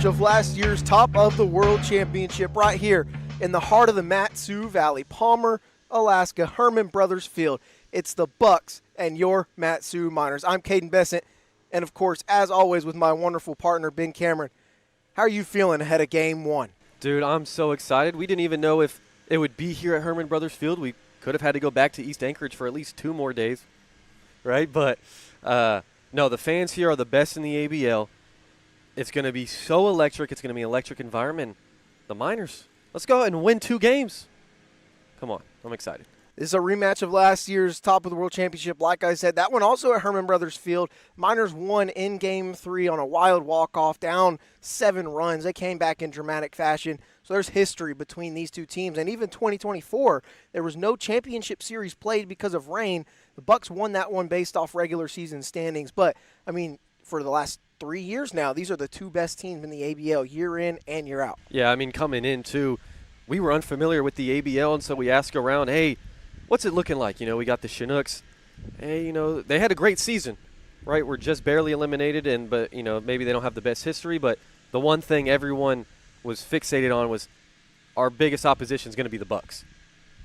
rematch of last year's Top of the World Championship right here in the heart of the Mat-Su Valley, Palmer, Alaska, Hermon Brothers Field. It's the Bucs and your Mat-Su Miners. I'm Kaden Bessent, and of course, as always, with my wonderful partner, Ben Cameron. How are you feeling ahead of Game 1? Dude, I'm so excited. We didn't even know if it would be here at Hermon Brothers Field. We could have had to go back to East Anchorage for at least 2 more days, right? But, no, the fans here are the best in the ABL. It's going to be so electric. It's going to be an electric environment. The Miners, let's go and win 2 games. Come on, I'm excited. This is a rematch of last year's Top of the World Championship. Like I said, that one also at Hermon Brothers Field. Miners won in Game 3 on a wild walk-off, down 7 runs. They came back in dramatic fashion. So there's history between these two teams. And even 2024, there was no championship series played because of rain. The Bucs won that one based off regular season standings. But, I mean, for the last 3 years now, these are the 2 best teams in the ABL year in and year out. Yeah, I mean, coming in, too, we were unfamiliar with the ABL, and so we asked around, hey, what's it looking like? You know, we got the Chinooks. Hey, you know, they had a great season, right? We're just barely eliminated, but, you know, maybe they don't have the best history. But the one thing everyone was fixated on was our biggest opposition is going to be the Bucs.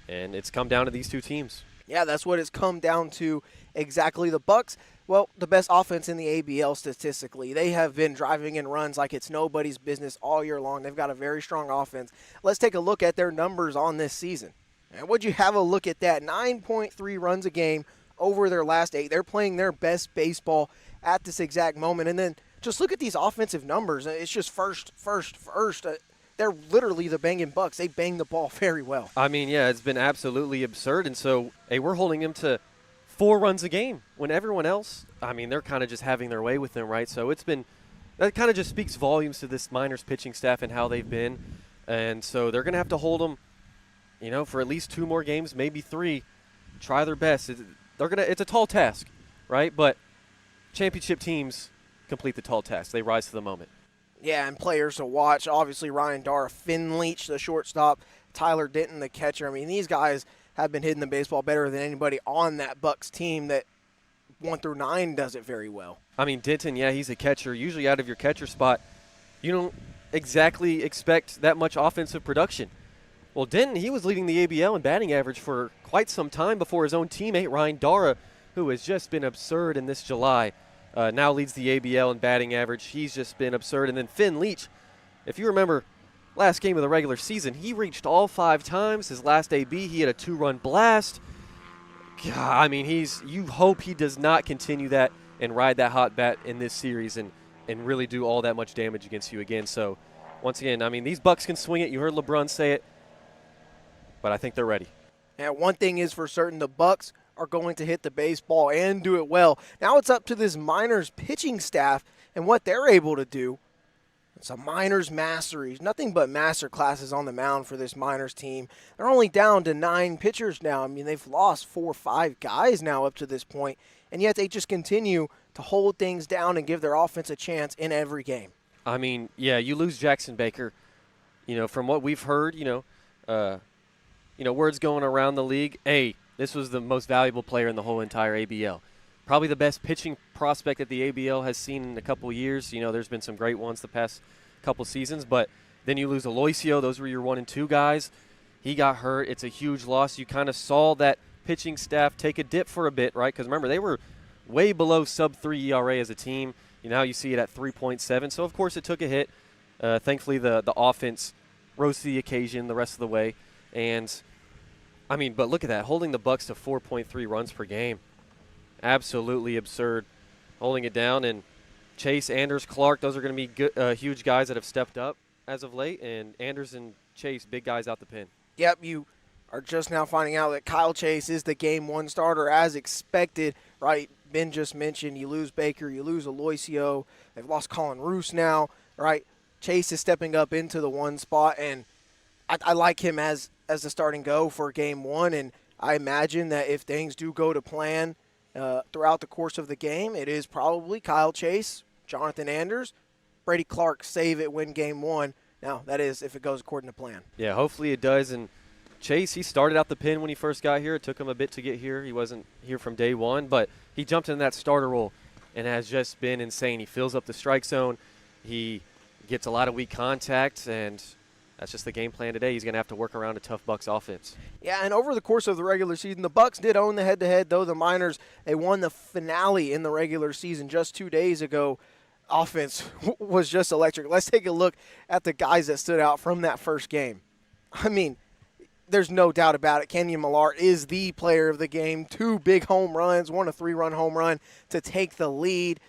And it's come down to these 2 teams. Yeah, that's what it's come down to exactly. The Bucs, well, the best offense in the ABL statistically. They have been driving in runs like it's nobody's business all year long. They've got a very strong offense. Let's take a look at their numbers on this season. And would you have a look at that? 9.3 runs a game over their last 8. They're playing their best baseball at this exact moment. And then just look at these offensive numbers. It's just first. They're literally the banging Bucs. They bang the ball very well. I mean, yeah, it's been absolutely absurd. And so, hey, we're holding them to 4 runs a game when everyone else, I mean, they're kind of just having their way with them, right? So it's been, that kind of just speaks volumes to this Miners pitching staff and how they've been. And so they're going to have to hold them, you know, for at least 2 more games, maybe 3, try their best. It's a tall task, right? But championship teams complete the tall task. They rise to the moment. Yeah, and players to watch. Obviously, Ryan Dara, Finn Leach, the shortstop, Tyler Denton, the catcher. I mean, these guys have been hitting the baseball better than anybody on that Bucs team that 1 through 9 does it very well. I mean, Denton, yeah, he's a catcher. Usually out of your catcher spot, you don't exactly expect that much offensive production. Well, Denton, he was leading the ABL in batting average for quite some time before his own teammate, Ryan Dara, who has just been absurd in this July, now leads the ABL in batting average. He's just been absurd. And then Finn Leach, if you remember last game of the regular season, he reached all 5 times. His last AB, he had a 2-run blast. God, I mean, you hope he does not continue that and ride that hot bat in this series and really do all that much damage against you again. So, once again, I mean, these Bucs can swing it. You heard LeBron say it. But I think they're ready. And one thing is for certain, the Bucs are going to hit the baseball and do it well. Now it's up to this Miners pitching staff and what they're able to do. It's a Miners mastery. Nothing but master classes on the mound for this Miners team. They're only down to 9 pitchers now. I mean, they've lost 4 or 5 guys now up to this point, and yet they just continue to hold things down and give their offense a chance in every game. I mean, yeah, you lose Jackson Baker. You know, from what we've heard, words going around the league, hey, this was the most valuable player in the whole entire ABL. Probably the best pitching prospect that the ABL has seen in a couple years. You know, there's been some great ones the past couple seasons, but then you lose Aloisio. Those were your 1 and 2 guys. He got hurt. It's a huge loss. You kind of saw that pitching staff take a dip for a bit, right? Because remember, they were way below sub-3 ERA as a team. Now you see it at 3.7. So, of course, it took a hit. Thankfully, the offense rose to the occasion the rest of the way. And I mean, but look at that, holding the Bucs to 4.3 runs per game. Absolutely absurd. Holding it down, and Chase, Anders, Clark, those are going to be good, huge guys that have stepped up as of late, and Anders and Chase, big guys out the pen. Yep, you are just now finding out that Kyle Chase is the Game 1 starter as expected, right? Ben just mentioned you lose Baker, you lose Aloisio. They've lost Colin Roos now, right? Chase is stepping up into the 1 spot, and I like him as the starting go for Game 1, and I imagine that if things do go to plan throughout the course of the game, it is probably Kyle Chase, Jonathan Anders, Brady Clark save it, win Game 1. Now, that is if it goes according to plan. Yeah, hopefully it does. And Chase, he started out the pen when he first got here. It took him a bit to get here. He wasn't here from day one, but he jumped in that starter role and has just been insane. He fills up the strike zone. He gets a lot of weak contact, and that's just the game plan today. He's going to have to work around a tough Bucs offense. Yeah, and over the course of the regular season, the Bucs did own the head-to-head, though the Miners, they won the finale in the regular season just 2 days ago. Offense was just electric. Let's take a look at the guys that stood out from that first game. I mean, there's no doubt about it. Kenyon Millar is the player of the game. 2 big home runs, 1 a 3-run home run to take the lead.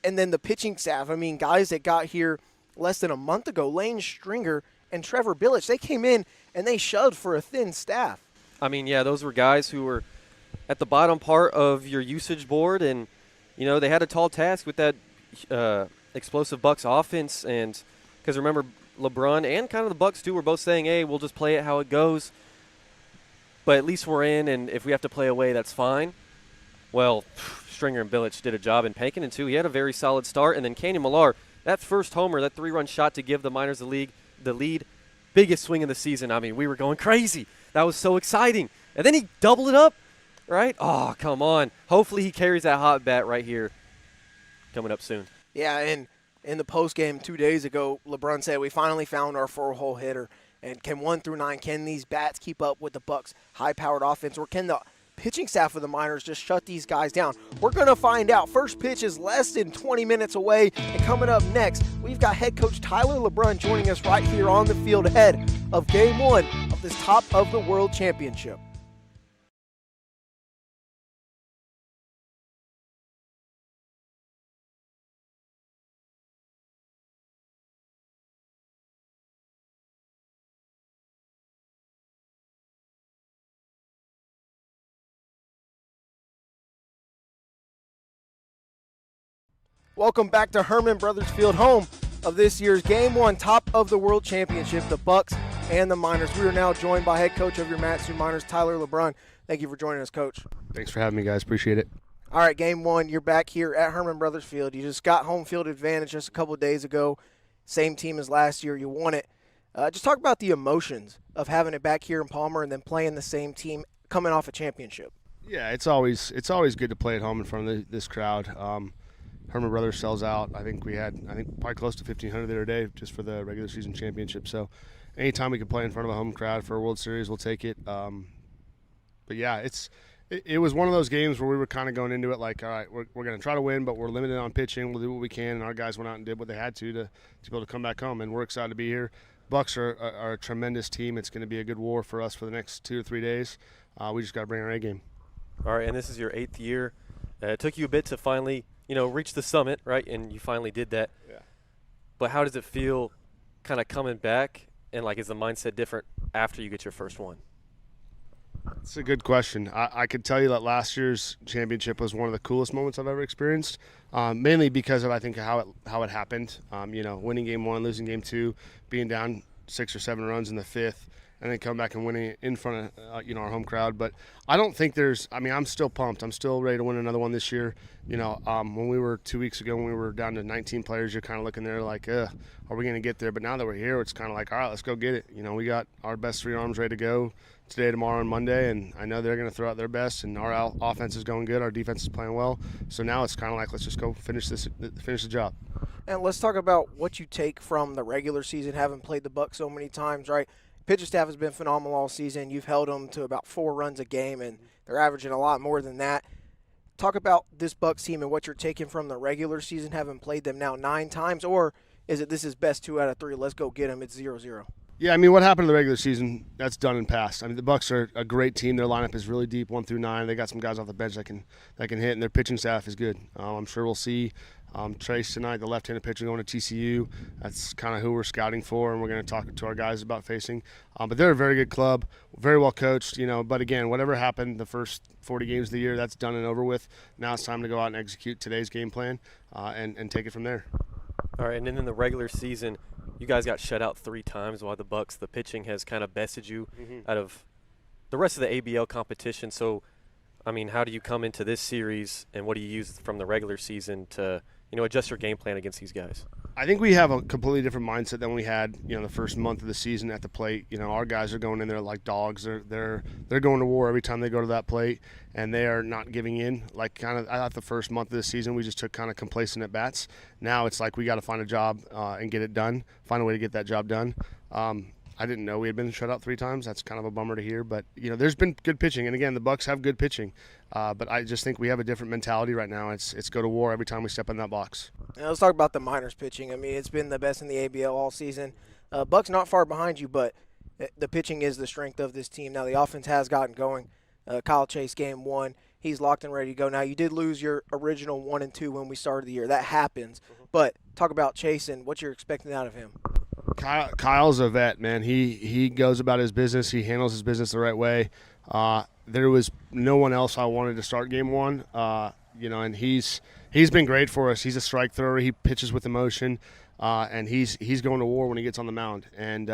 And then the pitching staff, I mean, guys that got here less than a month ago, Lane Stringer and Trevor Billich, they came in and they shoved for a thin staff. I mean, yeah, those were guys who were at the bottom part of your usage board, and, you know, they had a tall task with that explosive Bucs offense. And because remember, LeBron and kind of the Bucs too were both saying, hey, we'll just play it how it goes, but at least we're in, and if we have to play away, that's fine. Well, Stringer and Billich did a job in Pankinen too. He had a very solid start, and then Kenyon Millar, that first homer, that 3-run shot to give the Miners the lead, biggest swing of the season. I mean, we were going crazy. That was so exciting. And then he doubled it up, right? Oh, come on. Hopefully he carries that hot bat right here coming up soon. Yeah, and in the postgame 2 days ago, LeBron said, we finally found our 4-hole hitter. And can 1 through 9, can these bats keep up with the Bucs' high-powered offense, or can the pitching staff of the Miners just shut these guys down? We're going to find out. First pitch is less than 20 minutes away, and coming up next, we've got head coach Tyler LeBrun joining us right here on the field ahead of Game 1 of this Top of the World Championship. Welcome back to Hermon Brothers Field, home of this year's Game 1 Top of the World Championship, the Bucs and the Miners. We are now joined by head coach of your Matsu Miners, Tyler LeBrun. Thank you for joining us, Coach. Thanks for having me, guys. Appreciate it. All right, Game 1, you're back here at Hermon Brothers Field. You just got home field advantage just a couple of days ago. Same team as last year. You won it. Just talk about the emotions of having it back here in Palmer and then playing the same team coming off a championship. Yeah, it's always good to play at home in front of this crowd. Hermon Brothers sells out. I think probably close to 1,500 the other day just for the regular season championship. So anytime we can play in front of a home crowd for a World Series, we'll take it. But yeah, it was one of those games where we were kind of going into it like, all right, we're going to try to win, but we're limited on pitching. We'll do what we can, and our guys went out and did what they had to be able to come back home, and we're excited to be here. Bucs are a tremendous team. It's going to be a good war for us for the next 2 or 3 days. We just got to bring our A game. All right, and this is your 8th year. It took you a bit to finally, reach the summit, right? And you finally did that. Yeah. But how does it feel kind of coming back, and, is the mindset different after you get your first one? It's a good question. I could tell you that last year's championship was one of the coolest moments I've ever experienced, mainly because of, I think, how it happened. Winning Game 1, losing Game 2, being down 6 or 7 runs in the 5th, and then come back and winning in front of our home crowd. But I don't think I'm still pumped. I'm still ready to win another one this year. When we were 2 weeks ago, when we were down to 19 players, you're kind of looking there like, are we going to get there? But now that we're here, it's kind of like, all right, let's go get it. We got our best 3 arms ready to go today, tomorrow, and Monday, and I know they're going to throw out their best, and our offense is going good, our defense is playing well. So now it's kind of like, let's just go finish the job. And let's talk about what you take from the regular season, having played the Bucs so many times, right? Pitcher staff has been phenomenal all season. You've held them to about 4 runs a game, and they're averaging a lot more than that. Talk about this Bucs team and what you're taking from the regular season, having played them now 9 times, or is it this is best 2 out of 3, let's go get them, it's 0-0? Yeah, what happened in the regular season, that's done and past. The Bucs are a great team. Their lineup is really deep, 1 through 9. They got some guys off the bench that can hit, and their pitching staff is good. I'm sure we'll see Trace tonight, the left-handed pitcher going to TCU. That's kind of who we're scouting for, and we're going to talk to our guys about facing. But they're a very good club, very well coached. But again, whatever happened the first 40 games of the year, that's done and over with. Now it's time to go out and execute today's game plan and take it from there. All right, and then in the regular season, you guys got shut out 3 times while the Bucs, the pitching has kind of bested you out of the rest of the ABL competition. So, how do you come into this series, and what do you use from the regular season to, adjust your game plan against these guys? I think we have a completely different mindset than we had, the first month of the season at the plate. Our guys are going in there like dogs. They're going to war every time they go to that plate, and they are not giving in. Like kind of, I thought the first month of the season we just took kind of complacent at bats. Now it's like we got to find a job and get it done. Find a way to get that job done. I didn't know we had been shut out 3 times. That's kind of a bummer to hear. But, there's been good pitching. And, again, the Bucs have good pitching. But I just think we have a different mentality right now. It's go to war every time we step in that box. Now let's talk about the minors pitching. I mean, it's been the best in the ABL all season. Bucs not far behind you, but the pitching is the strength of this team. Now the offense has gotten going. Kyle Chase, game 1, he's locked and ready to go. Now you did lose your original 1 and 2 when we started the year. That happens. But talk about Chase and what you're expecting out of him. Kyle's a vet, man. He goes about his business. He handles his business the right way. There was no one else I wanted to start game 1. And he's been great for us. He's a strike thrower. He pitches with emotion, and he's going to war when he gets on the mound. And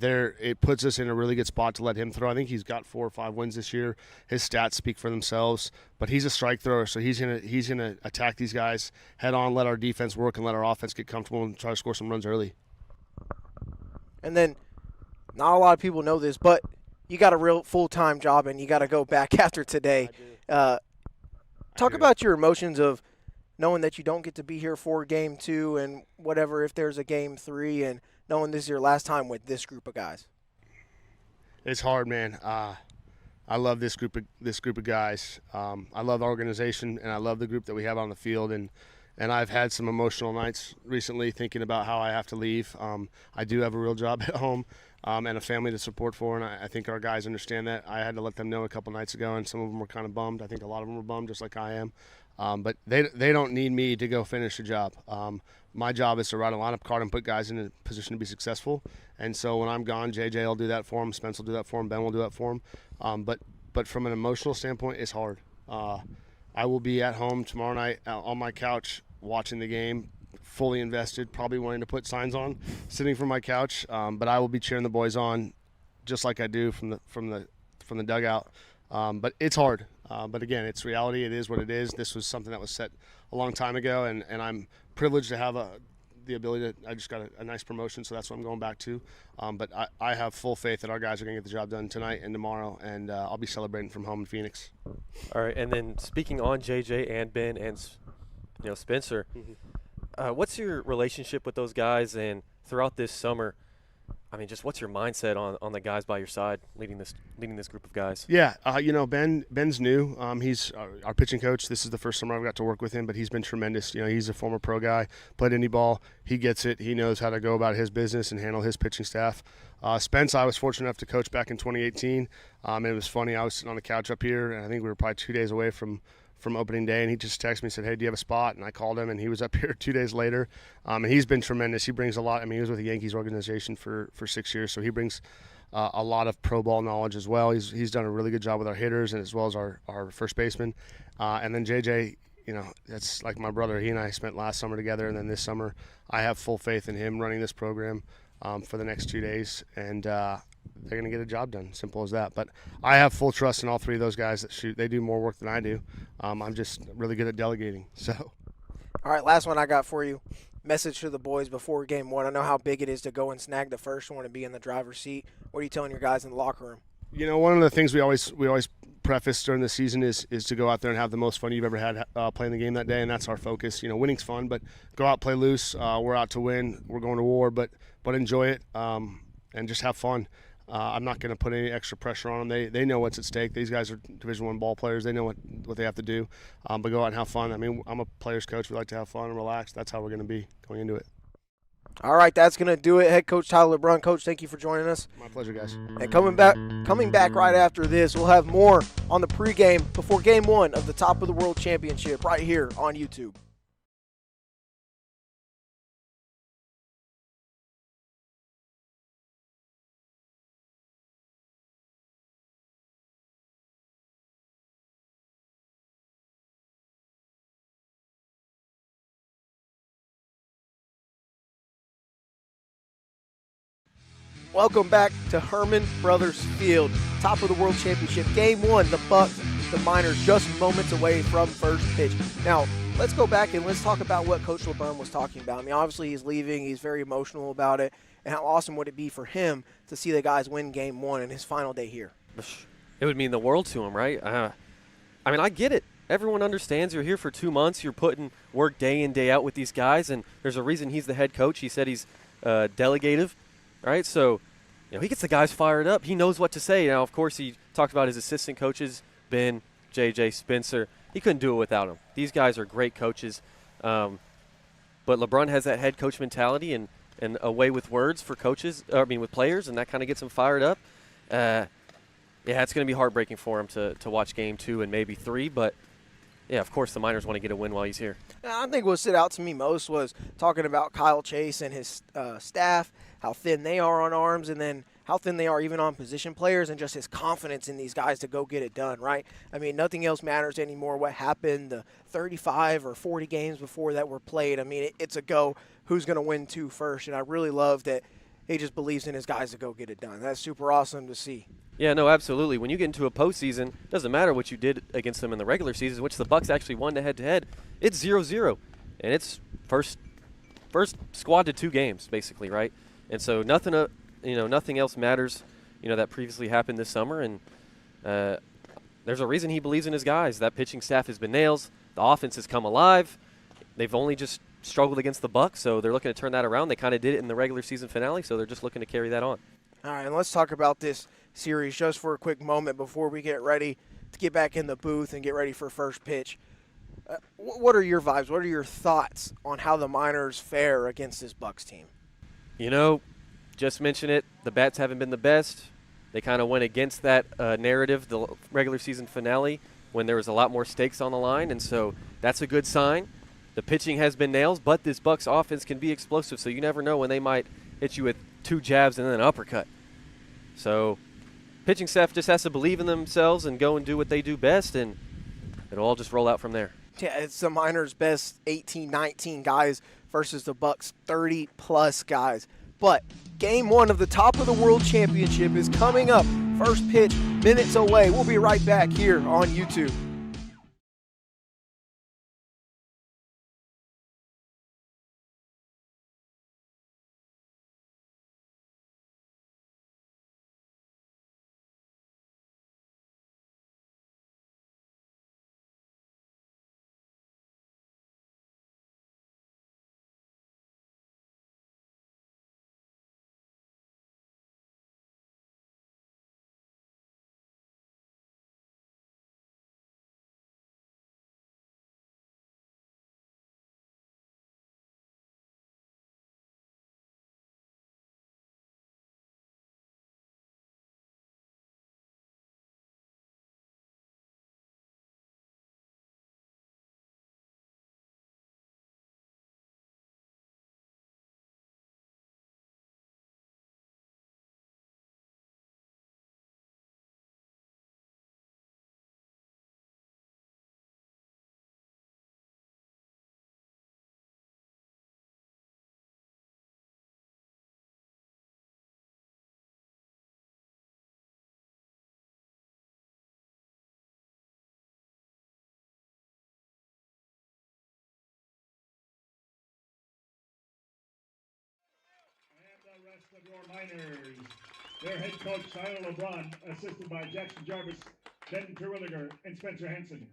it puts us in a really good spot to let him throw. I think he's got 4 or 5 wins this year. His stats speak for themselves. But he's a strike thrower, so he's gonna attack these guys head on, let our defense work, and let our offense get comfortable and try to score some runs early. And then, not a lot of people know this, but you got a real full-time job, and you got to go back after today. Talk about your emotions of knowing that you don't get to be here for game 2 and whatever if there's a game 3, and knowing this is your last time with this group of guys. It's hard, man. I love this group of guys. I love our organization, and I love the group that we have on the field. And I've had some emotional nights recently thinking about how I have to leave. I do have a real job at home and a family to support for, and I think our guys understand that. I had to let them know a couple nights ago, and some of them were kind of bummed. I think a lot of them were bummed, just like I am. But they don't need me to go finish the job. My job is to write a lineup card and put guys in a position to be successful. And so when I'm gone, JJ will do that for him, Spence will do that for him, Ben will do that for him. But from an emotional standpoint, it's hard. I will be at home tomorrow night on my couch watching the game, fully invested, probably wanting to put signs on, sitting from my couch. But I will be cheering the boys on, just like I do from the dugout. But it's hard. But again, it's reality. It is what it is. This was something that was set a long time ago, and I'm privileged to have the ability to. I just got a nice promotion, so that's what I'm going back to. But I have full faith that our guys are going to get the job done tonight and tomorrow, and I'll be celebrating from home in Phoenix. All right, and then speaking on JJ and Ben and Spencer, what's your relationship with those guys? And throughout this summer, I mean, just what's your mindset on the guys by your side leading this group of guys? Yeah, Ben's new. He's our pitching coach. This is the first summer I've got to work with him, but he's been tremendous. He's a former pro guy, played indie ball. He gets it. He knows how to go about his business and handle his pitching staff. Spence, I was fortunate enough to coach back in 2018. It was funny. I was sitting on the couch up here, and I think we were probably 2 days away from opening day, and he just texted me and said, hey, do you have a spot? And I called him, and he was up here 2 days later. And he's been tremendous. He brings a lot. I mean, he was with the Yankees organization for 6 years, so he brings a lot of pro ball knowledge as well. He's done a really good job with our hitters and as well as our first baseman. And then JJ, that's like my brother. He and I spent last summer together, and then this summer I have full faith in him running this program for the next 2 days, and they're going to get a job done. Simple as that. But I have full trust in all 3 of those guys that shoot. They do more work than I do. I'm just really good at delegating. So, all right, last one I got for you. Message to the boys before game 1. I know how big it is to go and snag the first one and be in the driver's seat. What are you telling your guys in the locker room? One of the things we always preface during the season is to go out there and have the most fun you've ever had playing the game that day, and that's our focus. Winning's fun, but go out, play loose. We're out to win. We're going to war, but enjoy it and just have fun. I'm not going to put any extra pressure on them. They know what's at stake. These guys are Division I ball players. They know what they have to do. But go out and have fun. I mean, I'm a player's coach. We like to have fun and relax. That's how we're going to be going into it. All right, that's going to do it. Head coach Tyler LeBrun. Coach, thank you for joining us. My pleasure, guys. And coming back right after this, we'll have more on the pregame before game 1 of the Top of the World Championship right here on YouTube. Welcome back to Hermon Brothers Field, Top of the World Championship. Game 1, the Bucs, the Miners, just moments away from first pitch. Now, let's go back and let's talk about what Coach LeBrun was talking about. I mean, obviously he's leaving. He's very emotional about it. And how awesome would it be for him to see the guys win game one in his final day here? It would mean the world to him, right? I mean, I get it. Everyone understands you're here for 2 months. You're putting work day in, day out with these guys, and there's a reason he's the head coach. He said he's delegative, right? So, he gets the guys fired up. He knows what to say. Now, of course, he talked about his assistant coaches, Ben, JJ, Spencer. He couldn't do it without them. These guys are great coaches. But LeBron has that head coach mentality and a way with words for with players, and that kind of gets them fired up. Yeah, it's going to be heartbreaking for him to watch game 2 and maybe 3, but yeah, of course the Miners want to get a win while he's here. I think what stood out to me most was talking about Kyle Chase and his staff, how thin they are on arms, and then how thin they are even on position players, and just his confidence in these guys to go get it done, right? I mean, nothing else matters anymore. What happened the 35 or 40 games before that were played, I mean, it's a go. Who's going to win 2 first? And I really love that he just believes in his guys to go get it done. That's super awesome to see. Yeah, no, absolutely. When you get into a postseason, it doesn't matter what you did against them in the regular season, which the Bucs actually won the head-to-head. It's 0-0, and it's first squad to 2 games, basically, right? And so nothing else matters, that previously happened this summer. And there's a reason he believes in his guys. That pitching staff has been nails. The offense has come alive. They've only just struggled against the Bucs, so they're looking to turn that around. They kind of did it in the regular season finale, so they're just looking to carry that on. All right, and let's talk about this series just for a quick moment before we get ready to get back in the booth and get ready for first pitch. What are your vibes? What are your thoughts on how the Miners fare against this Bucs team? Just mention it. The bats haven't been the best. They kind of went against that narrative, the regular season finale, when there was a lot more stakes on the line, and so that's a good sign. The pitching has been nails, but this Bucs offense can be explosive, so you never know when they might hit you with 2 jabs and then an uppercut. So pitching staff just has to believe in themselves and go and do what they do best, and it'll all just roll out from there. Yeah, it's the Miners' best 18, 19 guys versus the Bucs' 30-plus guys. But game 1 of the Top of the World Championship is coming up. First pitch, minutes away. We'll be right back here on YouTube. The rest of your Miners. Their head coach, Tyler LeBron, assisted by Jackson Jarvis, Ben Terwilliger, and Spencer Hansen.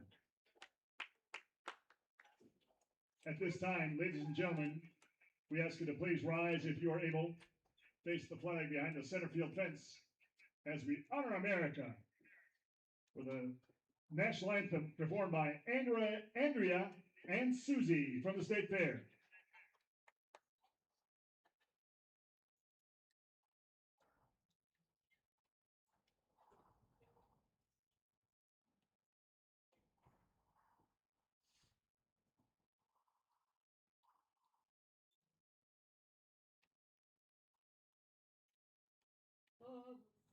At this time, ladies and gentlemen, we ask you to please rise if you are able. Face the flag behind the center field fence as we honor America with a national anthem performed by Andrea and Susie from the State Fair.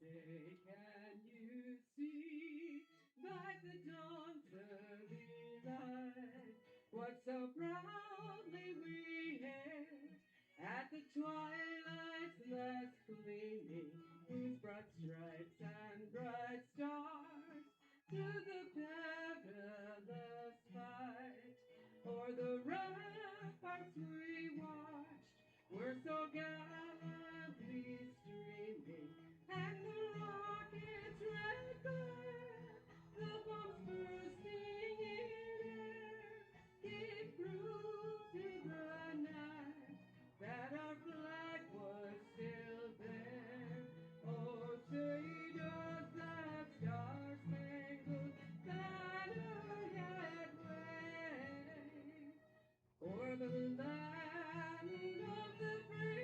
Say, can you see by the dawn's early light what so proudly we hailed at the twilight's last gleaming, whose broad stripes and bright stars to the perilous fight O'er the ramparts we watched were so gallantly streaming, and the rocket's red glare, the bombs bursting in air, gave proof to the night that our flag was still there. Oh, say does that star-spangled banner yet wave o'er the land of the free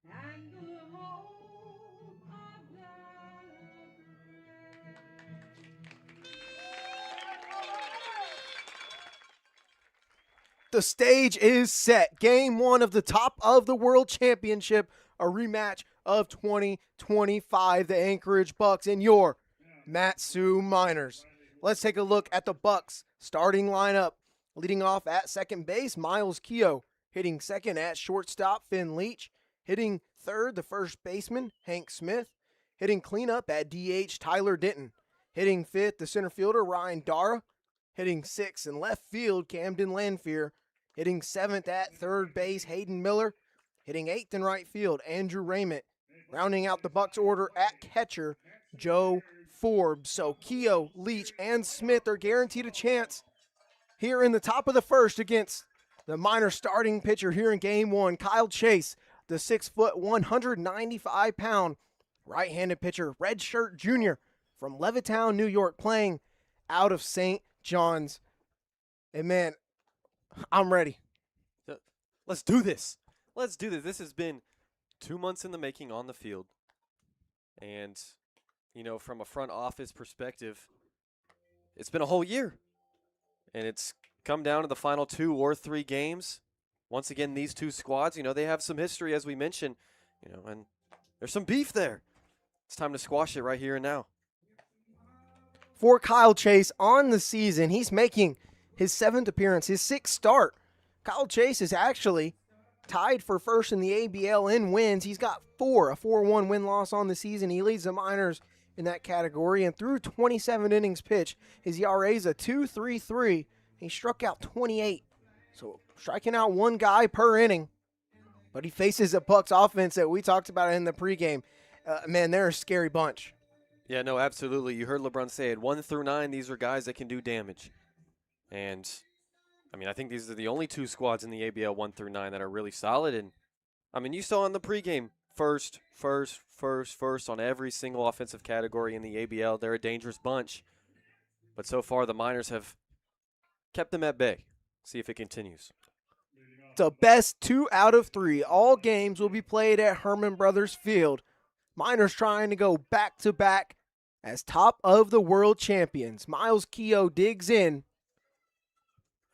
and the home of the The stage is set. Game 1 of the Top of the World Championship, a rematch of 2025, the Anchorage Bucs and your Matsu Miners. Let's take a look at the Bucs starting lineup. Leading off at second base, Miles Keogh. Hitting second at shortstop, Finn Leach. Hitting third, the first baseman, Hank Smith. Hitting cleanup at DH, Tyler Denton. Hitting fifth, the center fielder, Ryan Dara. Hitting sixth in left field, Camden Lanfear. Hitting seventh at third base, Hayden Miller. Hitting eighth in right field, Andrew Raymond. Rounding out the Bucs order at catcher, Joe Forbes. So Keogh, Leach, and Smith are guaranteed a chance here in the top of the first against the Minor starting pitcher here in Game 1, Kyle Chase, the 6', 195-pound right-handed pitcher, redshirt junior from Levittown, New York, playing out of St. John's. And man, I'm ready. Let's do this. Let's do this. This has been 2 months in the making on the field. And, you know, from a front office perspective, it's been a whole year. And it's come down to the final 2 or 3 games. Once again, these two squads, you know, they have some history, as we mentioned, you know, and there's some beef there. It's time to squash it right here and now. For Kyle Chase on the season, he's making his 7th appearance, his 6th start. Kyle Chase is actually tied for first in the ABL in wins. He's got 4, a 4-1 win-loss on the season. He leads the Miners in that category, and through 27 innings pitched, his ERA is a 2.33. He struck out 28, so striking out one guy per inning. But he faces a Bucs offense that we talked about in the pregame. Man, they're a scary bunch. Yeah, no, absolutely. You heard LeBron say it. 1 through 9, these are guys that can do damage. And, I mean, I think these are the only 2 squads in the ABL 1 through 9 that are really solid. And, I mean, you saw in the pregame, first on every single offensive category in the ABL. They're a dangerous bunch. But so far, the Miners have kept them at bay. See if it continues. The best 2 out of 3. All games will be played at Hermon Brothers Field. Miners trying to go back-to-back as top of the world champions. Miles Keogh digs in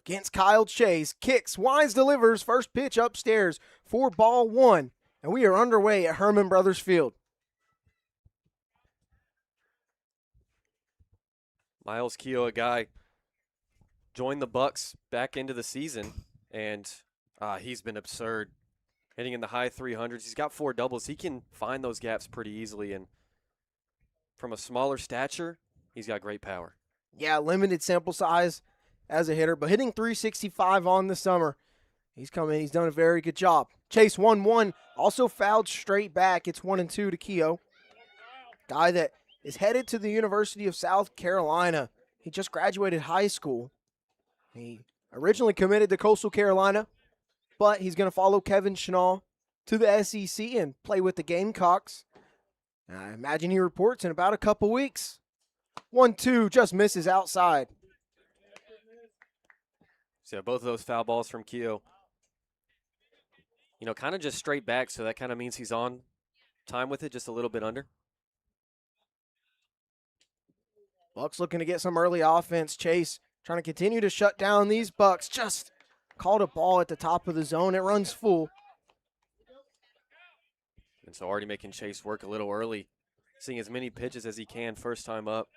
against Kyle Chase. Kicks, winds, delivers. First pitch upstairs for ball 1. And we are underway at Hermon Brothers Field. Miles Keogh, a guy, joined the Bucs back into the season, and he's been absurd. Hitting in the high 300s. He's got 4 doubles. He can find those gaps pretty easily, and from a smaller stature, he's got great power. Yeah, limited sample size as a hitter, but hitting 365 on the summer. He's come in. He's done a very good job. Chase 1-1, also fouled straight back. It's 1-2 to Keogh. Guy that is headed to the University of South Carolina. He just graduated high school. He originally committed to Coastal Carolina, but he's going to follow Kevin Schnall to the SEC and play with the Gamecocks. I imagine he reports in about a couple weeks. 1-2, just misses outside. So both of those foul balls from Keogh, you know, kind of just straight back, so that kind of means he's on time with it, just a little bit under. Bucs looking to get some early offense. Chase trying to continue to shut down these Bucs. Just called a ball at the top of the zone. It runs full. And so already making Chase work a little early, seeing as many pitches as he can first time up.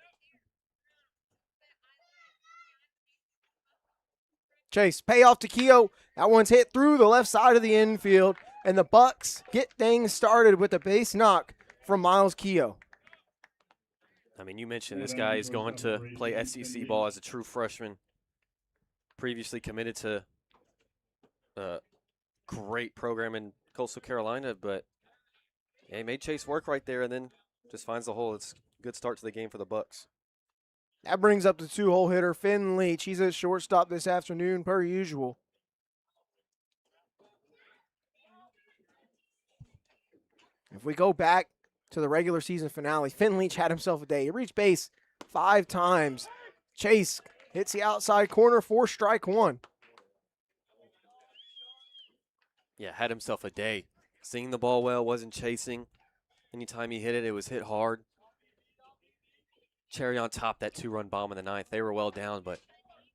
Chase, payoff to Keogh. That one's hit through the left side of the infield, and the Bucs get things started with a base knock from Miles Keogh. I mean, you mentioned this guy is going to play SEC ball as a true freshman. previously committed to a great program in Coastal Carolina, but he made Chase work right there and then just finds the hole. It's a good start to the game for the Bucs. That brings up the 2-hole hitter, Finn Leach. He's at shortstop this afternoon, per usual. If we go back to the regular season finale, Finn Leach had himself a day. He reached base 5 times. Chase hits the outside corner for strike 1. Yeah, had himself a day. Seeing the ball well, wasn't chasing. Anytime he hit it, it was hit hard. Cherry on top, that 2-run bomb in the 9th. They were well down, but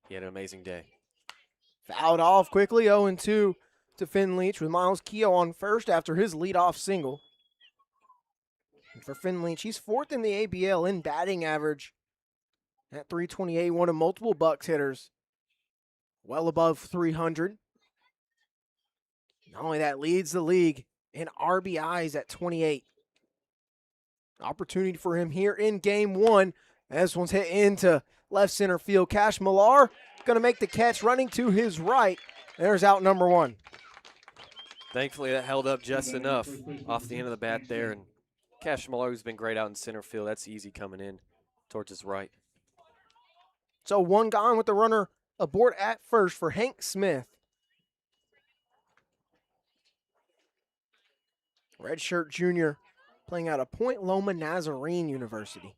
he had an amazing day. Fouled off quickly, 0-2 to Finn Leach with Miles Keogh on first after his leadoff single. And for Finn Leach, he's 4th in the ABL in batting average at .328, one of multiple Bucs hitters, well above 300. Not only that, leads the league in RBIs at 28. Opportunity for him here in game 1. This one's hit into left center field. Cash Millar going to make the catch, running to his right. There's out number 1. Thankfully, that held up just enough off the end of the bat there. And Cash Millar, who's been great out in center field, that's easy coming in towards his right. So 1 gone with the runner aboard at first for Hank Smith. Redshirt junior playing out of Point Loma Nazarene University.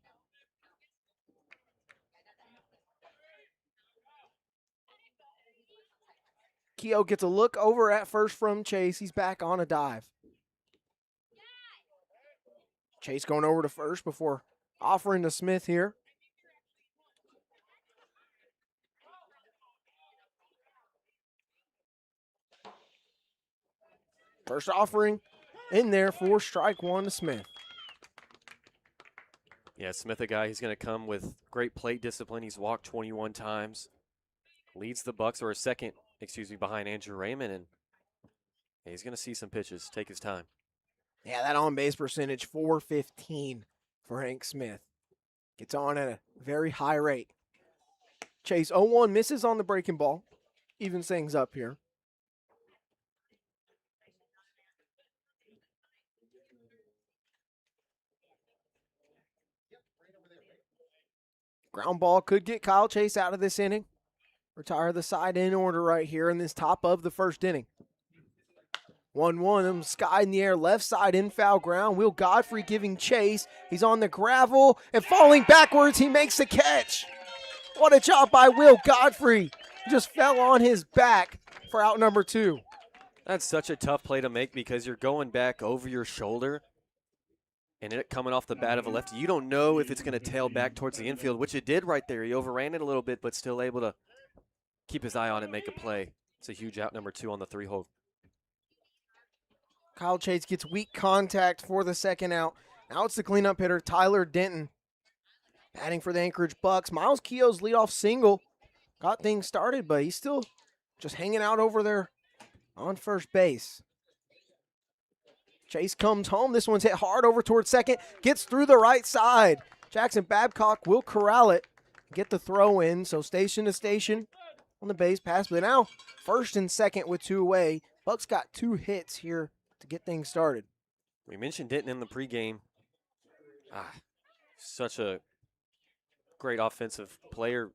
Keogh gets a look over at first from Chase. He's back on a dive. Chase going over to first before offering to Smith here. First offering in there for strike 1 to Smith. Yeah, Smith, a guy, he's going to come with great plate discipline. He's walked 21 times. Leads the Bucs, or behind Andrew Raymond, and he's going to see some pitches. Take his time. Yeah, that on-base percentage, .415 for Hank Smith. Gets on at a very high rate. Chase 0-1, misses on the breaking ball. Evens things up here. Ground ball could get Kyle Chase out of this inning. Retire the side in order right here in this top of the first inning. 1-1, sky in the air, left side in foul ground. Will Godfrey giving chase. He's on the gravel and falling backwards. He makes the catch. What a job by Will Godfrey. He just fell on his back for out number 2. That's such a tough play to make because you're going back over your shoulder and it coming off the bat of a lefty. You don't know if it's going to tail back towards the infield, which it did right there. He overran it a little bit, but still able to keep his eye on it, make a play. It's a huge out number 2 on the 3-hole. Kyle Chase gets weak contact for the second out. Now it's the cleanup hitter, Tyler Denton. Batting for the Anchorage Bucs. Miles Keogh's leadoff single got things started, but he's still just hanging out over there on first base. Chase comes home. This one's hit hard over towards second. Gets through the right side. Jackson Babcock will corral it. Get the throw in. So station to station on the base pass. But now first and second with 2 away. Bucs got 2 hits here to get things started. We mentioned Denton in the pregame. Such a great offensive player,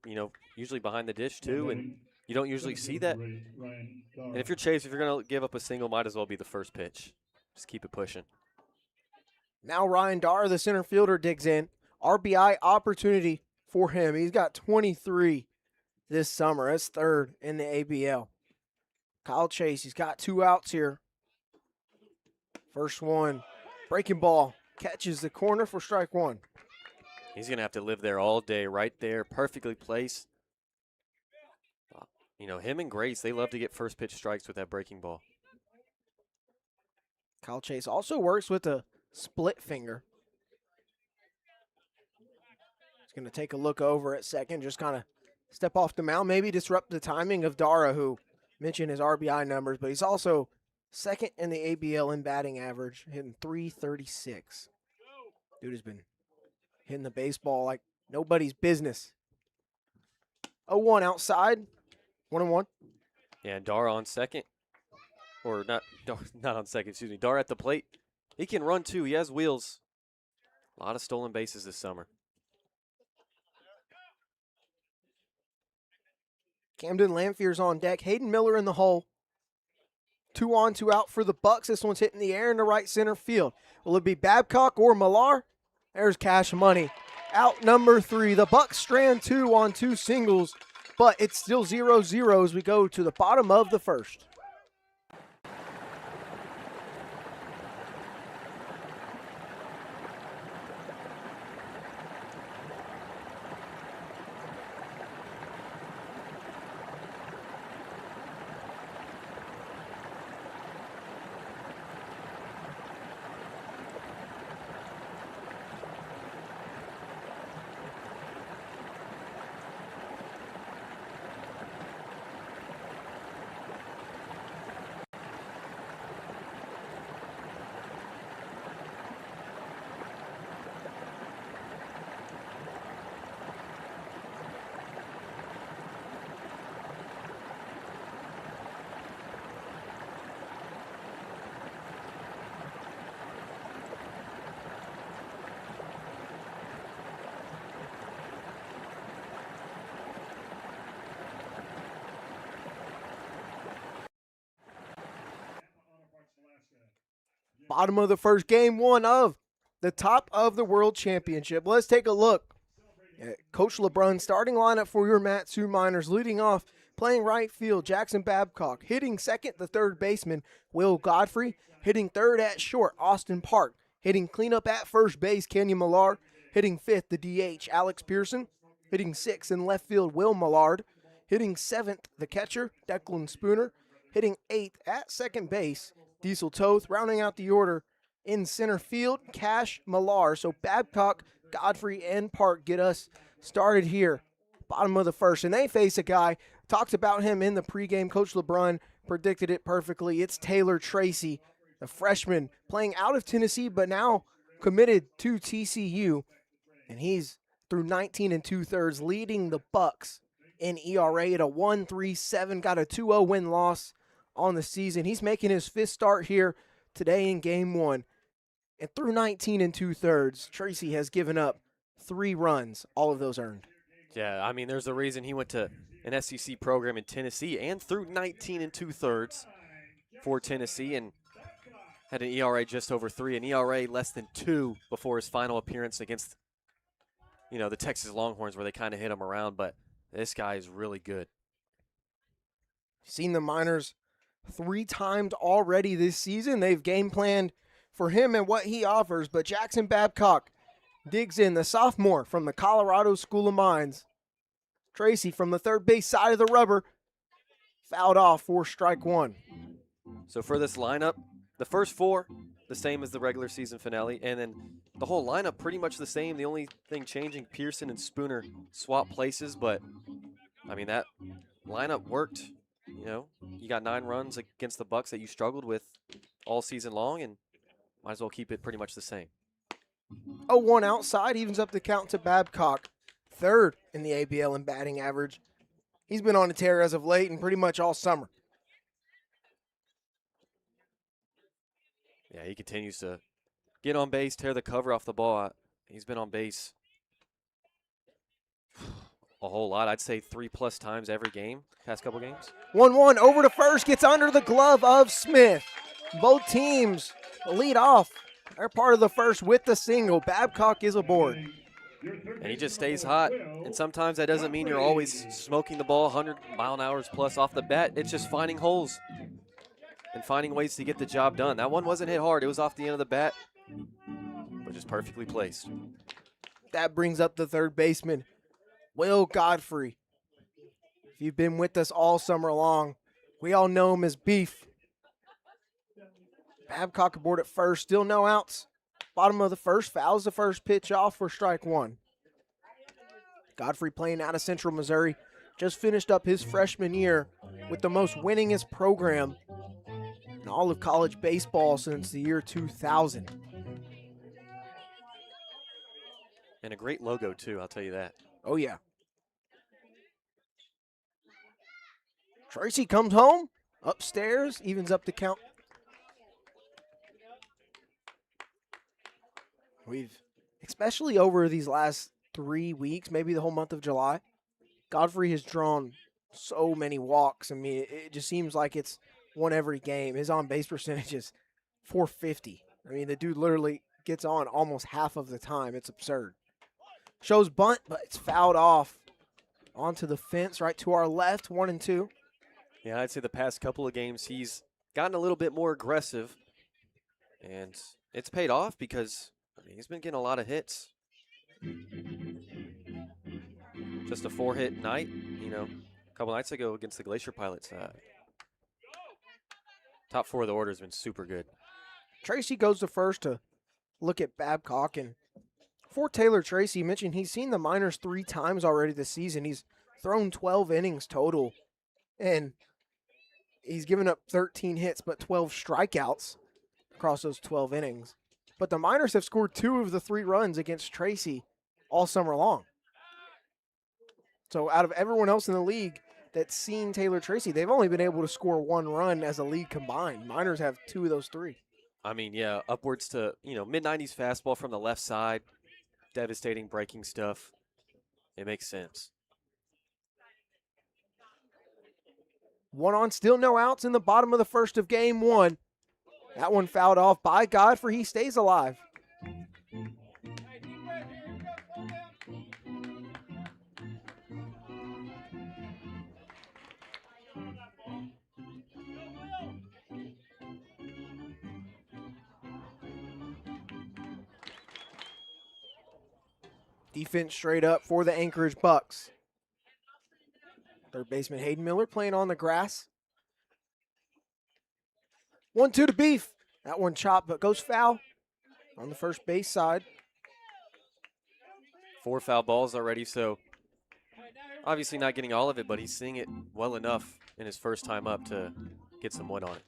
usually behind the dish too, and you don't usually see that. And if you're Chase, if you're going to give up a single, might as well be the first pitch. Just keep it pushing. Now Ryan Darr, the center fielder, digs in. RBI opportunity for him. He's got 23 this summer. That's 3rd in the ABL. Kyle Chase, he's got 2 outs here. First one, breaking ball, catches the corner for strike 1. He's going to have to live there all day, right there, perfectly placed. Him and Grace, they love to get first pitch strikes with that breaking ball. Kyle Chase also works with a split finger. He's going to take a look over at second, just kind of step off the mound, maybe disrupt the timing of Dara, who mentioned his RBI numbers, but he's also 2nd in the ABL in batting average, hitting .336. Dude has been hitting the baseball like nobody's business. 0-1 outside 1-1. Yeah, and Dar on second. Or not, not on second, excuse me. Dar at the plate. He can run too. He has wheels. A lot of stolen bases this summer. Camden Lanfear's on deck. Hayden Miller in the hole. 2 on, 2 out for the Bucs. This one's hitting the air in the right center field. Will it be Babcock or Millar? There's cash money. Out number 3. The Bucs strand 2 on 2 singles, but it's still 0-0 as we go to the bottom of the first. Bottom of the first, game 1 of the top of the World Championship. Let's take a look at Coach LeBrun's starting lineup for your Mat-Su Miners. Leading off, playing right field, Jackson Babcock. Hitting second, the third baseman, Will Godfrey. Hitting third at short, Austin Park. Hitting cleanup at first base, Kenyon Millard. Hitting fifth, the DH, Alex Pearson. Hitting sixth in left field, Will Millard. Hitting seventh, the catcher, Declan Spooner. Hitting eighth at second base, Diesel Toth. Rounding out the order in center field, Cash Millar. So Babcock, Godfrey, and Park get us started here. Bottom of the first. And they face a guy, talked about him in the pregame. Coach LeBrun predicted it perfectly. It's Taylor Tracy, the freshman playing out of Tennessee, but now committed to TCU. And he's through 19 2/3, leading the Bucs in ERA at a 1.37. Got a 2-0 win-loss on the season. He's making his 5th start here today in game 1. And through 19 2/3, Tracy has given up 3 runs, all of those earned. Yeah, I mean, there's a reason he went to an SEC program in Tennessee and threw 19 2/3 for Tennessee and had an ERA just over 3, an ERA less than 2 before his final appearance against, the Texas Longhorns, where they kind of hit him around. But this guy is really good. Seen the Miners 3 times already this season. They've game planned for him and what he offers, but Jackson Babcock digs in, the sophomore from the Colorado School of Mines. Tracy from the third base side of the rubber, fouled off for strike 1. So for this lineup, the first 4, the same as the regular season finale, and then the whole lineup pretty much the same. The only thing changing, Pearson and Spooner swap places, but, I mean, that lineup worked. You got 9 runs against the Bucs that you struggled with all season long, and might as well keep it pretty much the same. 0-1 outside, evens up the count to Babcock. 3rd in the ABL in batting average. He's been on a tear as of late and pretty much all summer. Yeah, he continues to get on base, tear the cover off the ball. He's been on base a whole lot. I'd say 3+ times every game, past couple games. 1-1 over to first, gets under the glove of Smith. Both teams lead off. They're part of the first with the single. Babcock is aboard. And he just stays hot. And sometimes that doesn't mean you're always smoking the ball 100 mile-an-hour plus off the bat. It's just finding holes and finding ways to get the job done. That one wasn't hit hard. It was off the end of the bat, but just perfectly placed. That brings up the third baseman, Will Godfrey. If you've been with us all summer long, we all know him as Beef. Babcock aboard at first, still no outs. Bottom of the first, fouls the first pitch off for strike 1. Godfrey playing out of Central Missouri, just finished up his freshman year with the most winningest program in all of college baseball since the year 2000. And a great logo, too, I'll tell you that. Oh, yeah. Tracy comes home, upstairs, evens up the count. We've, especially over these last 3 weeks, maybe the whole month of July, Godfrey has drawn so many walks. I mean, it just seems like it's one every game. His on-base percentage is 450. I mean, the dude literally gets on almost half of the time. It's absurd. Shows bunt, but it's fouled off onto the fence right to our left, 1-2. Yeah, I'd say the past couple of games he's gotten a little bit more aggressive, and it's paid off because he's been getting a lot of hits. Just a 4-hit night, a couple nights ago against the Glacier Pilots. Top 4 of the order has been super good. Tracy goes to first to look at Babcock. And for Taylor Tracy, mentioned he's seen the minors 3 times already this season. He's thrown 12 innings total, and he's given up 13 hits but 12 strikeouts across those 12 innings. But the minors have scored 2 of the 3 runs against Tracy all summer long. So out of everyone else in the league that's seen Taylor Tracy, they've only been able to score 1 run as a league combined. Minors have 2 of those 3. I mean, yeah, upwards to, mid-90s fastball from the left side, devastating breaking stuff. It makes sense. 1 on, still no outs in the bottom of the first of game 1. That one fouled off by Godfrey. He stays alive. Defense straight up for the Anchorage Bucs. Third baseman Hayden Miller playing on the grass. 1-2 to Beef. That one chopped but goes foul on the first base side. 4 foul balls already, so obviously not getting all of it, but he's seeing it well enough in his first time up to get some wood on it.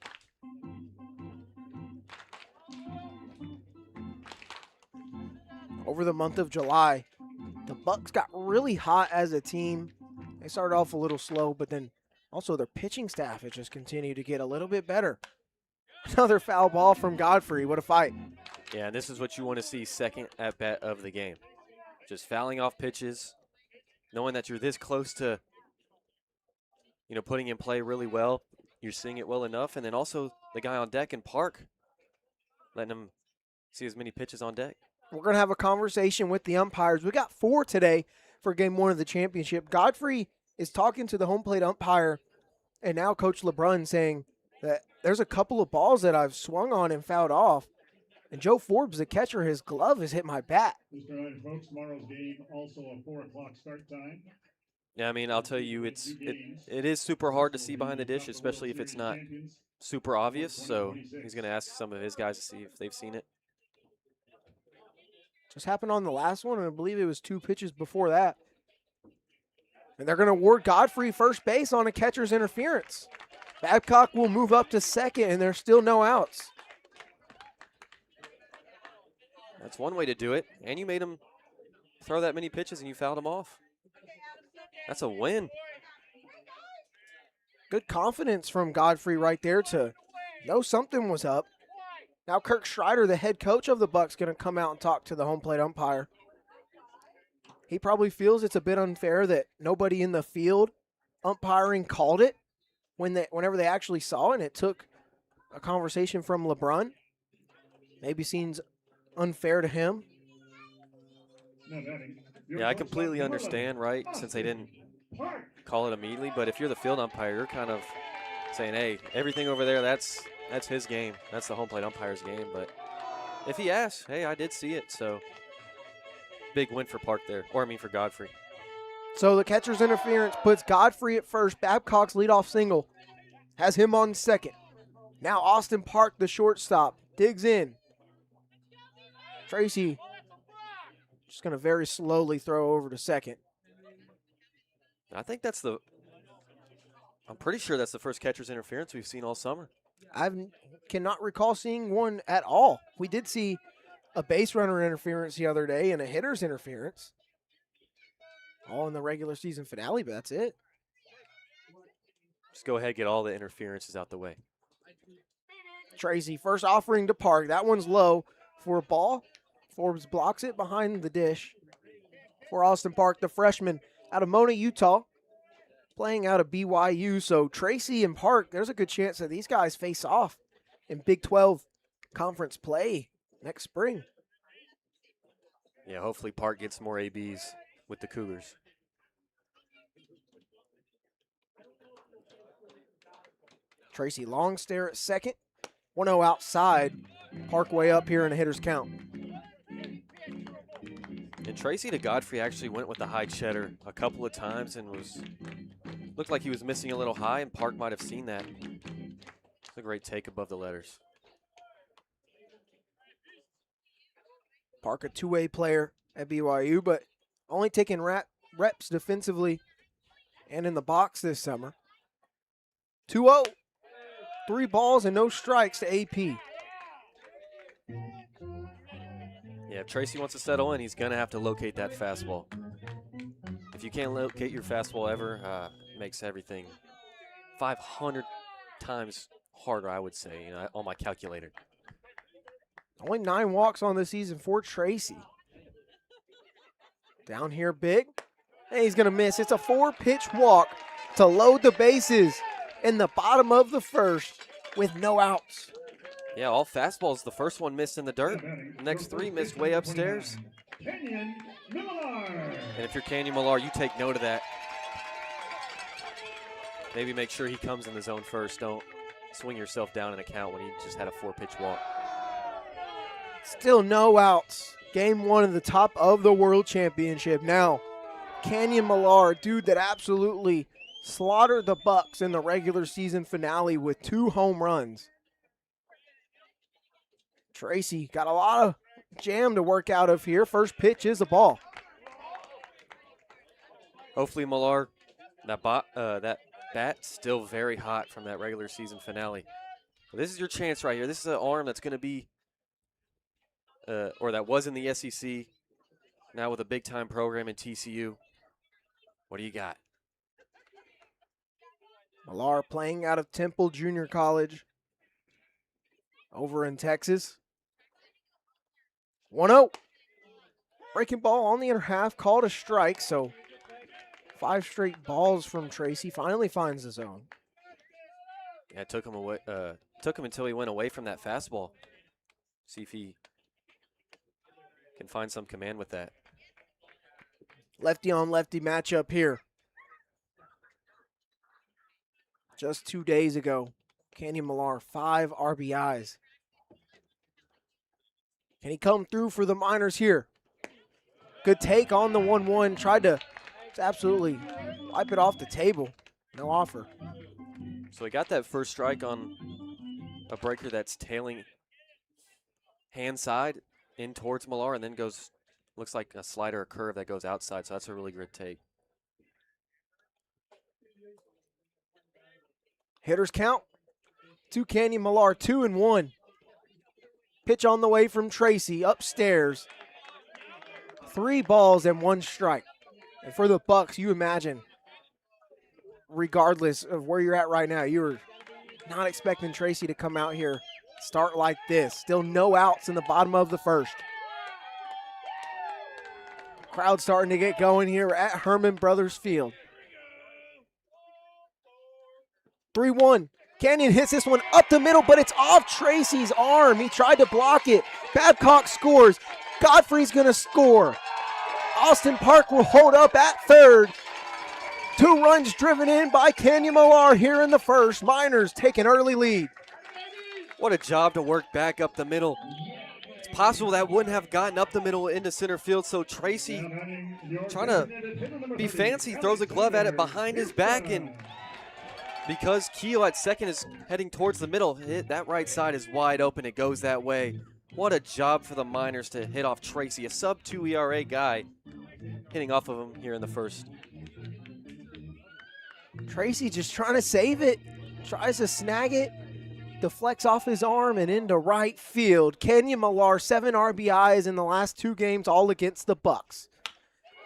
Over the month of July, the Bucs got really hot as a team. They started off a little slow, but then also their pitching staff has just continued to get a little bit better. Another foul ball from Godfrey. What a fight. Yeah, and this is what you want to see second at bat of the game. Just fouling off pitches, knowing that you're this close to, putting in play really well. You're seeing it well enough. And then also the guy on deck in park, letting him see as many pitches on deck. We're going to have a conversation with the umpires. We got 4 today for game 1 of the championship. Godfrey is talking to the home plate umpire, and now Coach LeBrun saying that there's a couple of balls that I've swung on and fouled off. And Joe Forbes, the catcher, his glove has hit my bat. Mr. Ryan, folks, tomorrow's game also a 4 o'clock start time. Yeah, I mean, I'll tell you, it is super hard to see behind the dish, especially if it's not super obvious. So he's going to ask some of his guys to see if they've seen it. Just happened on the last one, and I believe it was 2 pitches before that. And they're going to award Godfrey first base on a catcher's interference. Babcock will move up to second, and there's still no outs. That's one way to do it. And you made him throw that many pitches, and you fouled him off. That's a win. Good confidence from Godfrey right there to know something was up. Now Kirk Schreider, the head coach of the Bucs, going to come out and talk to the home plate umpire. He probably feels it's a bit unfair that nobody in the field umpiring called it whenever they actually saw it, and it took a conversation from LeBrun. Maybe seems unfair to him. Yeah, I completely understand, right, since they didn't call it immediately. But if you're the field umpire, you're kind of saying, hey, everything over there, that's his game. That's the home plate umpire's game. But if he asks, hey, I did see it. So big win for Park there, for Godfrey. So the catcher's interference puts Godfrey at first. Babcock's leadoff single has him on second. Now Austin Park, the shortstop, digs in. Tracy just going to very slowly throw over to second. I think I'm pretty sure that's the first catcher's interference we've seen all summer. I cannot recall seeing one at all. We did see a base runner interference the other day and a hitter's interference. All in the regular season finale, but that's it. Just go ahead, get all the interferences out the way. Tracy, first offering to Park. That one's low for a ball. Forbes blocks it behind the dish for Austin Park, the freshman out of Mona, Utah, playing out of BYU. So Tracy and Park, there's a good chance that these guys face off in Big 12 conference play next spring. Yeah, hopefully Park gets more ABs with the Cougars. Tracy long stare at second. 1-0 outside. Park way up here in a hitter's count. And Tracy to Godfrey actually went with the high cheddar a couple of times and looked like he was missing a little high, and Park might have seen that. It's a great take above the letters. Park, a two-way player at BYU, but only taking reps defensively and in the box this summer. 2-0. 3 balls and no strikes to AP. Yeah, if Tracy wants to settle in, he's going to have to locate that fastball. If you can't locate your fastball ever, it makes everything 500 times harder, I would say, on my calculator. Only 9 walks on the season for Tracy. Down here big. And he's going to miss. It's a 4-pitch walk to load the bases in the bottom of the first with no outs. Yeah, all fastballs. The first one missed in the dirt. The next 3 missed way upstairs. Kenyon Millar. And if you're Kenyon Millar, you take note of that. Maybe make sure he comes in the zone first. Don't swing yourself down in a count when he just had a 4-pitch walk. Still no outs. Game 1 of the top of the World Championship. Now, Kenyon Millar, dude that absolutely slaughtered the Bucs in the regular season finale with 2 home runs. Tracy got a lot of jam to work out of here. First pitch is a ball. Hopefully Millar, that bat still very hot from that regular season finale. Well, this is your chance right here. This is an arm that's going to be, or that was in the SEC, now with a big-time program in TCU. What do you got? Millar playing out of Temple Junior College over in Texas. 1-0. Breaking ball on the inner half, called a strike, so 5 straight balls from Tracy. Finally finds the zone. Yeah, it took him away. Took him until he went away from that fastball. See if he can find some command with that. Lefty on lefty matchup here. Just 2 days ago, Kenyon Millar, 5 RBIs. Can he come through for the Miners here? Good take on the 1-1. Tried to absolutely wipe it off the table. No offer. So he got that first strike on a breaker that's tailing hand side in towards Millar, and then goes, looks like a slider or curve that goes outside. So that's a really good take. Hitters count to Kenyon Millar, 2-1. Pitch on the way from Tracy, upstairs. 3 balls and 1 strike. And for the Bucs, you imagine, regardless of where you're at right now, you were not expecting Tracy to come out here, start like this. Still no outs in the bottom of the first. Crowd starting to get going here at Hermon Brothers Field. 3-1. Kenyon hits this one up the middle, but it's off Tracy's arm. He tried to block it. Babcock scores. Godfrey's going to score. Austin Park will hold up at third. 2 runs driven in by Kenyon Millar here in the first. Miners take an early lead. What a job to work back up the middle. It's possible that wouldn't have gotten up the middle into center field, so Tracy, trying to be fancy, throws a glove at it behind his back, and because Keo at second is heading towards the middle, that right side is wide open. It goes that way. What a job for the Miners to hit off Tracy, a sub-2 ERA guy, hitting off of him here in the first. Tracy just trying to save it. Tries to snag it. Deflects off his arm and into right field. Kenyon Millar, 7 RBIs in the last 2 games, all against the Bucs.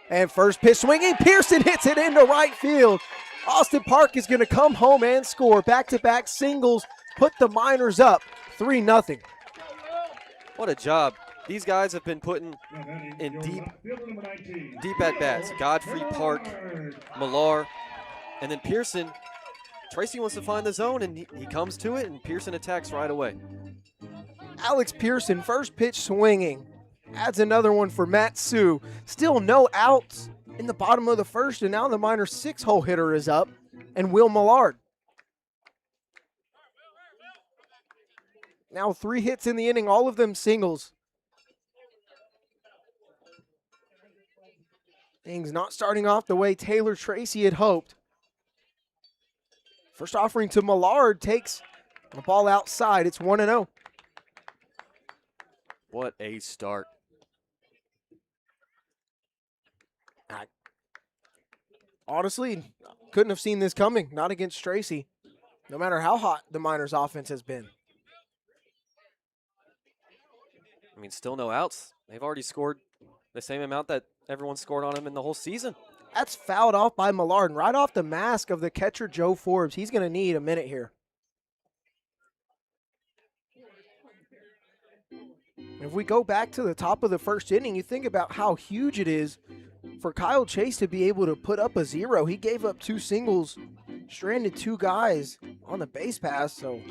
And first pitch swinging. Pearson hits it into right field. Austin Park is going to come home and score. Back-to-back singles put the Miners up 3-0. What a job. These guys have been putting Now batting in your deep left fielder, number 19, deep at-bats. Godfrey, Park, Millar, and then Pearson. Tracy wants to find the zone, and he comes to it, and Pearson attacks right away. Alex Pearson, first pitch swinging. Adds another one for Matt Sue. Still no outs in the bottom of the first, and now the Miners' 6-hole hitter is up, and Will Millard. Now 3 hits in the inning, all of them singles. Things not starting off the way Taylor Tracy had hoped. First offering to Millard takes the ball outside. It's 1-0. What a start. Honestly, couldn't have seen this coming. Not against Tracy, no matter how hot the Miners' offense has been. I mean, still no outs. They've already scored the same amount that everyone scored on him in the whole season. That's fouled off by Millard, and right off the mask of the catcher, Joe Forbes. He's going to need a minute here. If we go back to the top of the first inning, you think about how huge it is for Kyle Chase to be able to put up a 0. He gave up 2 singles, stranded 2 guys on the base pass, so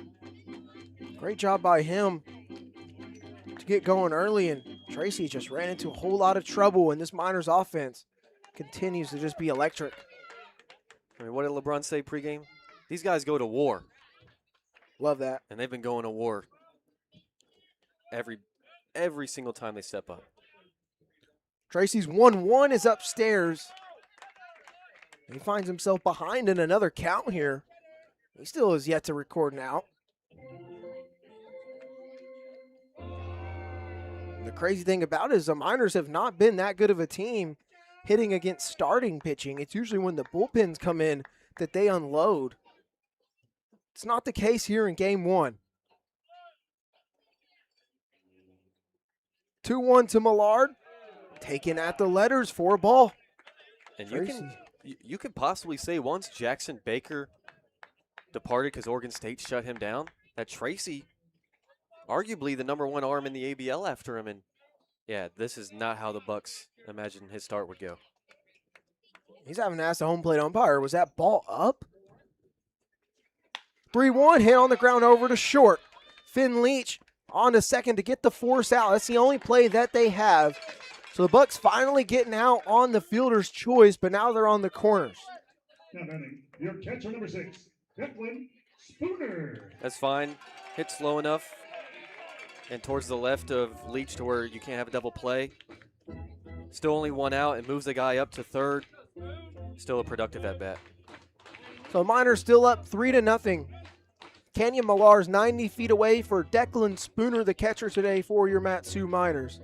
great job by him to get going early, and Tracy just ran into a whole lot of trouble, and this Miners offense continues to just be electric. I mean, what did LeBron say pregame? These guys go to war, Love that. and they've been going to war every single time they step up. Tracy's 1-1 is upstairs. He finds himself behind in another count here. He still has yet to record an out. The crazy thing about it is the Miners have not been that good of a team hitting against starting pitching. It's usually when the bullpens come in that they unload. It's not the case here in game 1. 2-1 to Millard. Taken at the letters for a ball. And Tracy. you could possibly say once Jackson Baker departed because Oregon State shut him down, that Tracy, arguably the #1 arm in the ABL after him. And yeah, this is not how the Bucs imagined his start would go. He's having to ask the home plate umpire, was that ball up? 3-1, hit on the ground over to short. Finn Leach on to second to get the force out. That's the only play that they have. So the Bucs finally getting out on the fielder's choice, but now they're on the corners. Now batting your catcher, number 6, Declan Spooner. That's fine. Hit slow enough and towards the left of Leach to where you can't have a double play. Still only 1 out and moves the guy up to third. Still a productive at bat. So Miners still up 3-0. Kenyon Millar's 90 feet away for Declan Spooner, the catcher today for your Matsu Miners.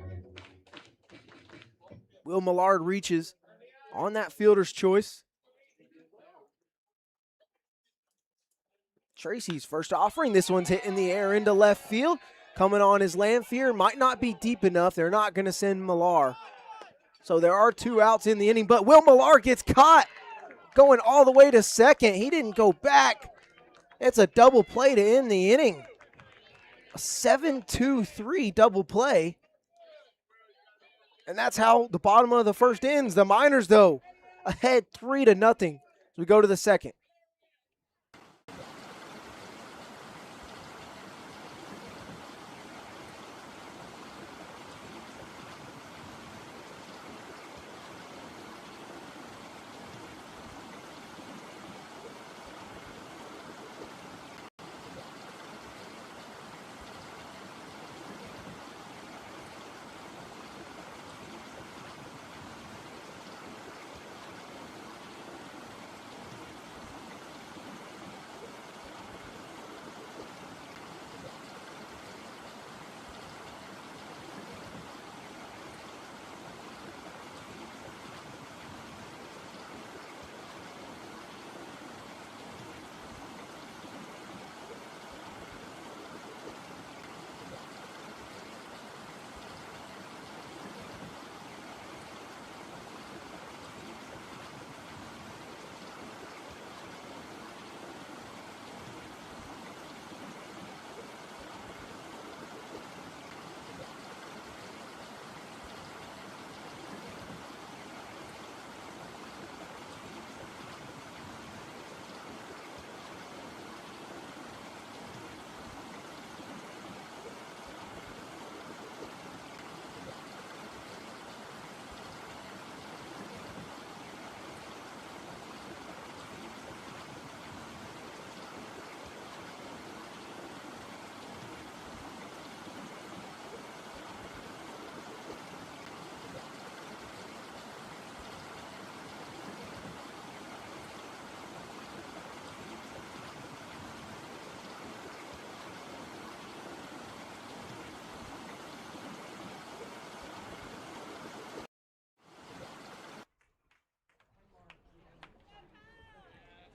Will Millard reaches on that fielder's choice. Tracy's first offering. This one's hit in the air into left field. Coming on his Lanphier. Might not be deep enough. They're not going to send Millar. So there are 2 outs in the inning, but Will Millar gets caught going all the way to second. He didn't go back. It's a double play to end the inning. A 7-2-3 double play. And that's how the bottom of the first ends. The Miners, though, ahead 3-0 as we go to the second.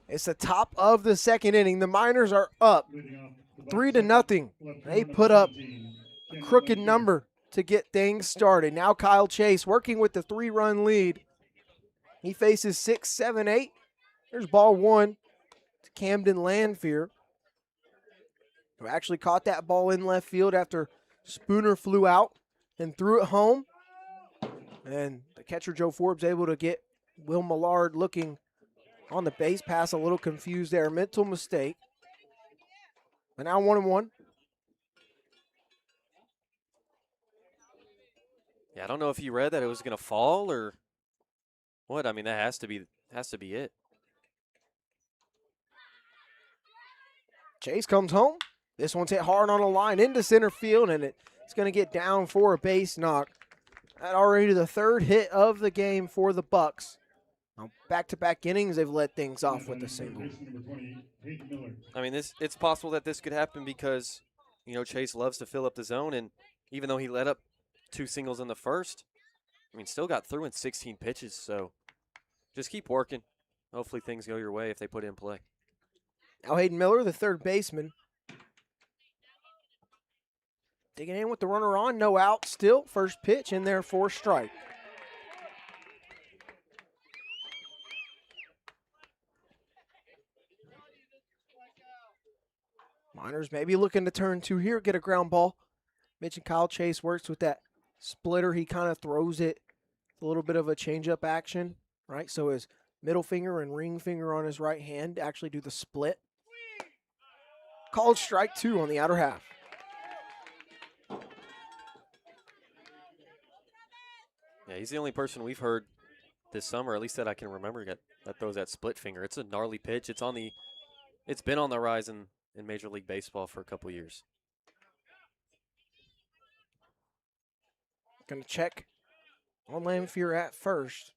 It's the top of the second inning. The Miners are up Leading off the Bucs 3-0. left They corner, put up 17, a Kaden crooked Bessent. number to get things started. Now Kyle Chase working with the 3-run lead. He faces 6, 7, 8. There's ball one to Camden Landfear, who actually caught that ball in left field after Spooner flew out and threw it home. And the catcher, Joe Forbes, able to get Will Millard looking on the base pass, a little confused there. Mental mistake. But now 1-1. Yeah, I don't know if you read that it was going to fall or what. I mean, that has to be it. Chase comes home. This one's hit hard on a line into center field, and it's going to get down for a base knock. That already the third hit of the game for the Bucs. Now, back-to-back innings, they've led things off with a single. Number 20, Hayden Miller. I mean, it's possible that this could happen because, Chase loves to fill up the zone, and even though he let up 2 singles in the first, I mean, still got through in 16 pitches, so just keep working. Hopefully things go your way if they put it in play. Now Hayden Miller, the third baseman. Digging in with the runner on, no out still. First pitch in there for strike. Miners maybe looking to turn two here, get a ground ball. Mentioned Kyle Chase works with that splitter. He kind of throws it, a little bit of a changeup action, right? So his middle finger and ring finger on his right hand actually do the split. Called strike 2 on the outer half. Yeah, he's the only person we've heard this summer, at least that I can remember, that throws that split finger. It's a gnarly pitch. It's been on the rise in Major League Baseball for a couple years. Going to check on Landfear at first.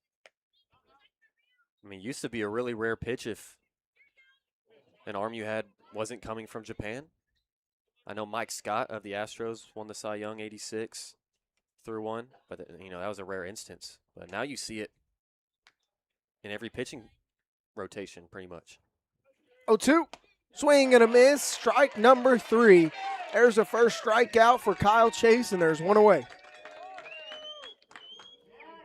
I mean, it used to be a really rare pitch if an arm you had wasn't coming from Japan. I know Mike Scott of the Astros won the Cy Young '86 through one, but that was a rare instance. But now you see it in every pitching rotation pretty much. 0-2. Swing and a miss. Strike number 3. There's the first strikeout for Kyle Chase, and there's one away.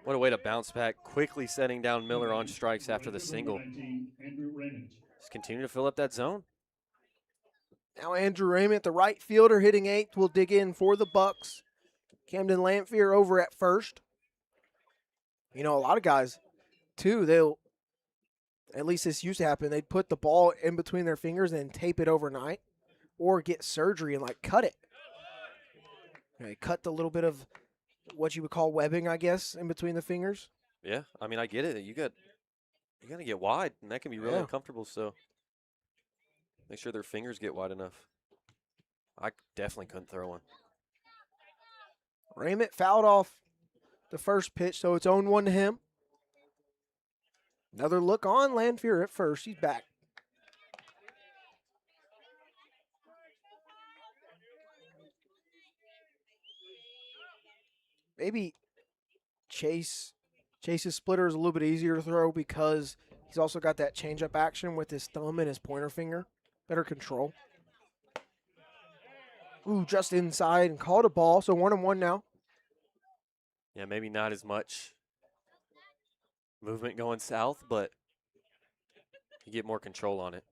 What a way to bounce back, quickly setting down Miller on strikes after the single. 19, Andrew Raymond. Just continue to fill up that zone. Now Andrew Raymond, the right fielder, hitting 8th, will dig in for the Bucs. Camden Landfear over at first. A lot of guys, too, at least this used to happen, they'd put the ball in between their fingers and tape it overnight or get surgery and, cut it. They cut the little bit of what you would call webbing, I guess, in between the fingers. Yeah, I mean, I get it. You got to get wide, and that can be really uncomfortable, so make sure their fingers get wide enough. I definitely couldn't throw one. Raymond fouled off the first pitch, so it's 0-1 to him. Another look on Landfear at first. He's back. Maybe Chase's splitter is a little bit easier to throw because he's also got that changeup action with his thumb and his pointer finger. Better control. Ooh, just inside and called a ball, so 1-1 now. Yeah, maybe not as much movement going south, but you get more control on it.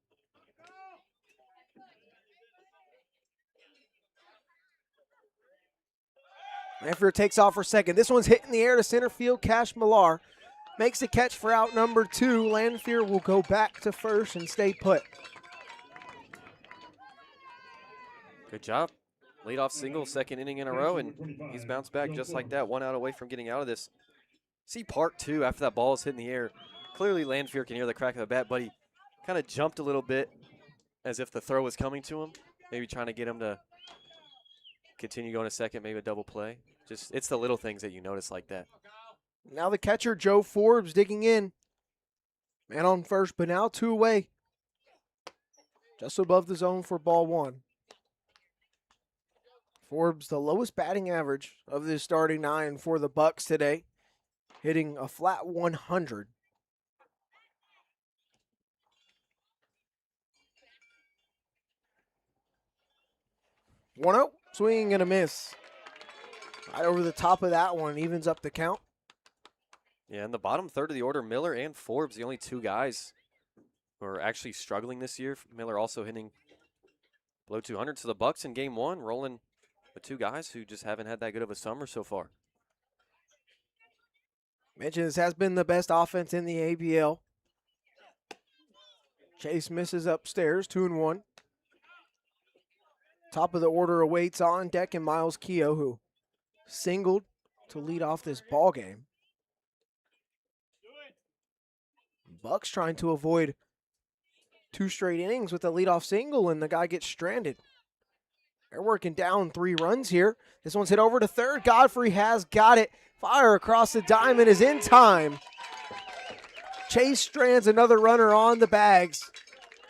Landfear takes off for second. This one's hit in the air to center field. Cash Millar makes the catch for out number 2. Landfear will go back to first and stay put. Good job. Leadoff single, second inning in a row, and he's bounced back just like that. 1 out away from getting out of this. See part 2 after that ball is hit in the air. Clearly Landfear can hear the crack of the bat, but he kind of jumped a little bit as if the throw was coming to him. Maybe trying to get him to continue going to second, maybe a double play. It's the little things that you notice like that. Now the catcher, Joe Forbes, digging in. Man on first, but now 2 away. Just above the zone for ball 1. Forbes, the lowest batting average of the starting 9 for the Bucs today, hitting a flat 100. 1-0, swing and a miss. Right over the top of that one, evens up the count. Yeah, in the bottom third of the order, Miller and Forbes, the only two guys who are actually struggling this year. Miller also hitting below 200. So the Bucs in game one rolling with two guys who just haven't had that good of a summer so far. Mentioned this has been the best offense in the ABL. Chase misses upstairs, 2-1. Top of the order awaits on deck and Miles Keogh, who singled to lead off this ball game. Bucks trying to avoid 2 straight innings with a leadoff single, and the guy gets stranded. They're working down 3 runs here. This one's hit over to third. Godfrey has got it. Fire across the diamond is in time. Chase strands another runner on the bags.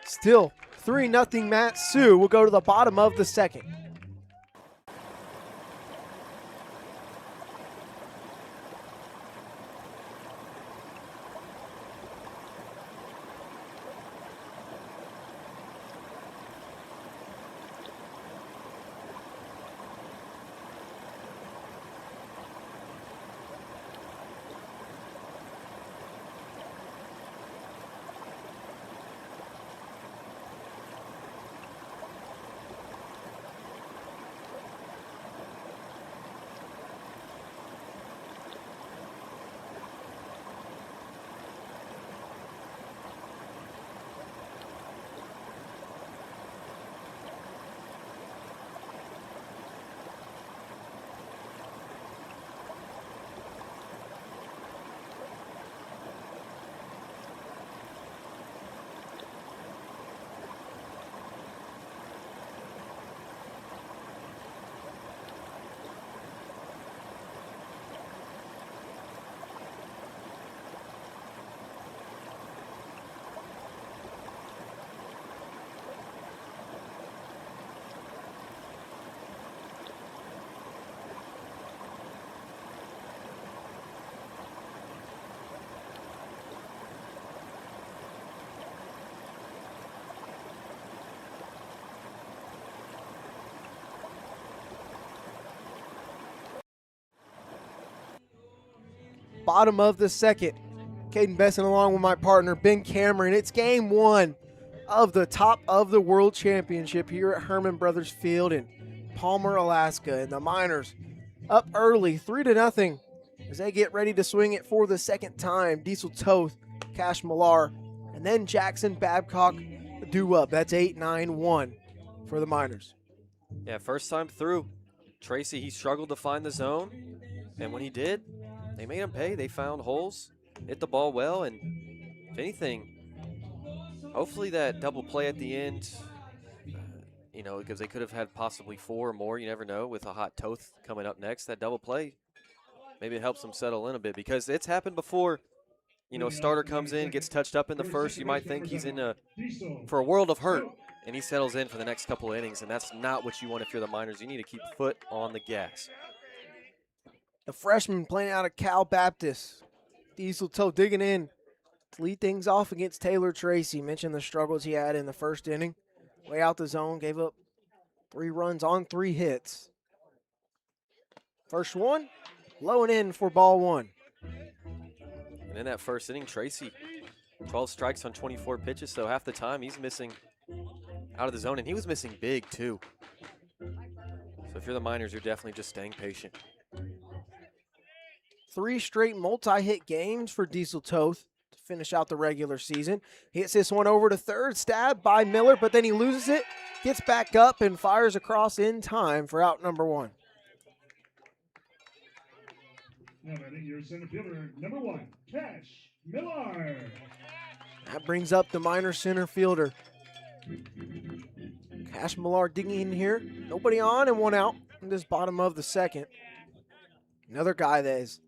Still 3-0 Matt Sue will go to the bottom of the second. Bottom of the second. Kaden Bessent along with my partner Ben Cameron. It's game 1 of the top of the World Championship here at Hermon Brothers Field in Palmer, Alaska. And the Miners up early, 3-0, as they get ready to swing it for the second time. Diesel Toth, Cash Millar, and then Jackson Babcock do up. That's 8-9-1 for the Miners. Yeah, first time through. Tracy, he struggled to find the zone, and when he did, they made him pay. They found holes, hit the ball well, and if anything, hopefully that double play at the end, because they could have had possibly 4 or more. You never know with a hot Toth coming up next. That double play, maybe it helps them settle in a bit because it's happened before. A starter comes in, gets touched up in the first. You might think he's for a world of hurt, and he settles in for the next couple of innings, and that's not what you want if you're the Miners. You need to keep foot on the gas. The freshman playing out of Cal Baptist. Diesel Toe digging in to lead things off against Taylor Tracy. Mentioned the struggles he had in the first inning. Way out the zone, gave up 3 runs on 3 hits. First one, low and in for ball 1. And in that first inning, Tracy, 12 strikes on 24 pitches, so half the time he's missing out of the zone, and he was missing big too. So if you're the Miners, you're definitely just staying patient. 3 straight multi-hit games for Diesel Toth to finish out the regular season. He hits this one over to third, stabbed by Miller, but then he loses it, gets back up, and fires across in time for out number 1. Now batting your center fielder, number 1, Cash Millar. That brings up the Minor center fielder. Cash Millar digging in here. Nobody on and 1 out in this bottom of the second. Another guy that has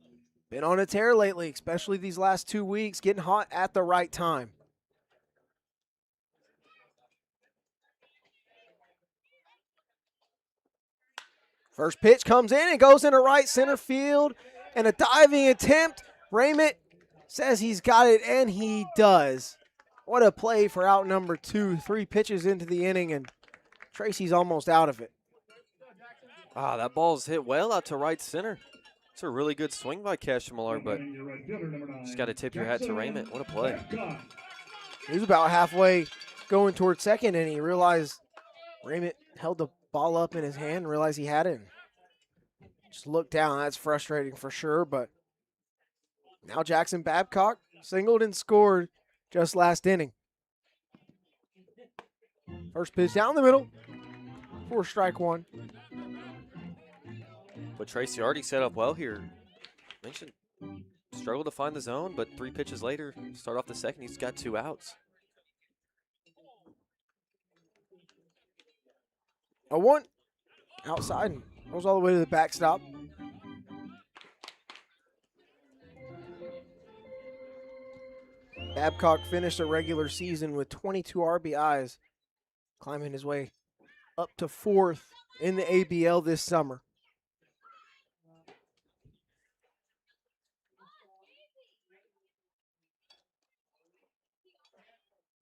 been on a tear lately, especially these last 2 weeks, getting hot at the right time. First pitch comes in and goes into right center field, and a diving attempt. Raymond says he's got it, and he does. What a play for out number 2. 3 pitches into the inning, and Tracy's almost out of it. Ah, that ball's hit well out to right center. It's a really good swing by Cashmiller, but Representing your right fielder, number 9, just got to tip your hat to Jackson Raymond. What a play. Babcock. He was about halfway going towards second, and he realized Raymond held the ball up in his hand and realized he had it. Just looked down. That's frustrating for sure, but now Jackson Babcock singled and scored just last inning. First pitch down the middle for strike one. But Tracy already set up well here. Mentioned struggled to find the zone, but 3 pitches later, start off the second, he's got 2 outs. A one outside and goes all the way to the backstop. Babcock finished the regular season with 22 RBIs, climbing his way up to 4th in the ABL this summer.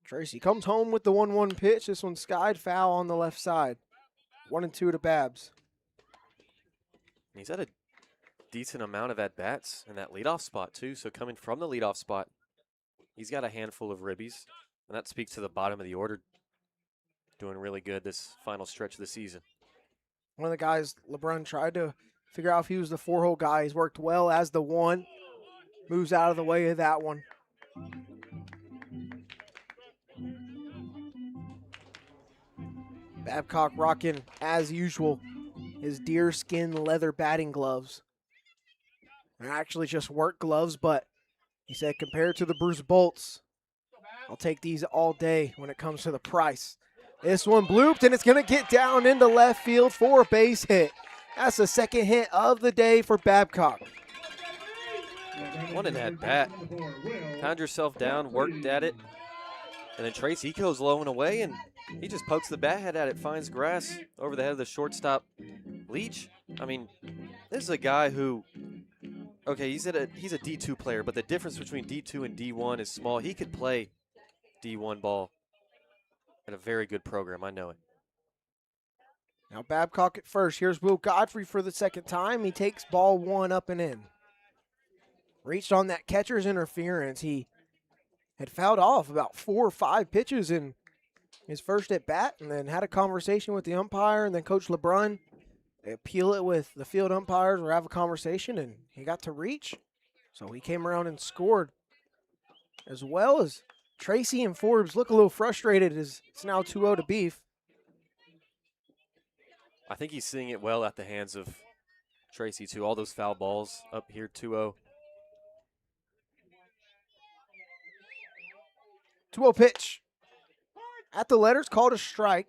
Tracy comes home with the 1-1 pitch. This one skied foul on the left side. 1-2 to Babs. He's had a decent amount of at-bats in that leadoff spot, too. So coming from the leadoff spot, he's got a handful of ribbies. And that speaks to the bottom of the order. Doing really good this final stretch of the season. One of the guys, LeBron, tried to figure out if he was the 4-hole guy. He's worked well as the 1. Moves out of the way of that one. Babcock rocking, as usual, his deerskin leather batting gloves. They're actually just work gloves, but he said compared to the Bruce Bolts, I'll take these all day when it comes to the price. This one blooped, and it's going to get down into left field for a base hit. That's the second hit of the day for Babcock. What an at-bat. Found yourself down, worked at it. And then Tracy, he goes low and away, and he just pokes the bat head at it, finds grass over the head of the shortstop, Leach. I mean, this is a guy who, okay, he's a D2 player, but the difference between D2 and D1 is small. He could play D1 ball at a very good program. I know it. Now Babcock at first. Here's Will Godfrey for the second time. He takes ball 1 up and in. Reached on that catcher's interference. He had fouled off about 4 or 5 pitches in his first at bat, and then had a conversation with the umpire, and then Coach LeBrun. They appeal it with the field umpires or have a conversation, and he got to reach. So he came around and scored. As well as Tracy and Forbes look a little frustrated as it's now 2-0 to Beef. I think he's seeing it well at the hands of Tracy, too. All those foul balls up here, 2-0. 2-0 pitch. At the letters, called a strike.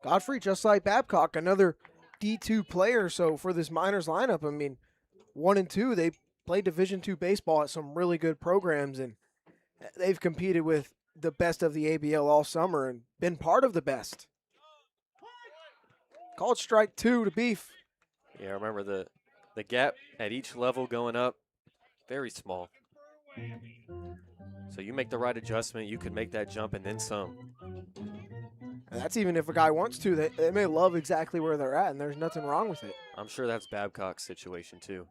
Godfrey, just like Babcock, another D2 player. So for this minors lineup, I mean, 1 and 2, they play Division II baseball at some really good programs, and they've competed with the best of the ABL all summer and been part of the best. Called strike 2 to Beef. Yeah, remember the gap at each level going up, very small. So you make the right adjustment, you can make that jump and then some. And that's even if a guy wants to. They may love exactly where they're at, and there's nothing wrong with it. I'm sure that's Babcock's situation, too.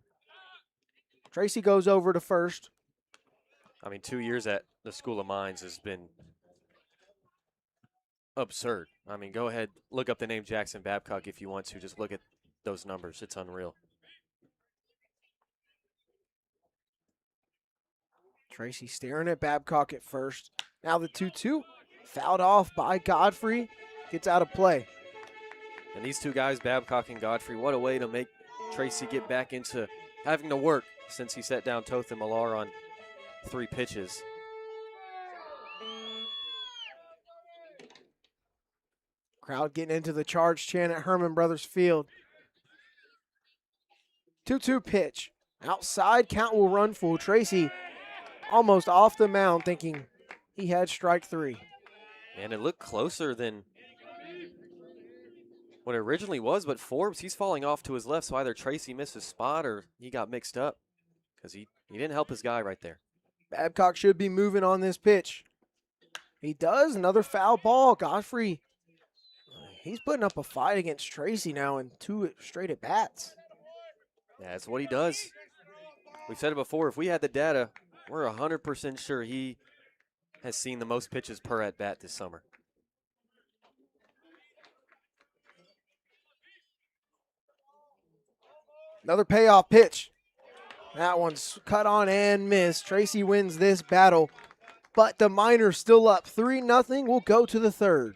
Tracy goes over to first. I mean, 2 years at the School of Mines has been absurd. I mean, go ahead, look up the name Jackson Babcock if you want to. Just look at those numbers. It's unreal. Tracy staring at Babcock at first. Now the 2-2. Fouled off by Godfrey. Gets out of play. And these two guys, Babcock and Godfrey, what a way to make Tracy get back into having to work since he set down Toth and Millar on 3 pitches. Crowd getting into the charge chant at Hermon Brothers Field. 2-2 pitch. Outside, count will run full. Tracy almost off the mound thinking he had strike 3. And it looked closer than what it originally was, but Forbes, he's falling off to his left, so either Tracy missed his spot or he got mixed up because he didn't help his guy right there. Babcock should be moving on this pitch. He does. Another foul ball. Godfrey He's putting up a fight against Tracy now in 2 straight at bats. Yeah, that's what he does. We've said it before. If we had the data, we're 100% sure he has seen the most pitches per at bat this summer. Another payoff pitch. That one's cut on and missed. Tracy wins this battle, but the Miners still up 3-0. We'll go to the third.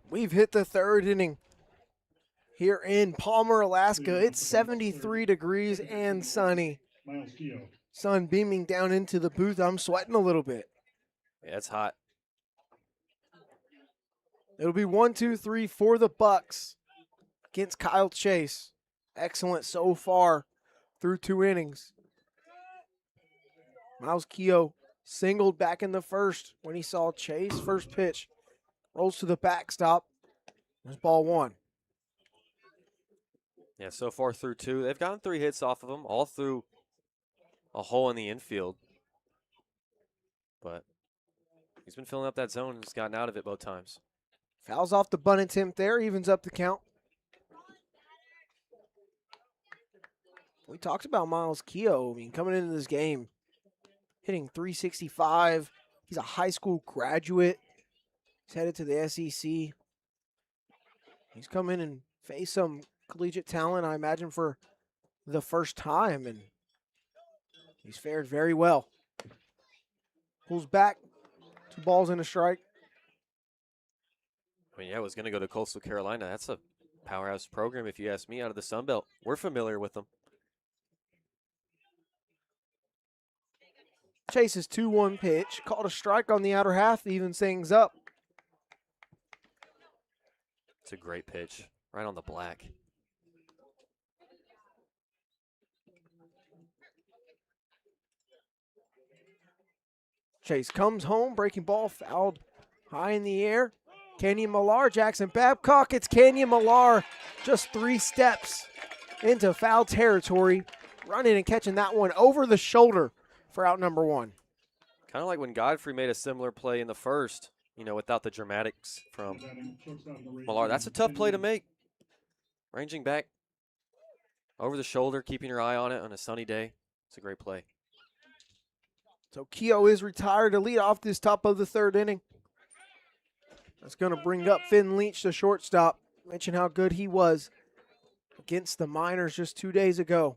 We've hit the third inning here in Palmer, Alaska. It's 73 degrees and sunny. Miles Keogh. Sun beaming down into the booth. I'm sweating a little bit. Yeah, it's hot. It'll be 1-2-3 for the Bucs against Kyle Chase. Excellent so far through 2 innings. Miles Keogh singled back in the first when he saw Chase. First pitch rolls to the backstop. There's ball 1. Yeah, so far through 2. They've gotten 3 hits off of him, all through a hole in the infield. But he's been filling up that zone and has gotten out of it both times. Fouls off the bunt attempt there, evens up the count. We talked about Miles Keogh. I mean, coming into this game, hitting .365. He's a high school graduate. He's headed to the SEC. He's come in and faced some collegiate talent, I imagine, for the first time, and he's fared very well. Pulls back, 2 balls and a strike. I mean, yeah, I was going to go to Coastal Carolina. That's a powerhouse program, if you ask me, out of the Sun Belt. We're familiar with them. Chase's 2-1 pitch. Called a strike on the outer half, evens things up. It's a great pitch. Right on the black. Chase comes home, breaking ball, fouled high in the air. Kenyon Millar, Jackson Babcock. It's Kenyon Millar, just 3 steps into foul territory, running and catching that one over the shoulder for out number 1. Kind of like when Godfrey made a similar play in the first, without the dramatics from Millar. That's a tough play to make. Ranging back over the shoulder, keeping your eye on it on a sunny day. It's a great play. So Keogh is retired to lead off this top of the 3rd inning. That's going to bring up Finn Leach, the shortstop. Mention how good he was against the Miners just 2 days ago.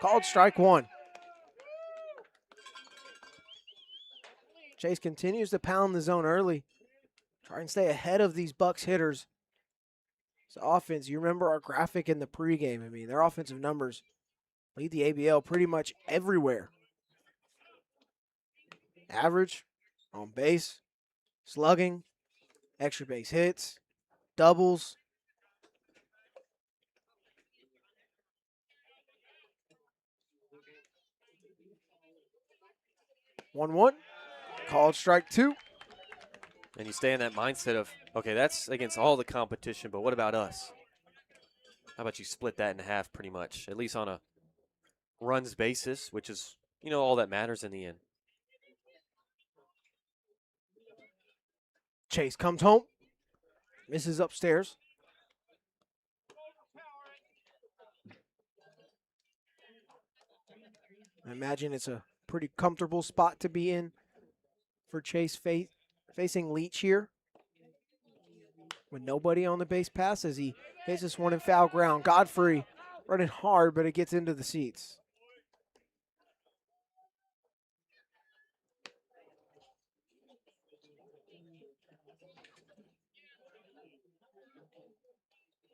Called strike 1. Chase continues to pound the zone early. Try and stay ahead of these Bucs hitters. This offense, you remember our graphic in the pregame. I mean, their offensive numbers lead the ABL pretty much everywhere. Average, on base, slugging, extra base hits, doubles. 1-1. Called strike 2. And you stay in that mindset of, okay, that's against all the competition, but what about us? How about you split that in half pretty much, at least on a runs basis, which is, all that matters in the end. Chase comes home. Misses upstairs. I imagine it's a pretty comfortable spot to be in for Chase facing Leach here. With nobody on the base pass as he hits this one in foul ground. Godfrey running hard, but it gets into the seats.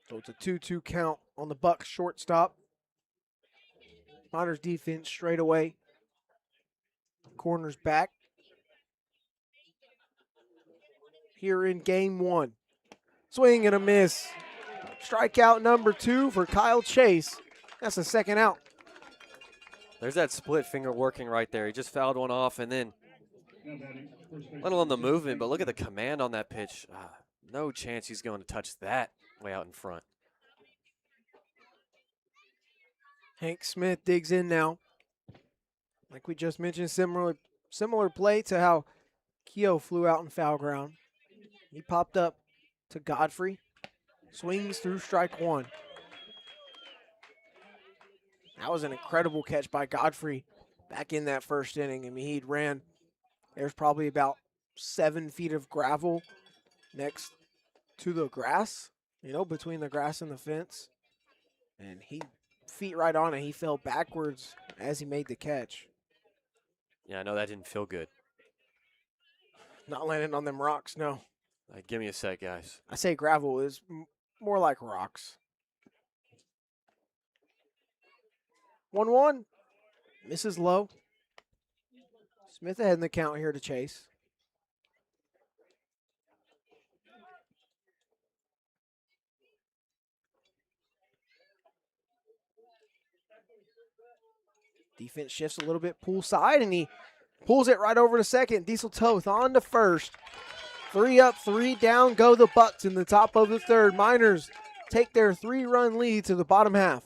So it's a 2-2 count on the Bucs shortstop. Miners defense straight away. Corners back. Here in game 1. Swing and a miss. Strikeout number 2 for Kyle Chase. That's the second out. There's that split finger working right there. He just fouled one off, and then, Now batting, first base, let alone the movement, but look at the command on that pitch. No chance he's going to touch that way out in front. Hank Smith digs in now. Like we just mentioned, similar play to how Keogh flew out in foul ground. He popped up to Godfrey. Swings through strike 1. That was an incredible catch by Godfrey back in that first inning. I mean, he'd ran, there's probably about 7 feet of gravel next to the grass, between the grass and the fence. And he feet right on it. He fell backwards as he made the catch. Yeah, I know that didn't feel good. Not landing on them rocks, no. Give me a sec, guys. I say gravel is more like rocks. 1-1. Misses low. Smith ahead in the count here to Chase. Defense shifts a little bit poolside, and he pulls it right over to second. Diesel Toth on to first. 3 up, 3 down, go the Bucs in the top of the third. Miners take their 3-run lead to the bottom half.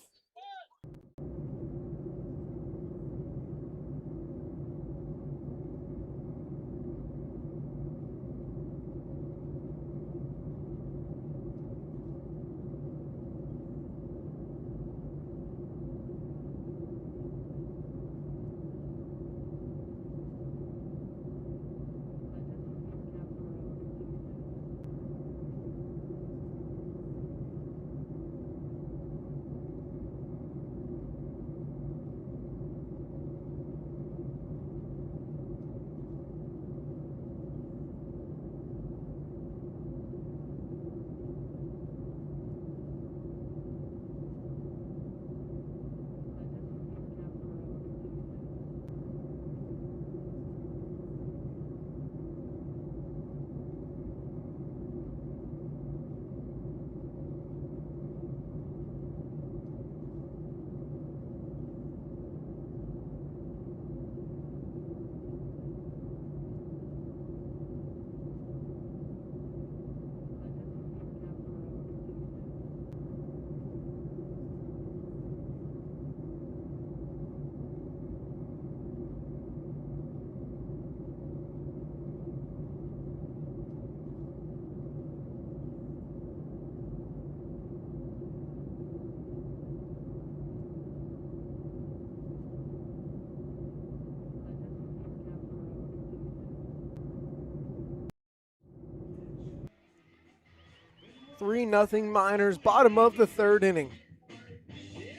Three nothing Miners, bottom of the third inning.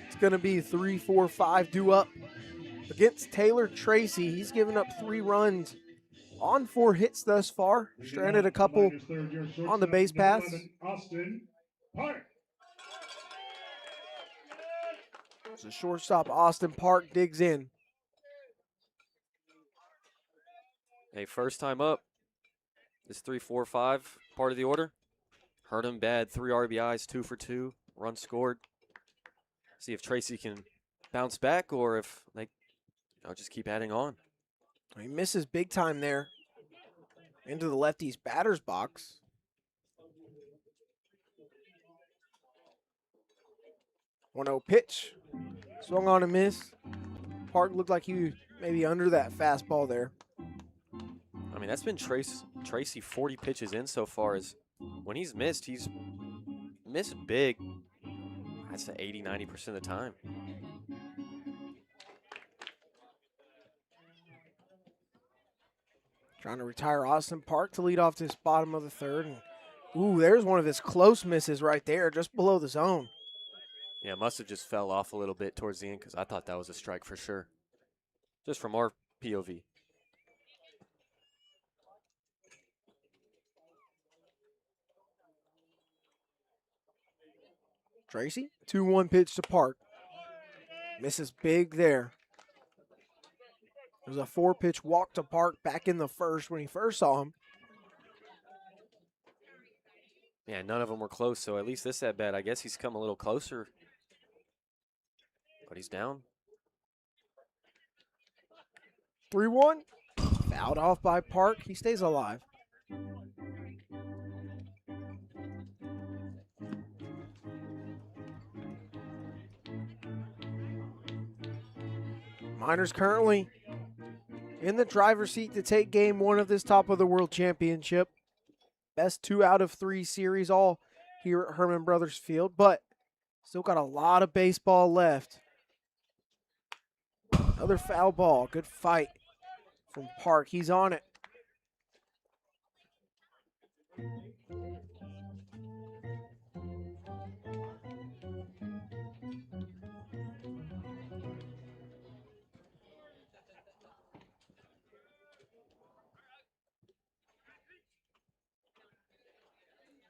It's going to be 3-4-5 due up against Taylor Tracy. He's given up 3 runs on 4 hits thus far. Stranded a couple on the base pass. Austin Park. So shortstop Austin Park digs in. Hey, first time up. This 3-4-5 part of the order. Hurt him bad. 3 RBIs, 2 for 2. Run scored. See if Tracy can bounce back or if they just keep adding on. He misses big time there into the lefty's batter's box. 1-0 pitch. Swung on a miss. Park looked like he was maybe under that fastball there. I mean, that's been Tracy 40 pitches in so far. As when he's missed big. I'd say 80, 90% of the time. Trying to retire Austin Park to lead off this bottom of the third. And, ooh, there's one of his close misses right there, just below the zone. Yeah, must have just fell off a little bit towards the end because I thought that was a strike for sure. Just from our POV. Tracy, 2-1 pitch to Park. Misses big there. There's a 4-pitch walk to Park back in the first when he first saw him. Yeah, none of them were close, so at least this at bat, I guess he's come a little closer. But he's down. 3-1. Fouled off by Park. He stays alive. Miners currently in the driver's seat to take game one of this top of the world championship. Best 2 out of 3 series all here at Hermon Brothers Field, but still got a lot of baseball left. Another foul ball. Good fight from Park. He's on it.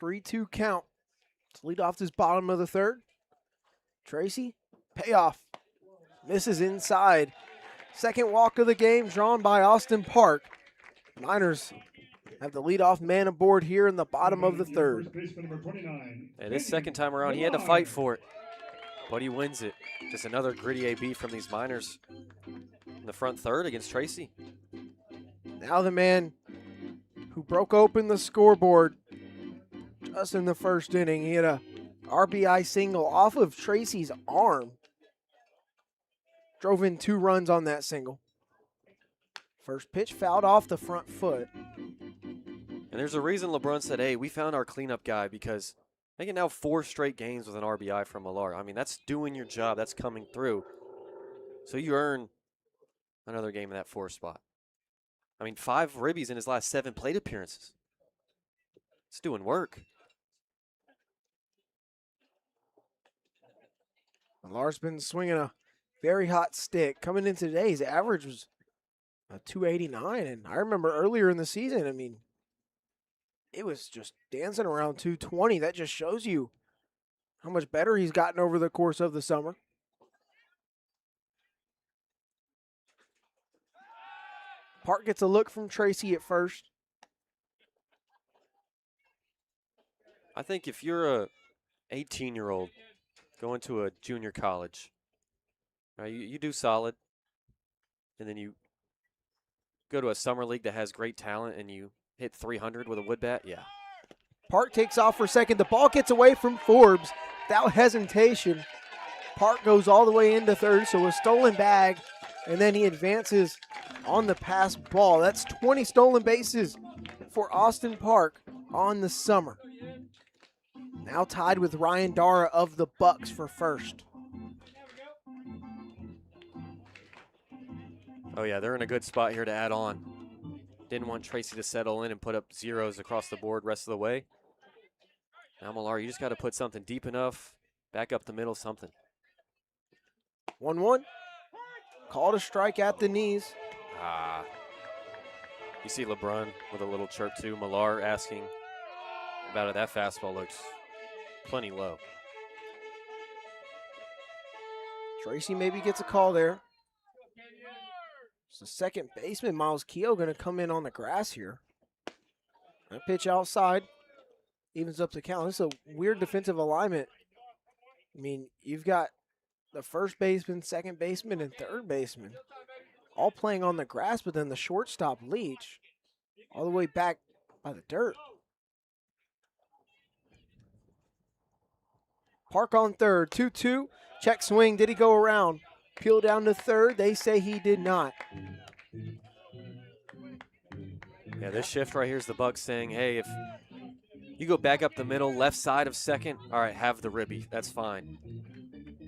Three-two count to lead off this bottom of the third. Tracy, payoff. Misses inside. Second walk of the game drawn by Austin Park. Miners have the leadoff man aboard here in the bottom of the third. Hey, this second time around, he had to fight for it, but he wins it. Just another gritty AB from these Miners in the front third against Tracy. Now the man who broke open the scoreboard just in the first inning. He had a RBI single off of Tracy's arm. Drove in 2 runs on that single. First pitch fouled off the front foot. And there's a reason LeBron said, hey, we found our cleanup guy, because making now 4 straight games with an RBI from Millar. I mean, that's doing your job. That's coming through. So you earn another game in that 4 spot. I mean, 5 ribbies in his last 7 plate appearances. It's doing work. Millar's been swinging a very hot stick. Coming in today, his average was a 289. And I remember earlier in the season, I mean, it was just dancing around 220. That just shows you how much better he's gotten over the course of the summer. Park gets a look from Tracy at first. I think if you're a 18-year-old going to a junior college, right, you do solid, and then you go to a summer league that has great talent and you hit 300 with a wood bat, yeah. Park takes off for second. The ball gets away from Forbes without hesitation. Park goes all the way into third, so a stolen bag, and then he advances on the pass ball. That's 20 stolen bases for Austin Park on the summer. Now tied with Ryan Dara of the Bucs for first. Oh, yeah, they're in a good spot here to add on. Didn't want Tracy to settle in and put up zeros across the board rest of the way. Now, Millar, you just got to put something deep enough, back up the middle, something. 1-1. Called a strike at the knees. Ah. You see LeBron with a little chirp, too. Millar asking about it. That fastball looks plenty low. Tracy maybe gets a call there. So second baseman Miles Keogh going to come in on the grass here. A pitch outside. Evens up the count. This is a weird defensive alignment. I mean, you've got the first baseman, second baseman, and third baseman. all playing on the grass, but then the shortstop Leach all the way back by the dirt. Park on third, 2-2. Check swing. Did he go around? Peel down to third. They say he did not. Yeah, this shift right here is the Bucs saying, hey, if you go back up the middle, left side of second, all right, have the ribby. That's fine.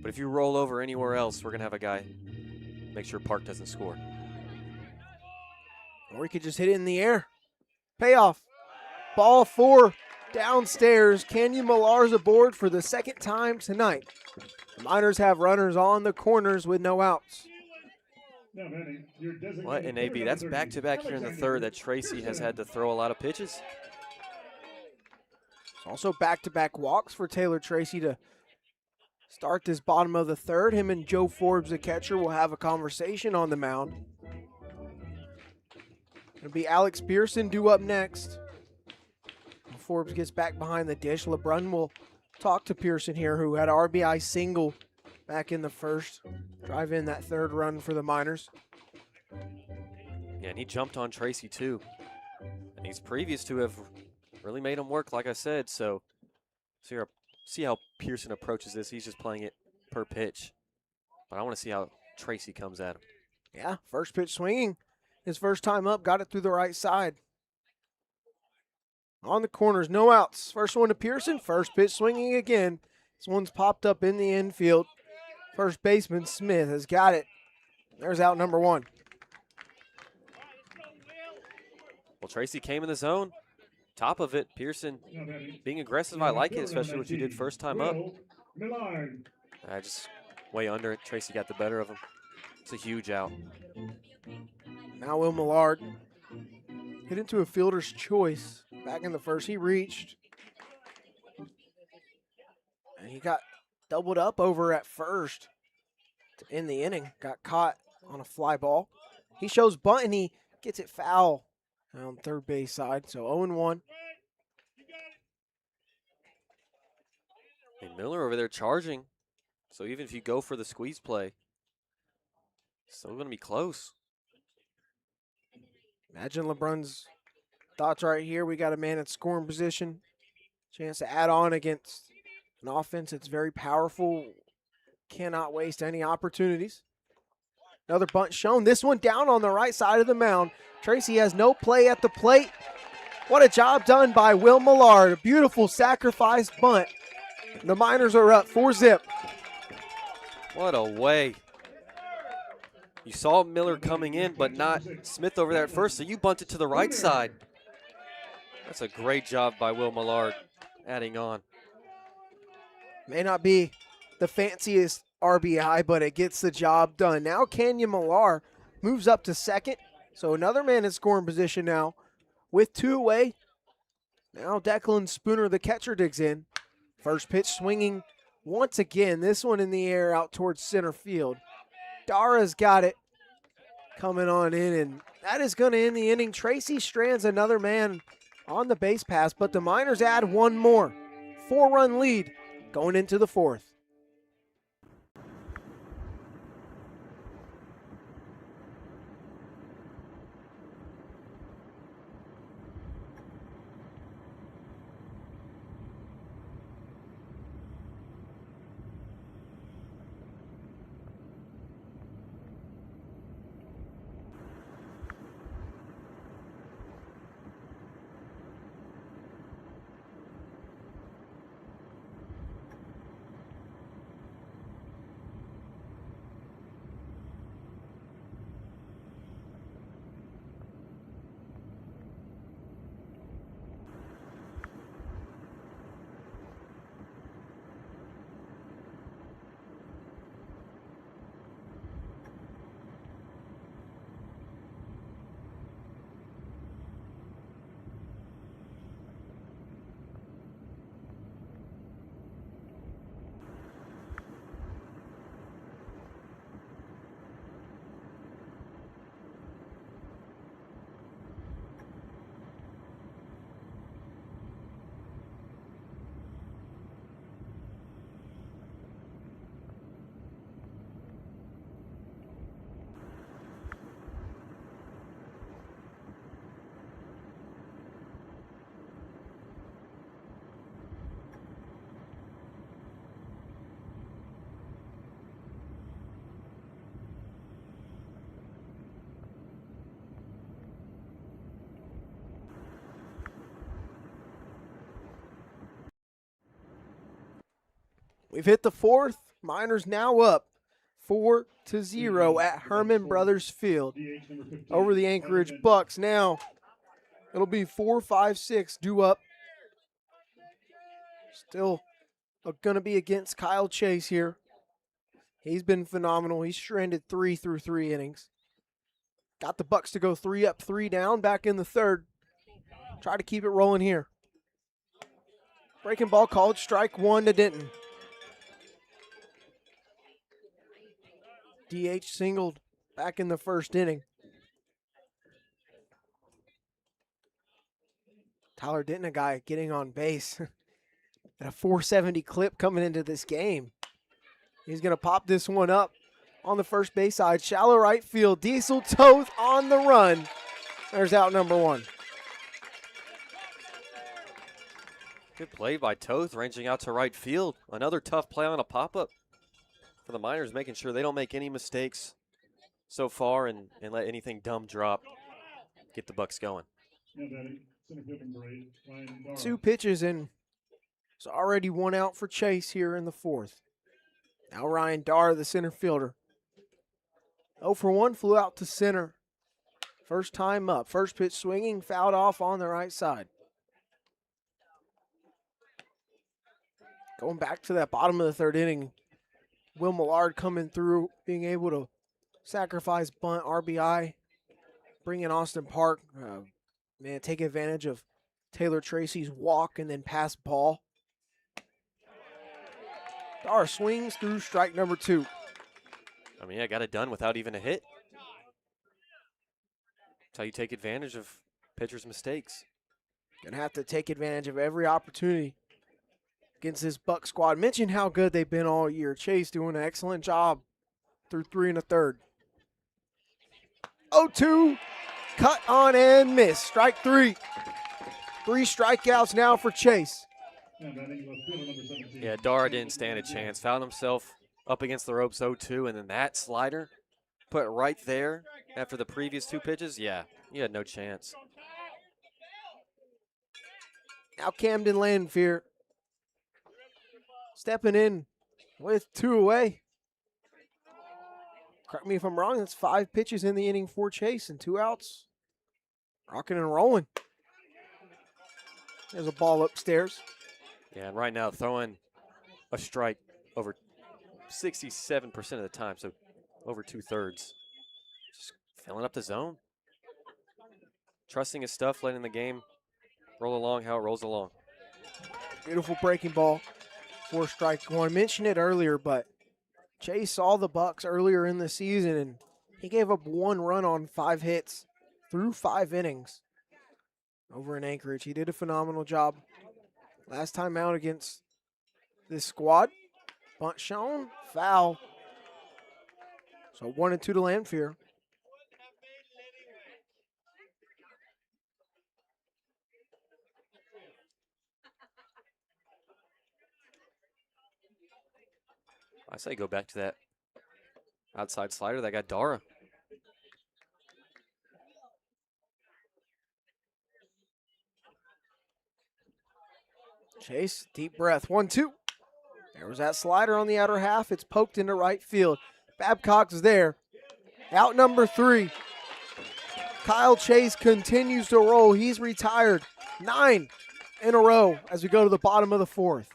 But if you roll over anywhere else, we're going to have a guy make sure Park doesn't score. Or he could just hit it in the air. Payoff. Ball 4 downstairs. Canyon Millar's aboard for the second time tonight. The Miners have runners on the corners with no outs. Now batting, your designated What an hitter, AB. number That's 30, back-to-back here in the third that Tracy has had to throw a lot of pitches. Also back-to-back walks for Taylor Tracy to start this bottom of the third. Him and Joe Forbes, the catcher, will have a conversation on the mound. It'll be Alex Pearson due up next. When Forbes gets back behind the dish, LeBrun will talk to Pearson here, who had an RBI single back in the first. Drive in that third run for the Miners. Yeah, and he jumped on Tracy too. And these previous two have really made him work, like I said. So see how Pearson approaches this. He's just playing it per pitch. But I want to see how Tracy comes at him. Yeah, first pitch swinging. His first time up, got it through the right side. On the corners, no outs. First one to Pearson, first pitch swinging again. This one's popped up in the infield. First baseman Smith has got it. There's out number 1. Well, Tracy came in the zone. Top of it, Pearson being aggressive. I like it, especially what you did first time up. I just way under it. Tracy got the better of him. It's a huge out. Now Will Millard hit into a fielder's choice. Back in the first, he reached. And he got doubled up over at first to end the inning. Got caught on a fly ball. He shows bunt and he gets it foul on third base side. So 0-1. And Miller over there charging. So even if you go for the squeeze play, still going to be close. Imagine LeBron's thoughts right here. We got a man at scoring position. Chance to add on against an offense that's very powerful. Cannot waste any opportunities. Another bunt shown. This one down on the right side of the mound. Tracy has no play at the plate. What a job done by Will Millard. A beautiful sacrifice bunt. The Miners are up 4-0. What a way. You saw Miller coming in, but not Smith over there at first, so you bunted to the right side. That's a great job by Will Millard adding on. May not be the fanciest RBI, but it gets the job done. Now Canyon Millar moves up to second. So another man in scoring position now with 2 away. Now Declan Spooner, the catcher, digs in. First pitch swinging once again. This one in the air out towards center field. Dara's got it coming on in, and that is going to end the inning. Tracy strands another man on the base pass, but the Miners add one more. 4-run lead going into the fourth. We've hit the fourth. Miners now up 4-0 at Hermon Brothers Field DH number 15. over the Anchorage Bucs. Now it'll be 4-5-6 due up. Still going to be against Kyle Chase here. He's been phenomenal. He's stranded 3 through 3 innings. Got the Bucs to go 3 up, 3 down, back in the third. Try to keep it rolling here. Breaking ball called, strike 1 to Denton. DH singled back in the first inning. Tyler Denton, a guy getting on base at a 470 clip coming into this game. He's going to pop this one up on the first base side. Shallow right field. Diesel Toth on the run. There's out number 1. Good play by Toth, ranging out to right field. Another tough play on a pop-up for the Miners, making sure they don't make any mistakes so far and let anything dumb drop. Get the Bucs going. Now batting, center field number 8, Ryan Dara. 2 pitches and it's already 1 out for Chase here in the fourth. Now Ryan Darr, the center fielder. 0 for 1, flew out to center. First time up. First pitch swinging, fouled off on the right side. Going back to that bottom of the third inning, Will Millard coming through, being able to sacrifice bunt, RBI, bring in Austin Park. Take advantage of Taylor Tracy's walk and then pass ball. Darr swings through strike number 2. I mean, I got it done without even a hit. That's how you take advantage of pitchers' mistakes. Gonna have to take advantage of every opportunity against this Buck squad. Mention how good they've been all year. Chase doing an excellent job through 3 1/3. 0-2, cut on and miss. Strike 3. 3 strikeouts now for Chase. Now batting, left fielder number 17. Yeah, Dara didn't stand a chance. Found himself up against the ropes 0-2, and then that slider put right there after the previous 2 pitches. Yeah, you had no chance. Now Camden Landfear stepping in with 2 away. Correct me if I'm wrong, that's 5 pitches in the inning for Chase and 2 outs. Rocking and rolling. There's a ball upstairs. Yeah, and right now throwing a strike over 67% of the time, so over 2/3. Just filling up the zone. Trusting his stuff, letting the game roll along how it rolls along. Beautiful breaking ball for strike 1. I mentioned it earlier, but Chase saw the Bucs earlier in the season, and he gave up 1 run on 5 hits through 5 innings over in Anchorage. He did a phenomenal job last time out against this squad. Bunt shown, foul. So 1-2 to Landfear. I say go back to that outside slider that got Dara. Chase, deep breath. 1-2. There was that slider on the outer half. It's poked into right field. Babcock's there. Out number 3. Kyle Chase continues to roll. He's retired 9 in a row as we go to the bottom of the fourth.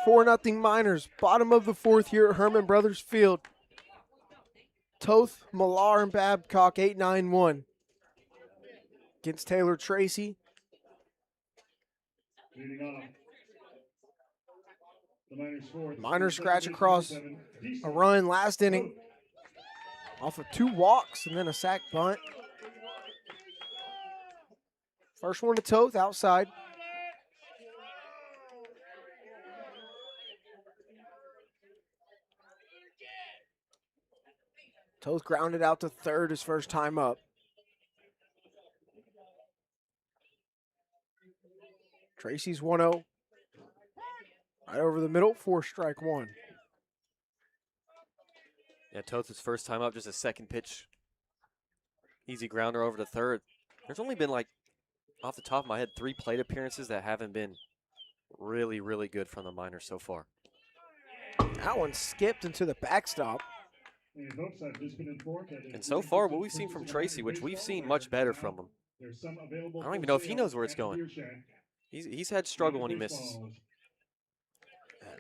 4-0 Miners. Bottom of the fourth here at Hermon Brothers Field. Toth, Millar, and Babcock 8-9-1 against Taylor Tracy. Leading off. The Miners fourth. Miners scratch across a run last inning off of 2 walks and then a sack bunt. First one to Toth outside. Toth grounded out to third his first time up. Tracy's 1-0. Right over the middle, 4-1. Yeah, Toth's first time up, just a second pitch. Easy grounder over to third. There's only been, like, off the top of my head, 3 plate appearances that haven't been really, really good from the Miners so far. That one skipped into the backstop. And so far, what we've seen from Tracy, which we've seen much better from him, I don't even know if he knows where it's going. He's had struggle when he misses.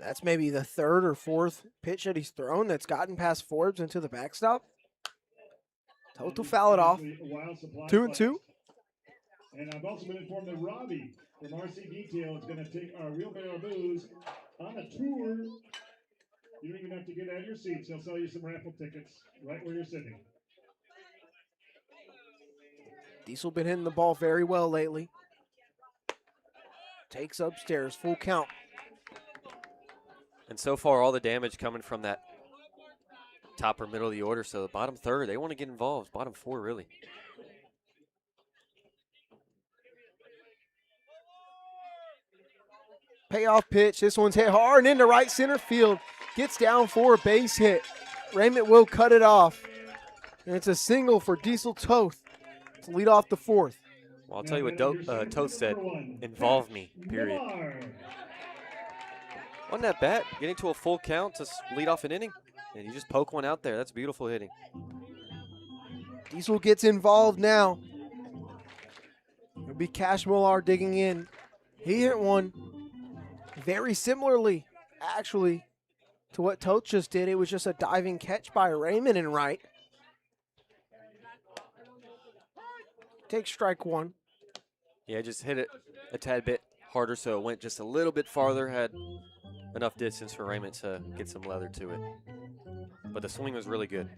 That's maybe the third or fourth pitch that he's thrown that's gotten past Forbes into the backstop. Toth will foul it off. 2-2. And I've also been informed that Robbie from RC Detail is going to take our wheelbarrow booze on a tour. You don't even have to get out of your seats. He'll sell you some raffle tickets right where you're sitting. Diesel been hitting the ball very well lately. Takes upstairs, full count. And so far, all the damage coming from that top or middle of the order. So the bottom third, they want to get involved. Bottom 4, really. Payoff pitch. This one's hit hard and into right center field. Gets down for a base hit. Raymond will cut it off. And it's a single for Diesel Toth to lead off the fourth. Well, I'll tell you what Toth said. Involve me, period. On that bat, getting to a full count to lead off an inning, and you just poke one out there. That's beautiful hitting. Diesel gets involved now. It'll be Cash Millar digging in. He hit one very similarly, actually, to what Toth just did. It was just a diving catch by Raymond in right. Take strike 1. Yeah, just hit it a tad bit harder, so it went just a little bit farther, had enough distance for Raymond to get some leather to it. But the swing was really good.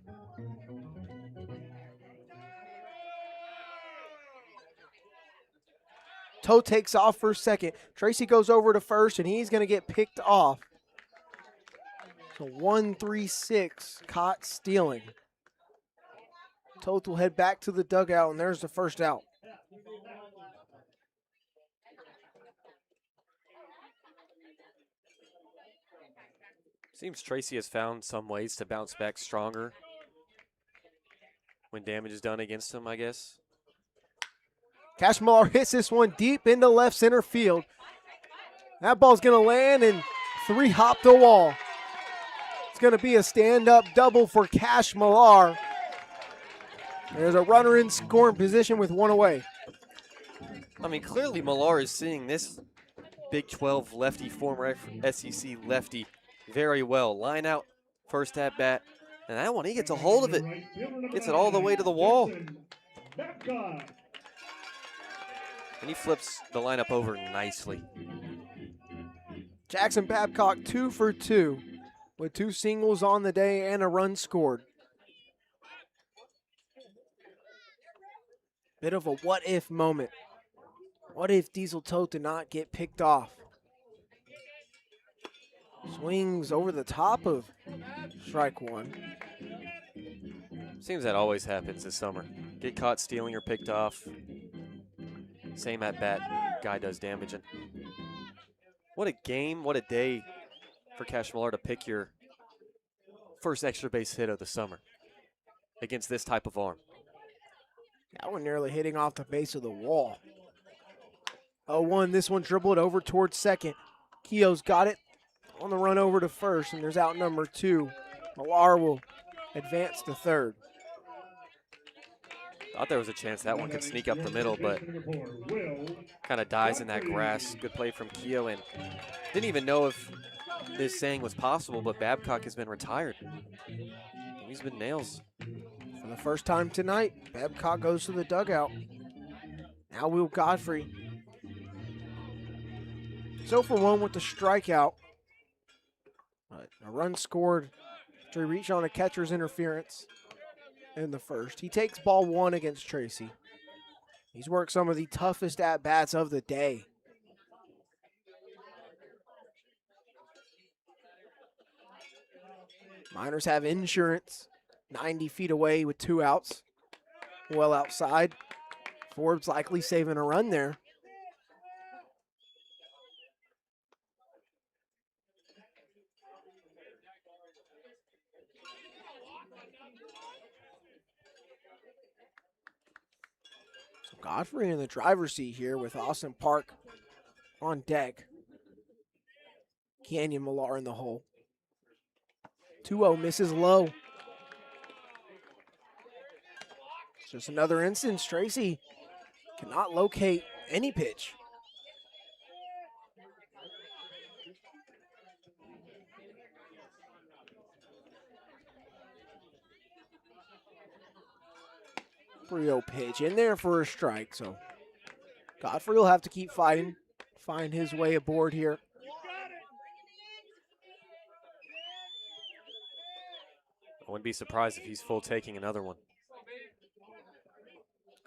Toth takes off for second. Tracy goes over to first, and he's going to get picked off. So 1-3-6, caught stealing. Toth will head back to the dugout, and there's the first out. Seems Tracy has found some ways to bounce back stronger when damage is done against him, I guess. Cash Millar hits this one deep into left center field. That ball's going to land and 3-hop the wall. It's going to be a stand-up double for Cash Millar. There's a runner in scoring position with 1 away. I mean, clearly Millar is seeing this Big 12 lefty, former SEC lefty, very well. Line out, first at bat. And that one, he gets a hold of it. Gets it all the way to the wall. And he flips the lineup over nicely. Jackson Babcock 2 for 2 with 2 singles on the day and a run scored. Bit of a what-if moment. What if Diesel Toth did not get picked off? Swings over the top of strike 1. Seems that always happens this summer. Get caught stealing or picked off. Same at bat, guy does damage. And what a game, what a day for Cash Millar to pick your first extra base hit of the summer against this type of arm. That one nearly hitting off the base of the wall. 0-1, this one dribbled over towards second. Keogh's got it on the run over to first, and there's out number 2. Millar will advance to third. Thought there was a chance that one could sneak up the middle, but kind of dies in that grass. Good play from Keogh, and didn't even know if this saying was possible, but Babcock has been retired. He's been nails. For the first time tonight, Babcock goes to the dugout. Now Will Godfrey. 0 for 1 with the strikeout. But a run scored after he reached on a catcher's interference in the first. He takes ball 1 against Tracy. He's worked some of the toughest at-bats of the day. Miners have insurance. 90 feet away with 2 outs. Well outside. Forbes likely saving a run there. So Godfrey in the driver's seat here with Austin Park on deck. Canyon Millar in the hole. 2-0 misses low. It's just another instance. Tracy cannot locate any pitch. Brio pitch in there for a strike. So Godfrey will have to keep fighting, find his way aboard here. I wouldn't be surprised if he's full taking another one.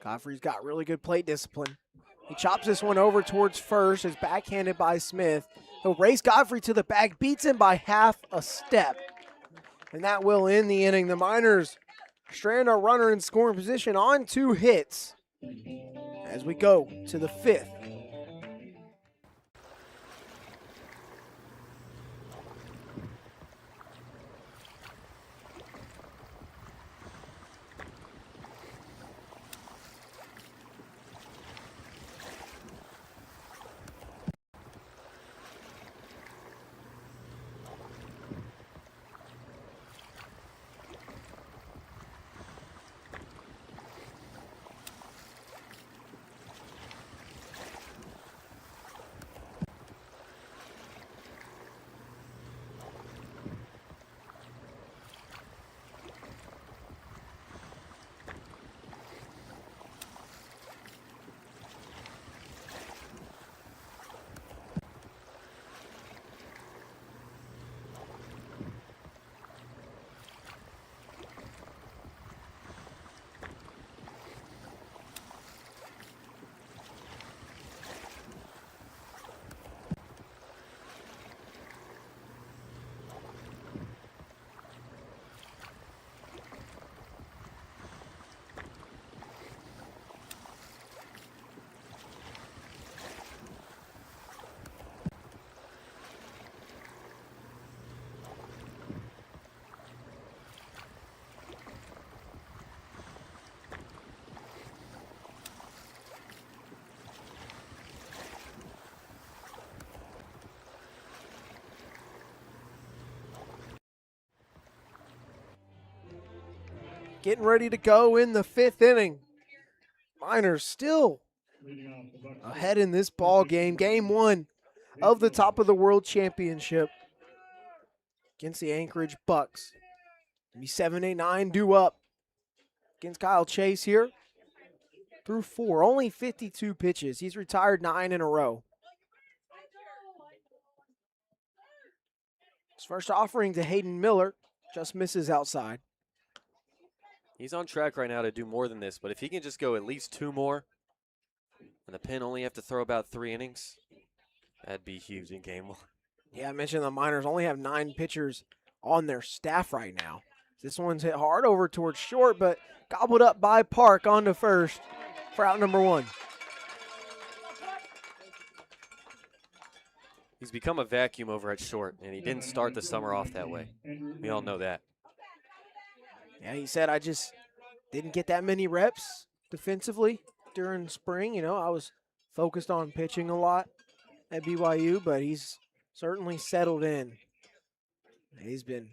Godfrey's got really good plate discipline. He chops this one over towards first. Is backhanded by Smith. He'll race Godfrey to the bag, beats him by half a step. And that will end the inning. The Miners strand our runner in scoring position on 2 hits as we go to the 5th. Getting ready to go in the 5th inning. Miners still ahead in this ball game. Game 1 of the top of the world championship against the Anchorage Bucs. Be 7-8-9 due up against Kyle Chase here. Through 4, only 52 pitches. He's retired 9 in a row. His first offering to Hayden Miller just misses outside. He's on track right now to do more than this, but if he can just go at least 2 more, and the Pen only have to throw about 3 innings, that'd be huge in game 1. Yeah, I mentioned the Miners only have 9 pitchers on their staff right now. This one's hit hard over towards short, but gobbled up by Park on to first for out number 1. He's become a vacuum over at short, and he didn't start the summer off that way. We all know that. Yeah, he said, I just didn't get that many reps defensively during spring. You know, I was focused on pitching a lot at BYU, but he's certainly settled in. He's been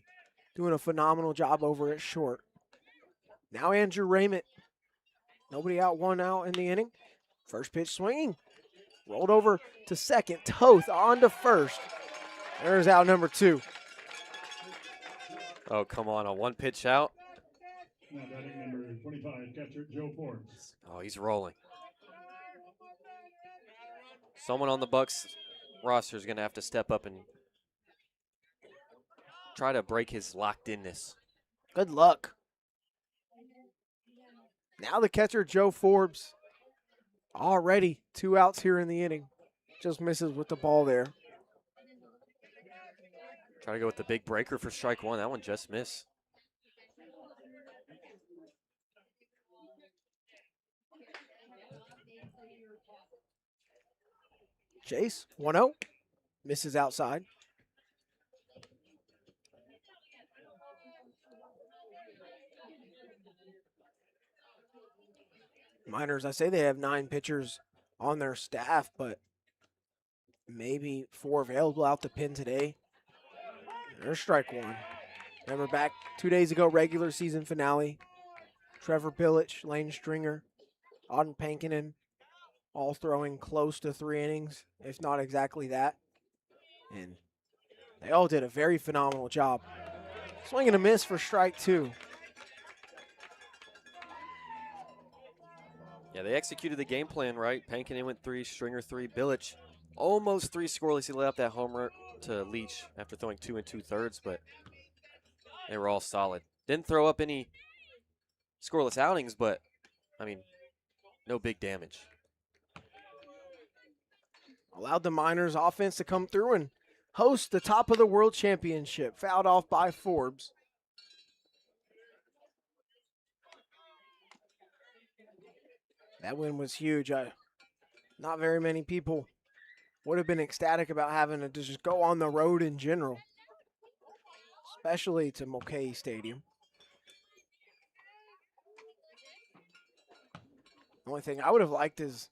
doing a phenomenal job over at short. Now Andrew Raymond. Nobody out, 1 out in the inning. First pitch swinging. Rolled over to second. Toth on to first. There's out number 2. Oh, come on, a one pitch out. Now batting number 25, catcher Joe Forbes. Oh, he's rolling. Someone on the Bucs roster is going to have to step up and try to break his locked-inness. Good luck. Now the catcher, Joe Forbes, already 2 outs here in the inning. Just misses with the ball there. Try to go with the big breaker for strike 1. That one just missed. Chase, 1-0. Misses outside. Miners, I say they have 9 pitchers on their staff, but maybe 4 available out the pen today. There's strike 1. Remember back 2 days ago, regular season finale. Trevor Billich, Lane Stringer, Auden Pankinen, all throwing close to 3 innings, if not exactly that. And they all did a very phenomenal job. Swing and a miss for strike 2. Yeah, they executed the game plan right. Pankinen went 3, Stringer 3, Billich almost 3 scoreless. He let up that homer to Leach after throwing 2 2/3, but they were all solid. Didn't throw up any scoreless outings, but, I mean, no big damage. Allowed the Miners offense to come through and host the top of the world championship. Fouled off by Forbes. That win was huge. Not very many people would have been ecstatic about having to just go on the road in general, especially to Mulcahy Stadium. The only thing I would have liked is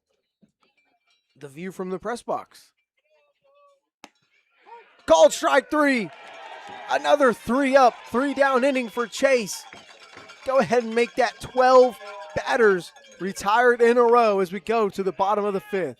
the view from the press box. Called strike 3. Another 3 up, 3 down inning for Chase. Go ahead and make that 12 batters retired in a row as we go to the bottom of the 5th.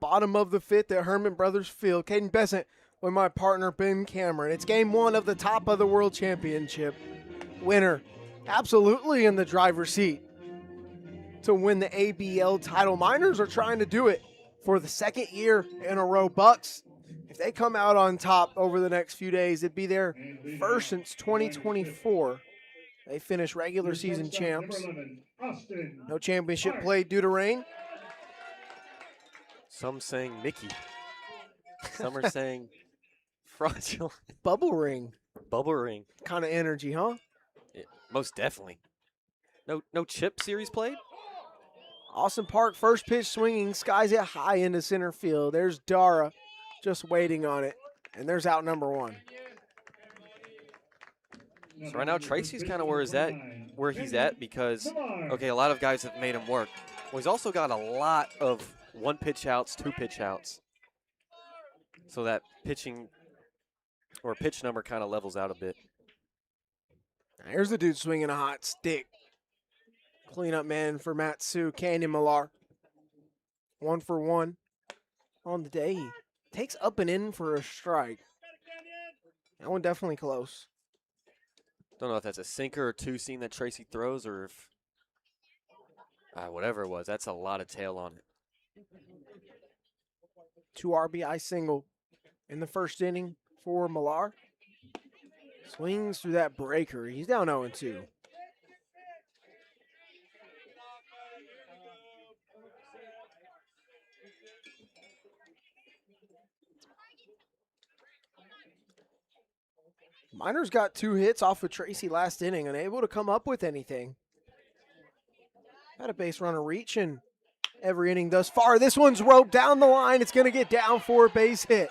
Bottom of the 5th at Hermon Brothers Field. Kaden Bessent with my partner Ben Cameron. It's game 1 of the top of the world championship. Winner absolutely in the driver's seat to win the ABL title. Miners are trying to do it for the 2nd year in a row. Bucs, if they come out on top over the next few days, it'd be their first since 2024. They finish regular season champs. No championship played due to rain. Some saying Mickey. Some are saying Fraudulent. Bubble ring Bubble ring. kind of energy, huh? Yeah, most definitely. No chip series played? Austin Park, first pitch swinging, skies it high into center field. There's Dara just waiting on it. And there's out number 1. So right now Tracy's kind of where he's at because, okay, a lot of guys have made him work. Well, he's also got a lot of 1-pitch outs, 2-pitch outs. So that pitching or pitch number kind of levels out a bit. Here's the dude swinging a hot stick. Cleanup man for Matsu, Canyon Millar. 1 for 1 on the day. He takes up and in for a strike. That one definitely close. Don't know if that's a sinker or two-seam that Tracy throws or if whatever it was. That's a lot of tail on it. 2 RBI single in the first inning for Millar. Swings through that breaker. He's down 0-2. Miners got 2 hits off of Tracy last inning, unable to come up with anything. Had a base runner reaching every inning thus far. This one's roped down the line. It's going to get down for a base hit.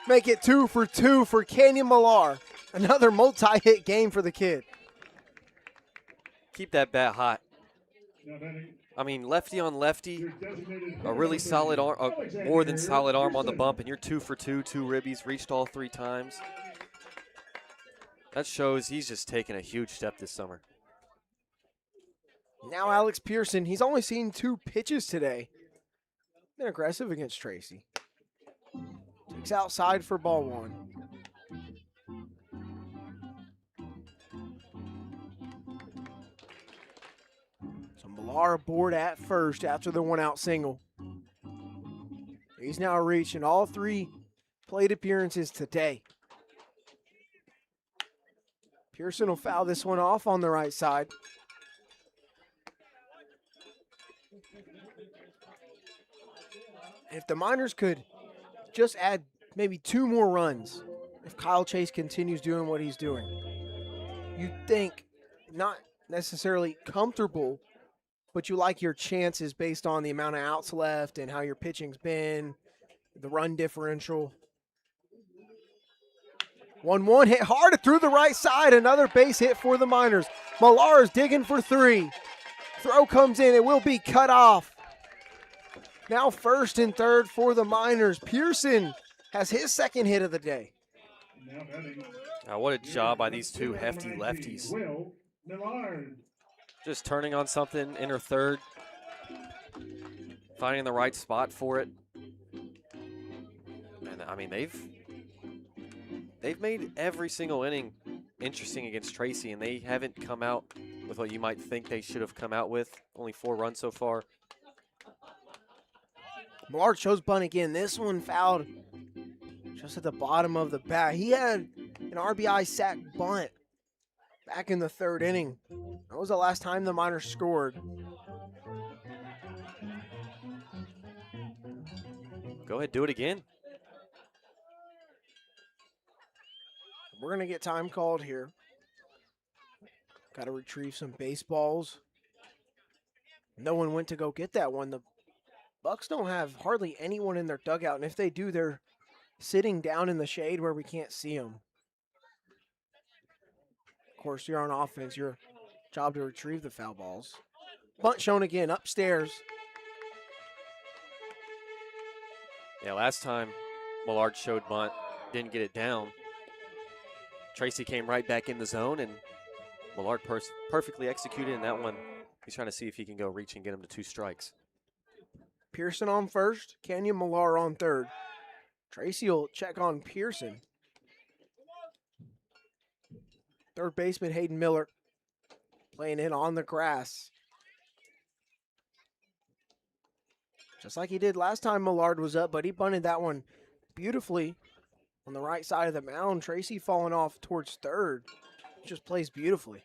Make it 2 for 2 for Canyon Millar. Another multi-hit game for the kid. Keep that bat hot. I mean, lefty on lefty, a really solid arm, more than solid arm on the bump, and you're 2 for 2, 2 ribbies, reached all 3 times. That shows he's just taken a huge step this summer. Now Alex Pearson, he's only seen 2 pitches today. Been aggressive against Tracy. Takes outside for ball 1. So Millar aboard at first after the 1-out single. He's now reaching all 3 plate appearances today. Pearson will foul this one off on the right side. If the Miners could just add maybe 2 more runs, if Kyle Chase continues doing what he's doing, you'd think not necessarily comfortable, but you like your chances based on the amount of outs left and how your pitching's been, the run differential. 1-1 hit hard through the right side. Another base hit for the Miners. Millar is digging for 3. Throw comes in. It will be cut off. Now first and third for the Miners. Pearson has his 2nd hit of the day. What a job by these 2 hefty lefties. Just turning on something, inner third, finding the right spot for it. And I mean, they've made every single inning interesting against Tracy, and they haven't come out with what you might think they should have come out with. Only 4 runs so far. Millar chose bunt again. This one fouled just at the bottom of the bat. He had an RBI sac bunt back in the 3rd inning. That was the last time the Miners scored. Go ahead, do it again. We're going to get time called here. Got to retrieve some baseballs. No one went to go get that one. The Bucs don't have hardly anyone in their dugout, and if they do, they're sitting down in the shade where we can't see them. Of course, you're on offense. Your job to retrieve the foul balls. Bunt shown again, upstairs. Yeah, last time Millard showed bunt, didn't get it down. Tracy came right back in the zone, and Millard perfectly executed in that one. He's trying to see if he can go reach and get him to 2 strikes. Pearson on first, Canyon Millar on third. Tracy will check on Pearson. Third baseman Hayden Miller playing in on the grass. Just like he did last time Millard was up, but he bunted that one beautifully on the right side of the mound. Tracy falling off towards third. Just plays beautifully.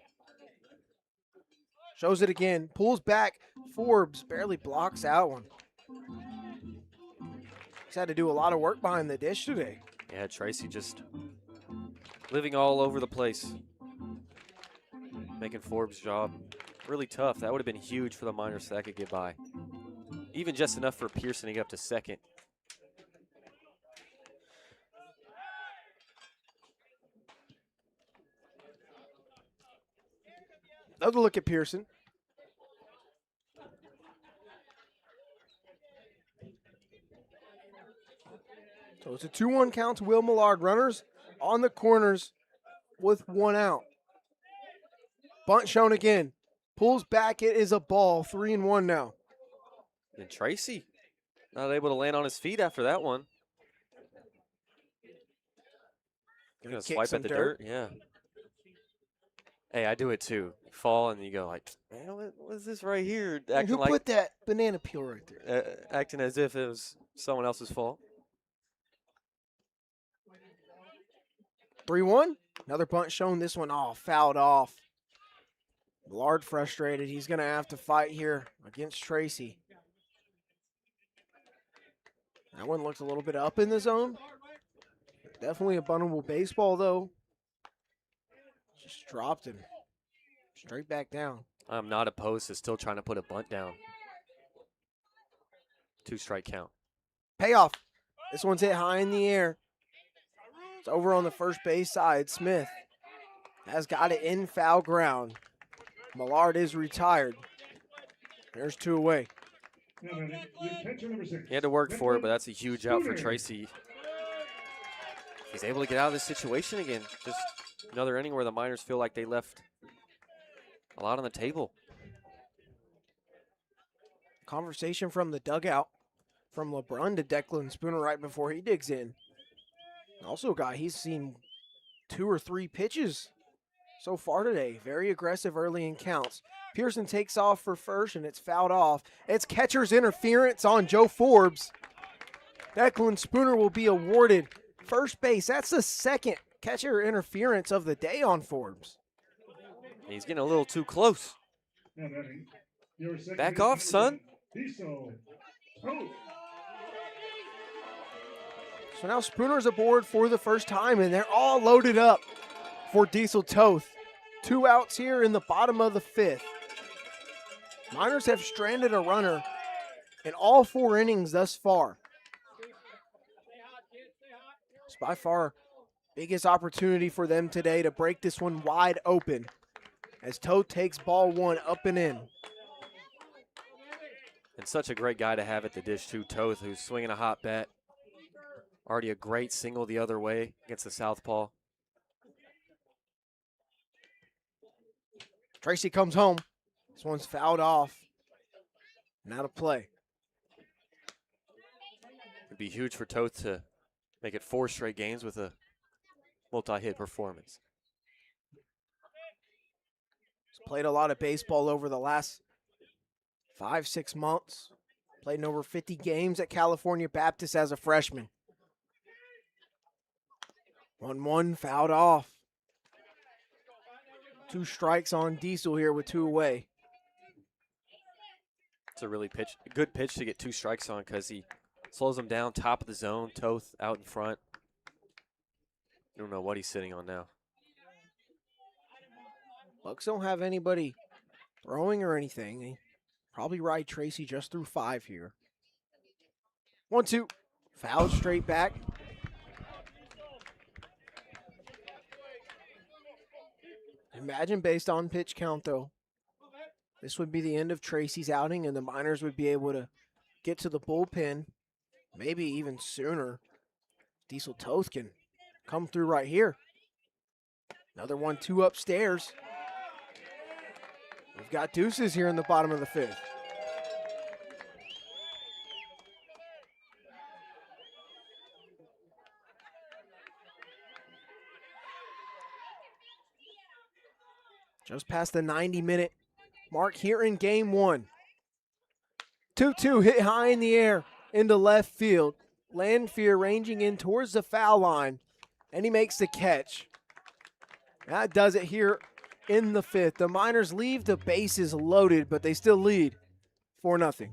Shows it again. Pulls back. Forbes barely blocks that one. He's had to do a lot of work behind the dish today. Yeah, Tracy just living all over the place, making Forbes' job really tough. That would have been huge for the Miners so that could get by. Even just enough for Pearson to get up to second. Another look at Pearson. So it's a 2-1 count to Will Millard. Runners on the corners with 1 out. Bunt shown again. Pulls back. It is a ball. 3-1 now. And Tracy not able to land on his feet after that one. Gonna kick swipe some at the dirt. dirt. Yeah. Hey, I do it too. You fall and you go like, man, what is this right here? And who put that banana peel right there? Acting as if it was someone else's fault. 3-1. Another bunt shown. This one, fouled off. Millard frustrated. He's going to have to fight here against Tracy. That one looked a little bit up in the zone. Definitely a buntable baseball, though. Just dropped him. Straight back down. I'm not opposed to still trying to put a bunt down. 2-strike count. Payoff. This one's hit high in the air. It's over on the first base side. Smith has got it in foul ground. Millard is retired. There's 2 away. He had to work for it, but that's a huge out for Tracy. He's able to get out of this situation again. Just another inning where the Miners feel like they left a lot on the table. Conversation from the dugout from LeBron to Declan Spooner right before he digs in. Also a guy, he's seen 2 or 3 pitches so far today. Very aggressive early in counts. Pearson takes off for first, and it's fouled off. It's catcher's interference on Joe Forbes. Declan Spooner will be awarded first base. That's the second catcher interference of the day on Forbes. He's getting a little too close. Back off, son. So now Spooner's aboard for the first time, and they're all loaded up for Diesel Toth. 2 outs here in the bottom of the 5th. Miners have stranded a runner in all 4 innings thus far. It's by far biggest opportunity for them today to break this one wide open as Toth takes ball 1 up and in. And such a great guy to have at the dish too, Toth, who's swinging a hot bat. Already a great single the other way against the southpaw. Tracy comes home. This one's fouled off. And out of play. It'd be huge for Toth to make it 4 straight games with a multi-hit performance. He's played a lot of baseball over the last 5-6 months. Played in over 50 games at California Baptist as a freshman. 1-1 fouled off. 2 strikes on Diesel here with 2 away. It's a really good pitch to get 2 strikes on because he slows him down, top of the zone. Toth out in front. I don't know what he's sitting on now. Bucs don't have anybody throwing or anything. They probably ride Tracy just through 5 here. 1-2. Fouled straight back. Imagine based on pitch count, though. This would be the end of Tracy's outing, and the Miners would be able to get to the bullpen maybe even sooner. Diesel Toth can come through right here. Another 1-2 upstairs. We've got deuces here in the bottom of the 5th. Just past the 90-minute mark here in game 1. 2-2 hit high in the air into left field. Landfear ranging in towards the foul line, and he makes the catch. That does it here in the 5th. The Miners leave the bases loaded, but they still lead 4-0.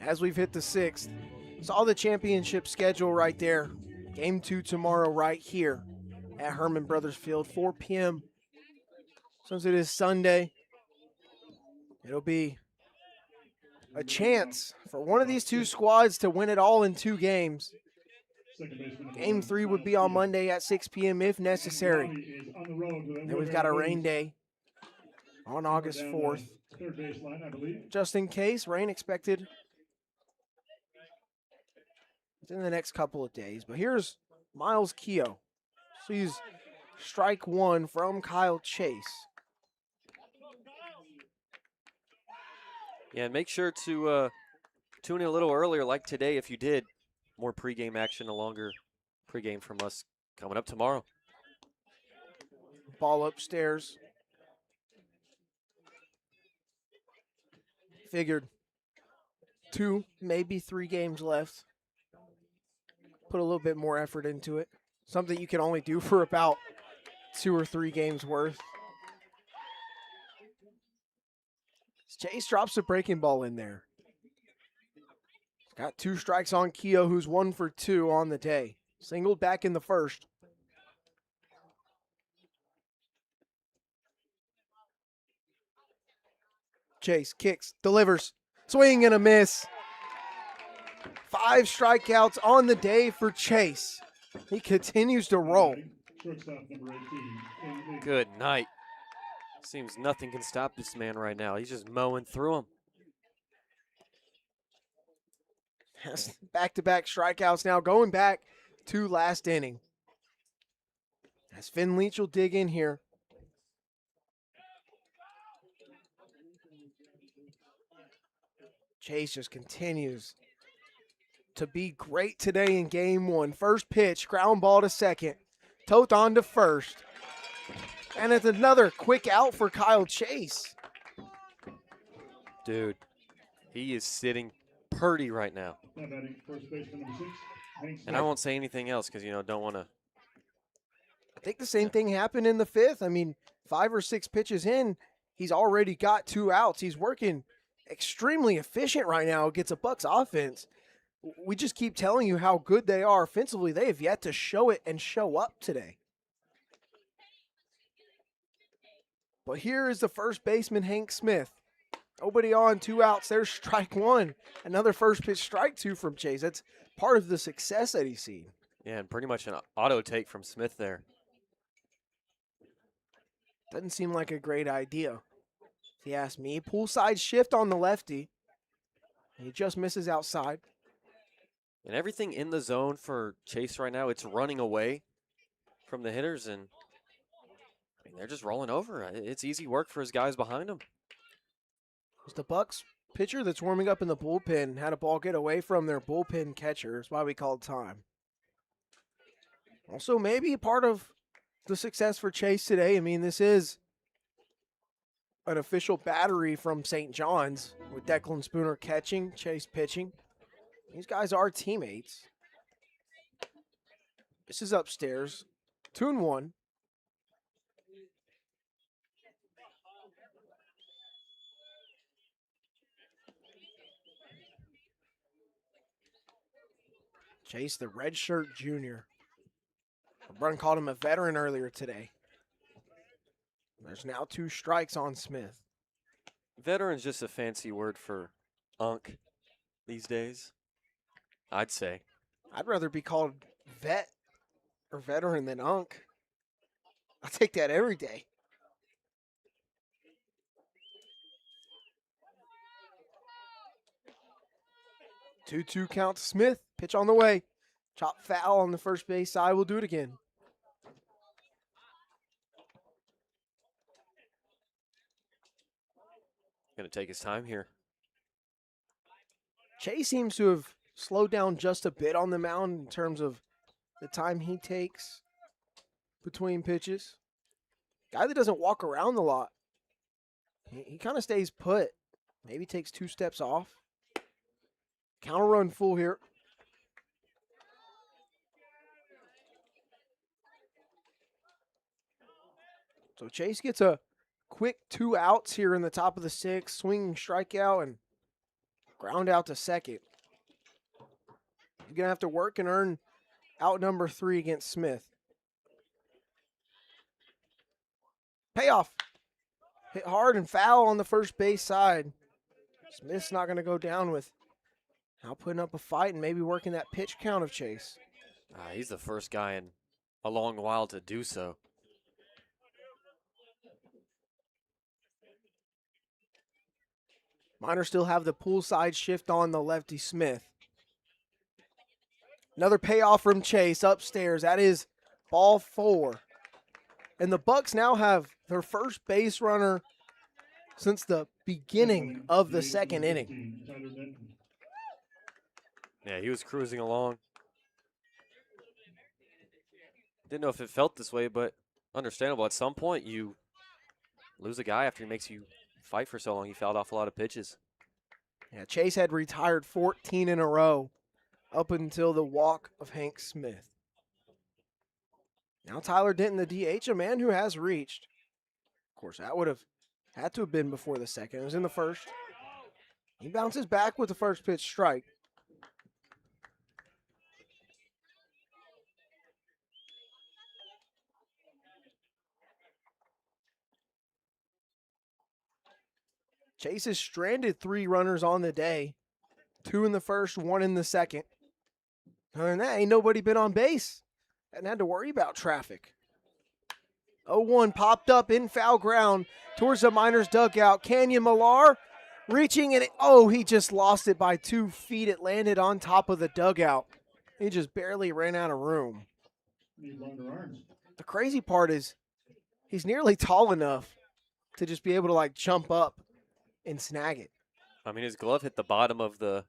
as we've hit the 6th. Saw the championship schedule right there. Game 2 tomorrow right here at Hermon Brothers Field, 4 p.m. Since it is Sunday, it'll be a chance for one of these two squads to win it all in 2 games. Game 3 would be on Monday at 6 p.m. if necessary. Then we've got a rain day on August 4th. Just in case, rain expected within the next couple of days. But here's Miles Keogh. Sees strike 1 from Kyle Chase. Yeah, and make sure to tune in a little earlier like today if you did. More pregame action, a longer pregame from us coming up tomorrow. Ball upstairs. Figured 2, maybe 3 games left. Put a little bit more effort into it. Something you can only do for about 2 or 3 games worth. Chase drops the breaking ball in there. Got 2 strikes on Keogh, who's 1 for 2 on the day. Singled back in the first. Chase kicks, delivers, swing and a miss. 5 strikeouts on the day for Chase. He continues to roll. Good night. Seems nothing can stop this man right now. He's just mowing through them. Back-to-back strikeouts now, going back to last inning. As Finn Leach will dig in here. Chase just continues to be great today in game 1. First pitch, ground ball to second. Toth on to first. And it's another quick out for Kyle Chase. Dude, he is sitting purty right now. And I won't say anything else because, don't want to. I think the same thing happened in the 5th. I mean, 5 or 6 pitches in, he's already got 2 outs. He's working extremely efficient right now against a Bucs offense. We just keep telling you how good they are offensively. They have yet to show it and show up today. But here is the first baseman, Hank Smith. Nobody on, 2 outs. There's strike 1. Another first pitch strike 2 from Chase. That's part of the success that he's seen. Yeah, and pretty much an auto take from Smith there. Doesn't seem like a great idea, if you ask me. Poolside shift on the lefty. He just misses outside. And everything in the zone for Chase right now, it's running away from the hitters, and they're just rolling over. It's easy work for his guys behind him. It's the Bucs pitcher that's warming up in the bullpen had a ball get away from their bullpen catcher. That's why we called time. Also, maybe a part of the success for Chase today. I mean, this is an official battery from St. John's with Declan Spooner catching, Chase pitching. These guys are teammates. This is upstairs. 2-1. Chase, the redshirt junior. LeBron called him a veteran earlier today. There's now 2 strikes on Smith. Veteran's just a fancy word for unk these days, I'd say. I'd rather be called vet or veteran than unk. I'll take that every day. Two count to Smith. Pitch on the way. Chop foul on the first base side. We'll do it again. Going to take his time here. Chase seems to have slowed down just a bit on the mound in terms of the time he takes between pitches. Guy that doesn't walk around a lot. He kind of stays put. Maybe takes 2 steps off. Counter run full here. So Chase gets a quick 2 outs here in the top of the 6th. Swinging strikeout and Ground out to second. He's going to have to work and earn out number 3 against Smith. Payoff. Hit hard and foul on the first base side. Smith's not going to go down with now putting up a fight and maybe working that pitch count of Chase. He's the first guy in a long while to do so. Miners still have the poolside shift on the lefty Smith. Another payoff from Chase upstairs. That is ball 4. And the Bucs now have their first base runner since the beginning of the second inning. Yeah, he was cruising along. Didn't know if it felt this way, but understandable. At some point, you lose a guy after he makes you fight for so long. He fouled off a lot of pitches. Yeah, Chase had retired 14 in a row up until the walk of Hank Smith. Now Tyler Denton, the DH, a man who has reached. Of course, that would have had to have been before the second. It was in the first. He bounces back with the first pitch strike. Chase has stranded 3 runners on the day. 2 in the first, 1 in the second. Other than that, ain't nobody been on base. Hadn't had to worry about traffic. 0-1 popped up in foul ground towards the Miners dugout. Canyon Millar reaching and he just lost it by 2 feet. It landed on top of the dugout. He just barely ran out of room. The crazy part is he's nearly tall enough to just be able to jump up and snag it. I mean, his glove hit the bottom of the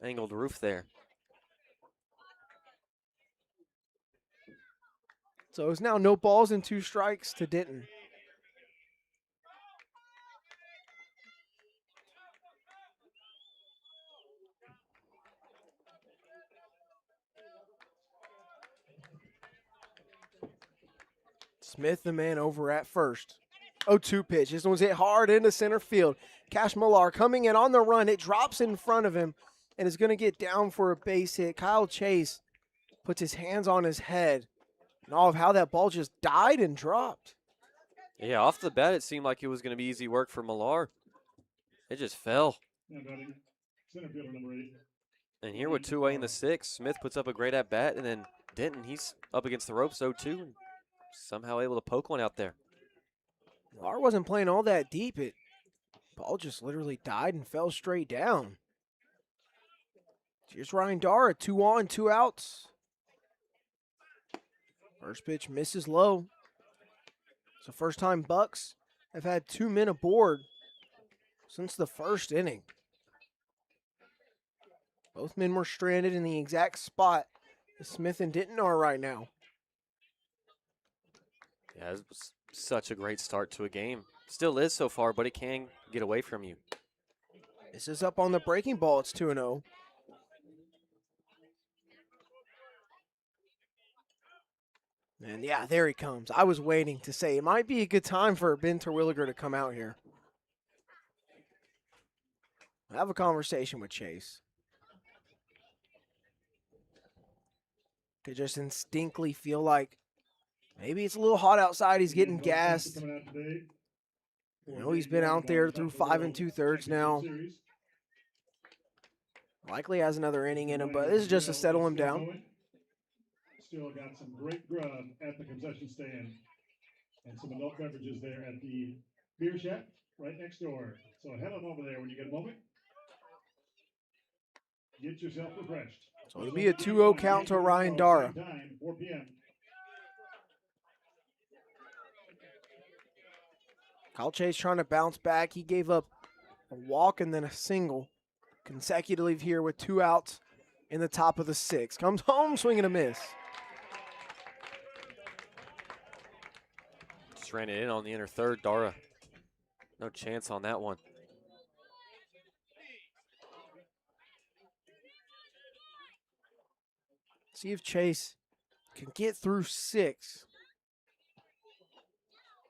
angled roof there. So it's now no balls and 2 strikes to Denton. Smith, the man over at first. 0-2 pitch. This one's hit hard into center field. Cash Millar coming in on the run. It drops in front of him and is going to get down for a base hit. Kyle Chase puts his hands on his head. And all of how that ball just died and dropped. Yeah, off the bat, it seemed like it was going to be easy work for Millar. It just fell. And here with 2 away in the 6th, Smith puts up a great at-bat, and then Denton, he's up against the ropes 0-2, and somehow able to poke one out there. Millar wasn't playing all that deep. Ball just literally died and fell straight down. Here's Ryan Dara, 2 on, 2 outs. First pitch misses low. It's the first time Bucs have had 2 men aboard since the first inning. Both men were stranded in the exact spot that Smith and Denton are right now. Yeah, it was such a great start to a game. Still is so far, but it can get away from you. This is up on the breaking ball. It's 2-0. And yeah, there he comes. I was waiting to say it might be a good time for Ben Terwilliger to come out here. Have a conversation with Chase. Could just instinctively feel like maybe it's a little hot outside. He's getting gassed. You know, he's been out there through 5 2/3 now. Likely has another inning in him, but this is just to settle him down. Still got some great grub at the concession stand and some adult beverages there at the beer shack right next door. So head on over there when you get a moment. Get yourself refreshed. So it'll be a 2-0 count to Ryan Dara. Time, 4 p.m. Kyle Chase trying to bounce back. He gave up a walk and then a single consecutively here with 2 outs in the top of the 6th. Comes home, swinging a miss. Just ran it in on the inner third. Dara, no chance on that one. See if Chase can get through 6.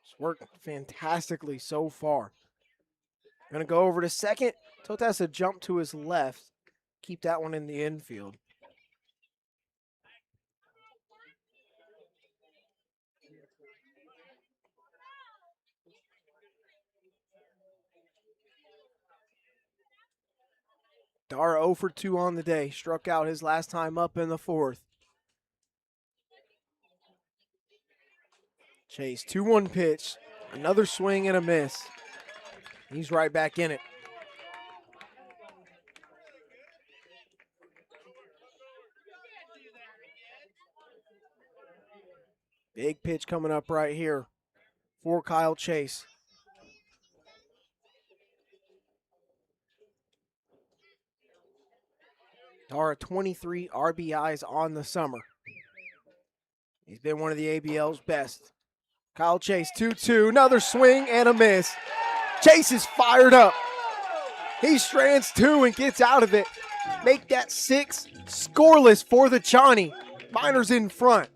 It's worked fantastically so far. Going to go over to second. Toth has to jump to his left. Keep that one in the infield. Dara 0 for 2 on the day. Struck out his last time up in the fourth. Chase, 2-1 pitch. Another swing and a miss. He's right back in it. Big pitch coming up right here for Kyle Chase. Dara 23 RBIs on the summer. He's been one of the ABL's best. Kyle Chase, 2-2, another swing and a miss. Chase is fired up. He strands 2 and gets out of it. Make that 6 scoreless for the Johnny. Miners in front.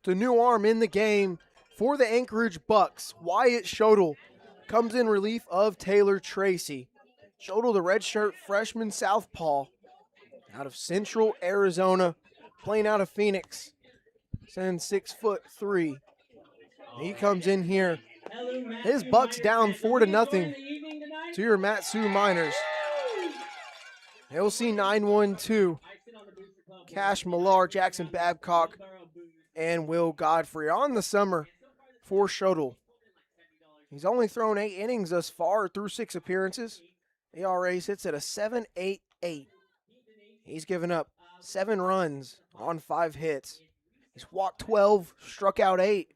The new arm in the game for the Anchorage Bucs, Wyatt Schodel, comes in relief of Taylor Tracy. Schodel, the redshirt freshman southpaw out of Central Arizona, playing out of Phoenix, standing 6'3". He comes in here. His Bucs down 4-0 to your Matsu Miners. They'll see 9-1-2. Cash Millar, Jackson Babcock, and Will Godfrey on the summer for Schodel. He's only thrown 8 innings thus far through 6 appearances. ERA sits at a 7.88. He's given up 7 runs on 5 hits. He's walked 12, struck out 8.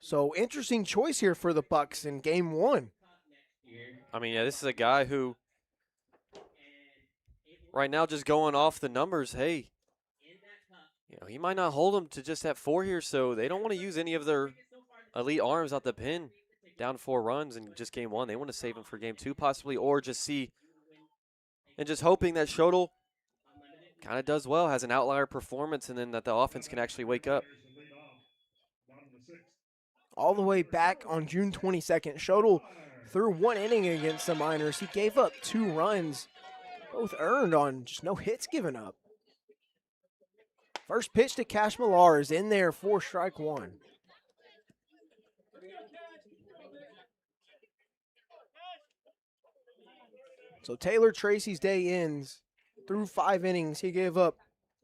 So interesting choice here for the Bucs in game 1. I mean, yeah, this is a guy who, right now, just going off the numbers, hey, you know, he might not hold them to just that 4 here, so they don't want to use any of their elite arms out the pen. Down 4 runs in just game 1. They want to save him for game 2 possibly, or just see, and just hoping that Schodel kind of does well, has an outlier performance, and then that the offense can actually wake up. All the way back on June 22nd, Schodel threw 1 inning against the Miners. He gave up 2 runs, both earned on just no hits given up. First pitch to Cash Millar is in there for strike 1. So Taylor Tracy's day ends. Through 5 innings, he gave up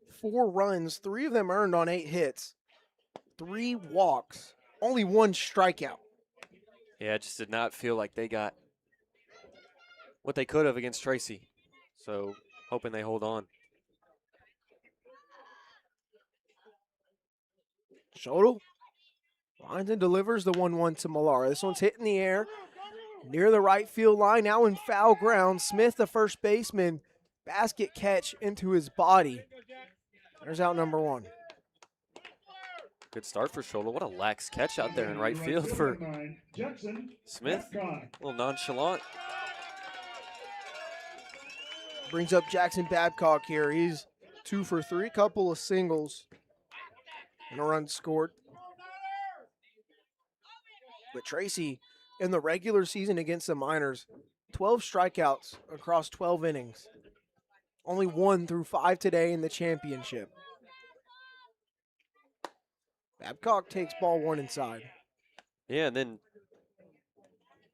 4 runs, 3 of them earned on 8 hits, 3 walks, only 1 strikeout. Yeah, it just did not feel like they got what they could have against Tracy. So hoping they hold on. Schodel lines and delivers the 1-1 to Millar. This one's hit in the air near the right field line, now in foul ground. Smith, the first baseman, basket catch into his body. There's out number 1. Good start for Schola. What a lax catch out there in right field for Smith. A little nonchalant. Brings up Jackson Babcock here. He's 2 for 3, couple of singles, and a run scored. But Tracy, in the regular season against the Miners, 12 strikeouts across 12 innings. Only 1 through 5 today in the championship. Babcock takes ball 1 inside. Yeah, and then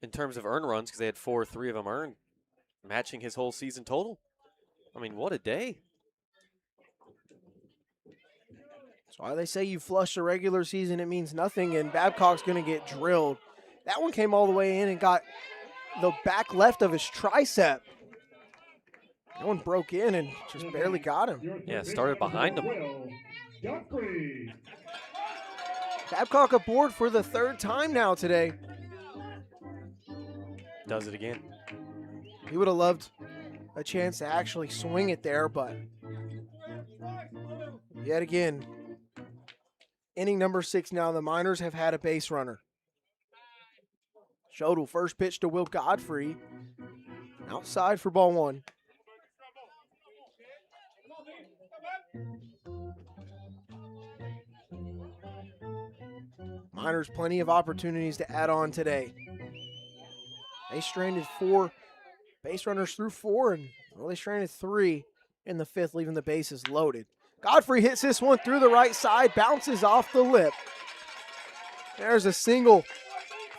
in terms of earned runs, because they had 4, 3 of them earned, matching his whole season total. I mean, what a day. That's why they say you flush the regular season, it means nothing, and Babcock's going to get drilled. That one came all the way in and got the back left of his tricep. That one broke in and just barely got him. Yeah, started behind him. Babcock aboard for the 3rd time now today. Does it again. He would have loved a chance to actually swing it there, but yet again, inning number 6 now, the Miners have had a base runner. Schodel, first pitch to Will Godfrey. Outside for ball 1. Miners plenty of opportunities to add on today. They stranded 4 base runners through 4, and well, they stranded 3 in the 5th, leaving the bases loaded. Godfrey hits this one through the right side, bounces off the lip. There's a single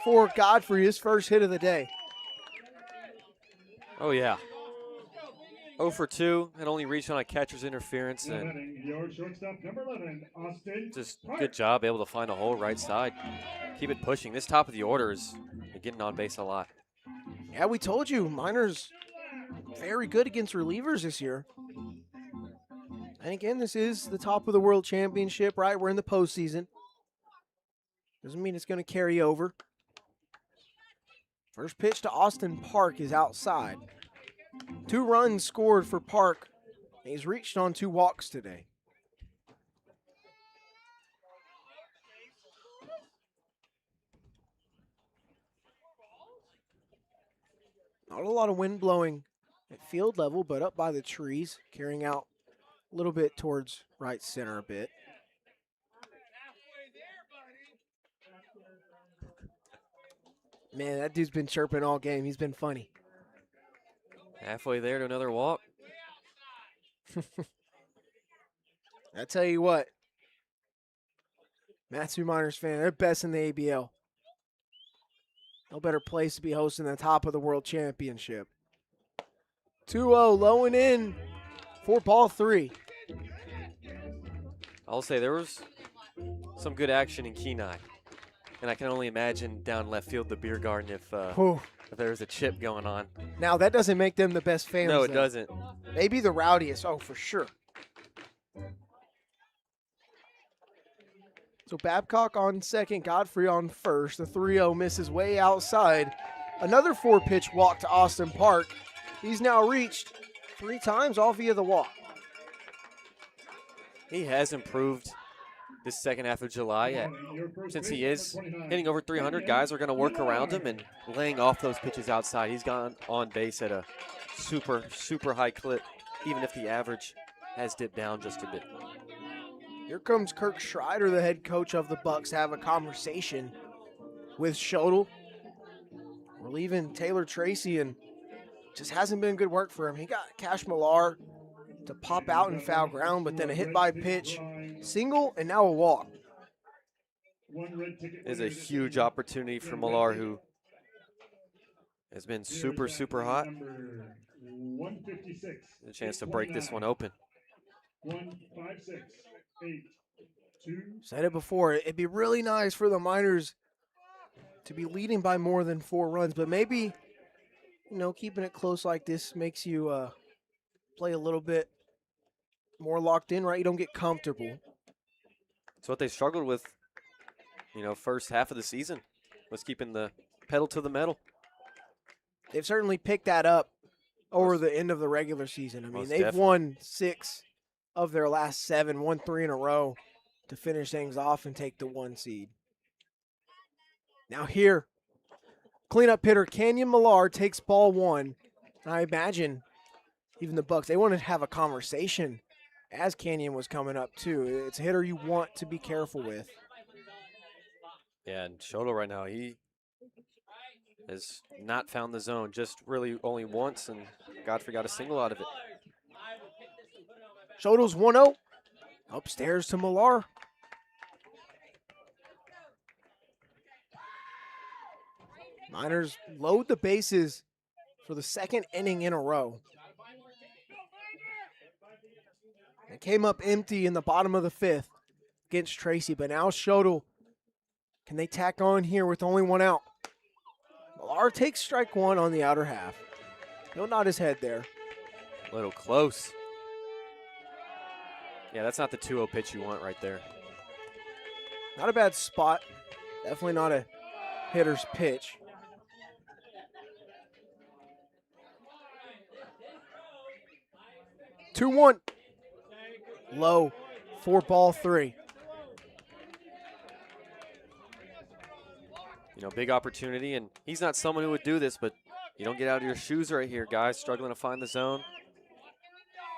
for Godfrey, his first hit of the day. Oh, yeah. 0 for 2, and only reached on a catcher's interference. And Your shortstop, number 11, Austin just Park. good job able to find a hole right side. Keep it pushing. This top of the order is getting on base a lot. Yeah, we told you, Miners very good against relievers this year. And again, this is the top of the World Championship, right? We're in the postseason. Doesn't mean it's going to carry over. First pitch to Austin Park is outside. 2 runs scored for Park. He's reached on 2 walks today. Not a lot of wind blowing at field level, but up by the trees, carrying out a little bit towards right center a bit. Man, that dude's been chirping all game. He's been funny. Halfway there to another walk. I tell you what, Matthew Miners fan, they're best in the ABL. No better place to be hosting the top of the World Championship. 2-0, low and in for ball 3. I'll say there was some good action in Kenai. And I can only imagine down left field, the beer garden, if there was a chip going on. Now, that doesn't make them the best fans. No, it though. doesn't. Maybe the rowdiest. Oh, for sure. So Babcock on second, Godfrey on first. The 3-0 misses way outside. Another 4-pitch walk to Austin Park. He's now reached 3 times, all via the walk. He has improved this second half of July. Since he is hitting over 300, guys are going to work around him and laying off those pitches outside. He's gone on base at a super, super high clip, even if the average has dipped down just a bit. Here comes Kirk Schreider, the head coach of the Bucs, to have a conversation with Schodel. We're leaving Taylor Tracy, and just hasn't been good work for him. He got Cash Millar to pop out in foul ground, but then a hit by pitch, single, and now a walk. Is a huge opportunity for Millar, who has been super, super hot. A chance to break this one open. 156. 8, 2. Said it before, it'd be really nice for the Miners to be leading by more than 4 runs, but maybe, keeping it close like this makes you play a little bit more locked in, right? You don't get comfortable. It's what they struggled with, first half of the season, was keeping the pedal to the metal. They've certainly picked that up over the end of the regular season. I mean, Most they've definitely. won 6 of their last 7, won 3 in a row to finish things off and take the 1 seed. Now here, cleanup hitter Kenyon Millar takes ball 1. I imagine even the Bucs, they wanted to have a conversation as Kenyon was coming up too. It's a hitter you want to be careful with. Yeah, and Shoto right now, he has not found the zone, just really only once, and Godfrey got a single out of it. Shoto's 1-0. Upstairs to Millar. Miners load the bases for the 2nd inning in a row. It came up empty in the bottom of the 5th against Tracy, but now Shoto, can they tack on here with only 1 out? Millar takes strike 1 on the outer half. He'll nod his head there. A little close. Yeah, that's not the 2-0 pitch you want right there. Not a bad spot. Definitely not a hitter's pitch. Two one. Low for ball 3. You know, big opportunity, and he's not someone who would do this, but you don't get out of your shoes right here, guys. Struggling to find the zone.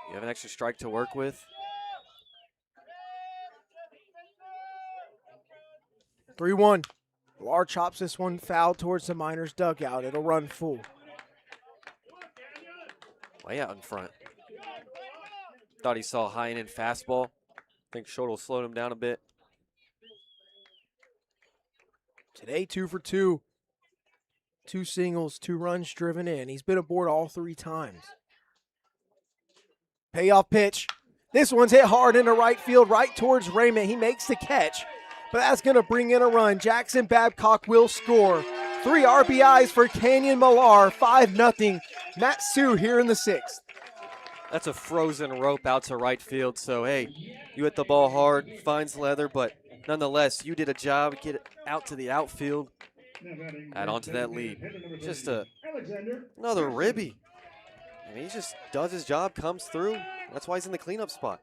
You have an extra strike to work with. 3-1. Millar chops this one foul towards the Miners' dugout. It'll run full. Way out in front. Thought he saw a high and in fastball. Think Shoto slowed him down a bit. Today, 2 for 2. 2 singles, 2 runs driven in. He's been aboard all 3 times. Payoff pitch. This one's hit hard into right field, right towards Raymond. He makes the catch, but that's going to bring in a run. Jackson Babcock will score. 3 RBIs for Kenyon Millar, 5-0. Matt Sue here in the 6th. That's a frozen rope out to right field. So, hey, you hit the ball hard, finds leather, but nonetheless, you did a job. Get it out to the outfield. Add on to that lead. Just another ribby. I mean, he just does his job, comes through. That's why he's in the cleanup spot.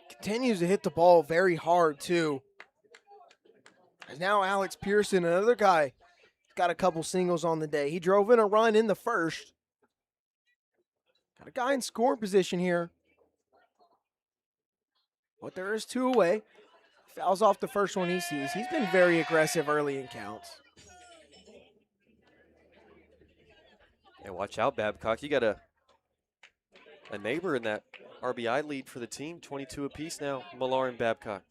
Continues to hit the ball very hard, too. As now Alex Pearson, another guy, got a couple singles on the day. He drove in a run in the 1st. Got a guy in scoring position here. But there is 2 away. Fouls off the first one he sees. He's been very aggressive early in counts. Hey, watch out, Babcock. You got a neighbor in that RBI lead for the team. 22 apiece now, Millar and Babcock.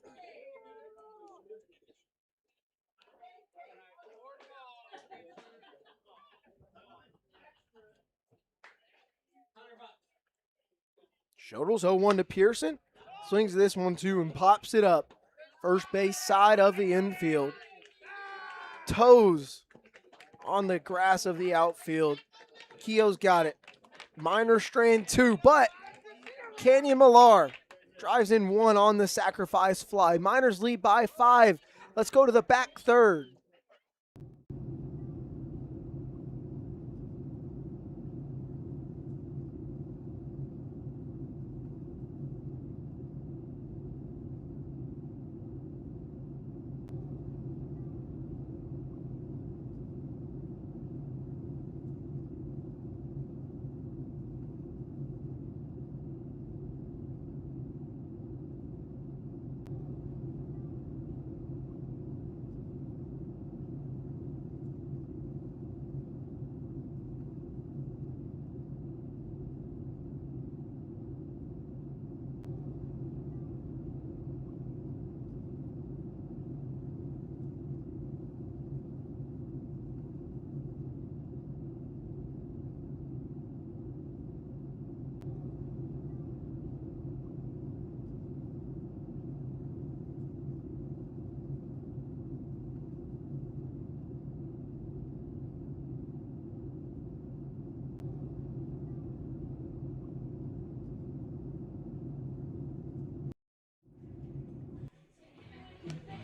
Shoto's 0-1 to Pearson. Swings this one too and pops it up. First base side of the infield. Toes on the grass of the outfield. Keogh's got it. Minor strand 2, but Kenyon Millar drives in 1 on the sacrifice fly. Miners lead by 5. Let's go to the back 3rd.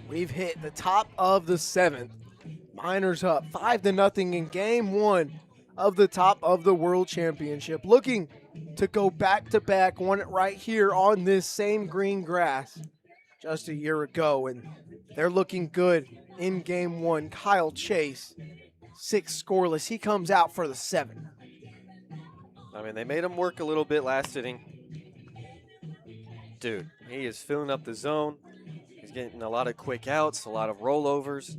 We've hit the top of the 7th. Miners up 5-0 in game 1 of the top of the World Championship. Looking to go back-to-back, won it right here on this same green grass just a year ago, and they're looking good in game one. Kyle Chase, 6 scoreless. He comes out for the 7. I mean, they made him work a little bit last inning. Dude, he is filling up the zone. He's getting a lot of quick outs, a lot of rollovers.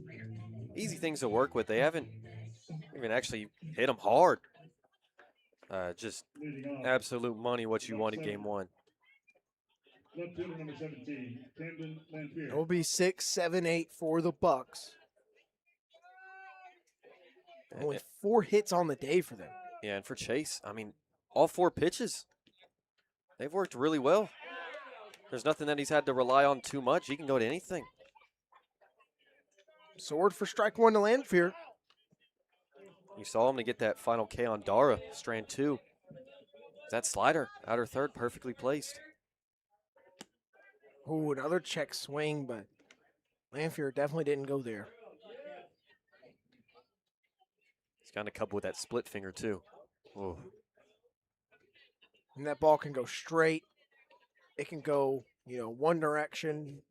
Easy things to work with. They haven't even actually hit him hard. Just Leading off, absolute money what you wanted game one. left fielder number 17, Camden Lanfear. It will be 6, 7, 8 for the Bucs. Only 4 hits on the day for them. Yeah, and for Chase, I mean, all 4 pitches, they've worked really well. There's nothing that he's had to rely on too much. He can go to anything. Sword for strike 1 to Lanfear. You saw him to get that final K on Dara, strand 2. That slider, outer third, perfectly placed. Ooh, another check swing, but Lanfear definitely didn't go there. He's got a couple with that split finger, too. Ooh. And that ball can go straight. It can go, one direction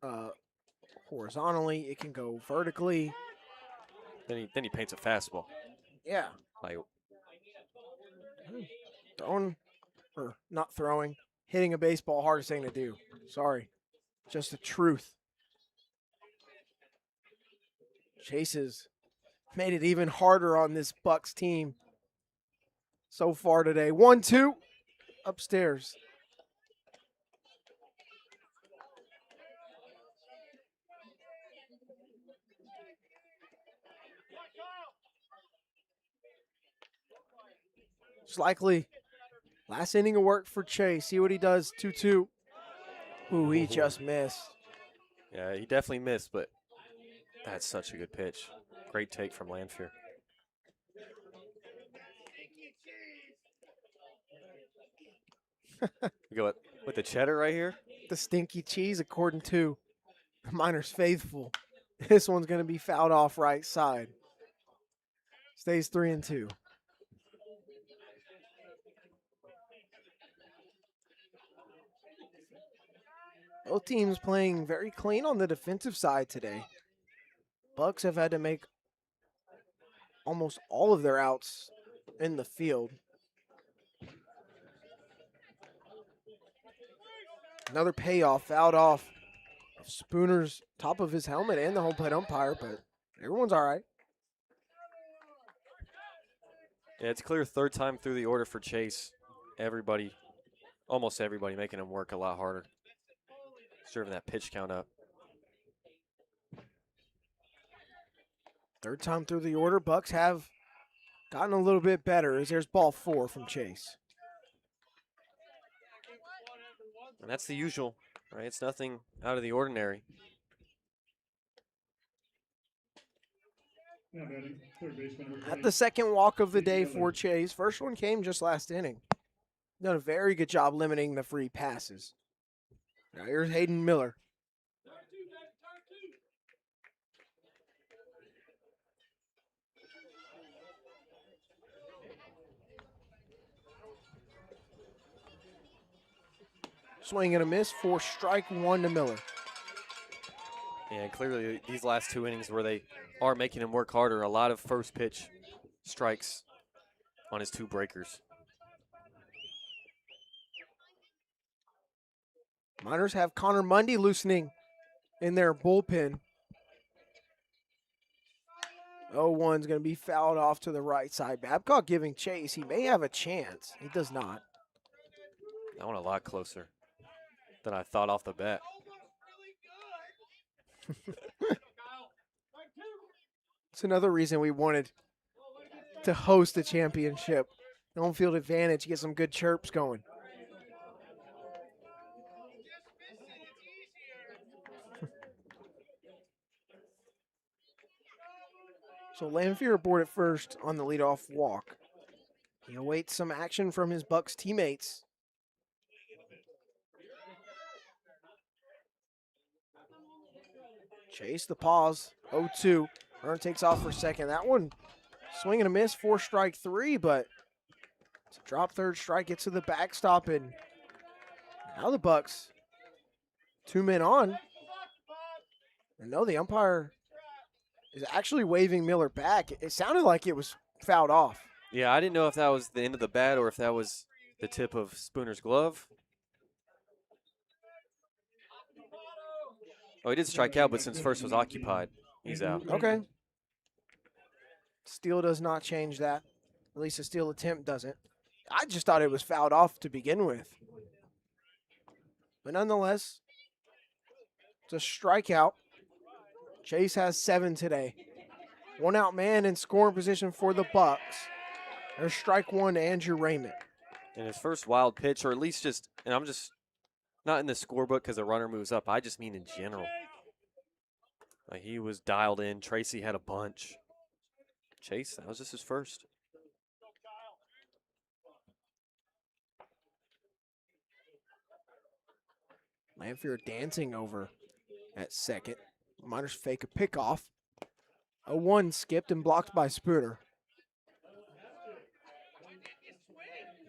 horizontally. It can go vertically. Then he paints a fastball. Yeah. Like, Throwing, or not throwing, hitting a baseball, hardest thing to do. Sorry. Just the truth. Chase has made it even harder on this Bucs team so far today. 1-2 upstairs. It's likely last inning of work for Chase. See what he does. 2-2. Ooh, he just missed. yeah, he definitely missed, but that's such a good pitch. Great take from Lanfear. We go with the cheddar right here. The stinky cheese, according to the Miners faithful. This one's going to be fouled off right side. Stays 3-2. Both teams playing very clean on the defensive side today. Bucs have had to make almost all of their outs in the field. Another payoff, fouled off of Spooner's top of his helmet and the home plate umpire, but everyone's all right. Yeah, it's clear third time through the order for Chase. Almost everybody making him work a lot harder. Serving that pitch count up. Third time through the order, Bucs have gotten a little bit better as there's ball 4 from Chase. And that's the usual, right? It's nothing out of the ordinary. Now batting, third baseman number At 20. the second walk of the day for Chase. First one came just last inning. Done a very good job limiting the free passes. Now here's Hayden Miller. Swing and a miss for strike 1 to Miller. And clearly these last 2 innings where they are making him work harder, a lot of first pitch strikes on his 2 breakers. Miners have Connor Mundy loosening in their bullpen. 0-1's going to be fouled off to the right side. Babcock giving chase. He may have a chance. He does not. That one a lot closer than I thought off the bat. It's another reason we wanted to host the championship. Home field advantage, get some good chirps going. So Lanfear aboard at first on the leadoff walk. He awaits some action from his Bucs teammates. Chase the pause, 0-2. Runner takes off for second. That one swing and a miss for strike 3, but It's a drop third strike, gets to the backstop, and now the Bucs 2 men on. And no, the umpire is actually waving Miller back. It sounded like it was fouled off. Yeah, I didn't know if that was the end of the bat or if that was the tip of Spooner's glove. Oh, he did strike out, but since first was occupied, he's out. Okay. Steal does not change that. At least a steal attempt doesn't. I just thought it was fouled off to begin with. But nonetheless, it's a strikeout. Chase has 7 today. 1 out man in scoring position for the Bucs. There's strike 1 to Andrew Raymond. And his first wild pitch, or at least just, and I'm just not in the scorebook because the runner moves up. I just mean in general. Like he was dialed in. Tracy had a bunch. Chase, that was just his first. Lanphier dancing over at second. Miners fake a pickoff. A 1 skipped and blocked by Spooner.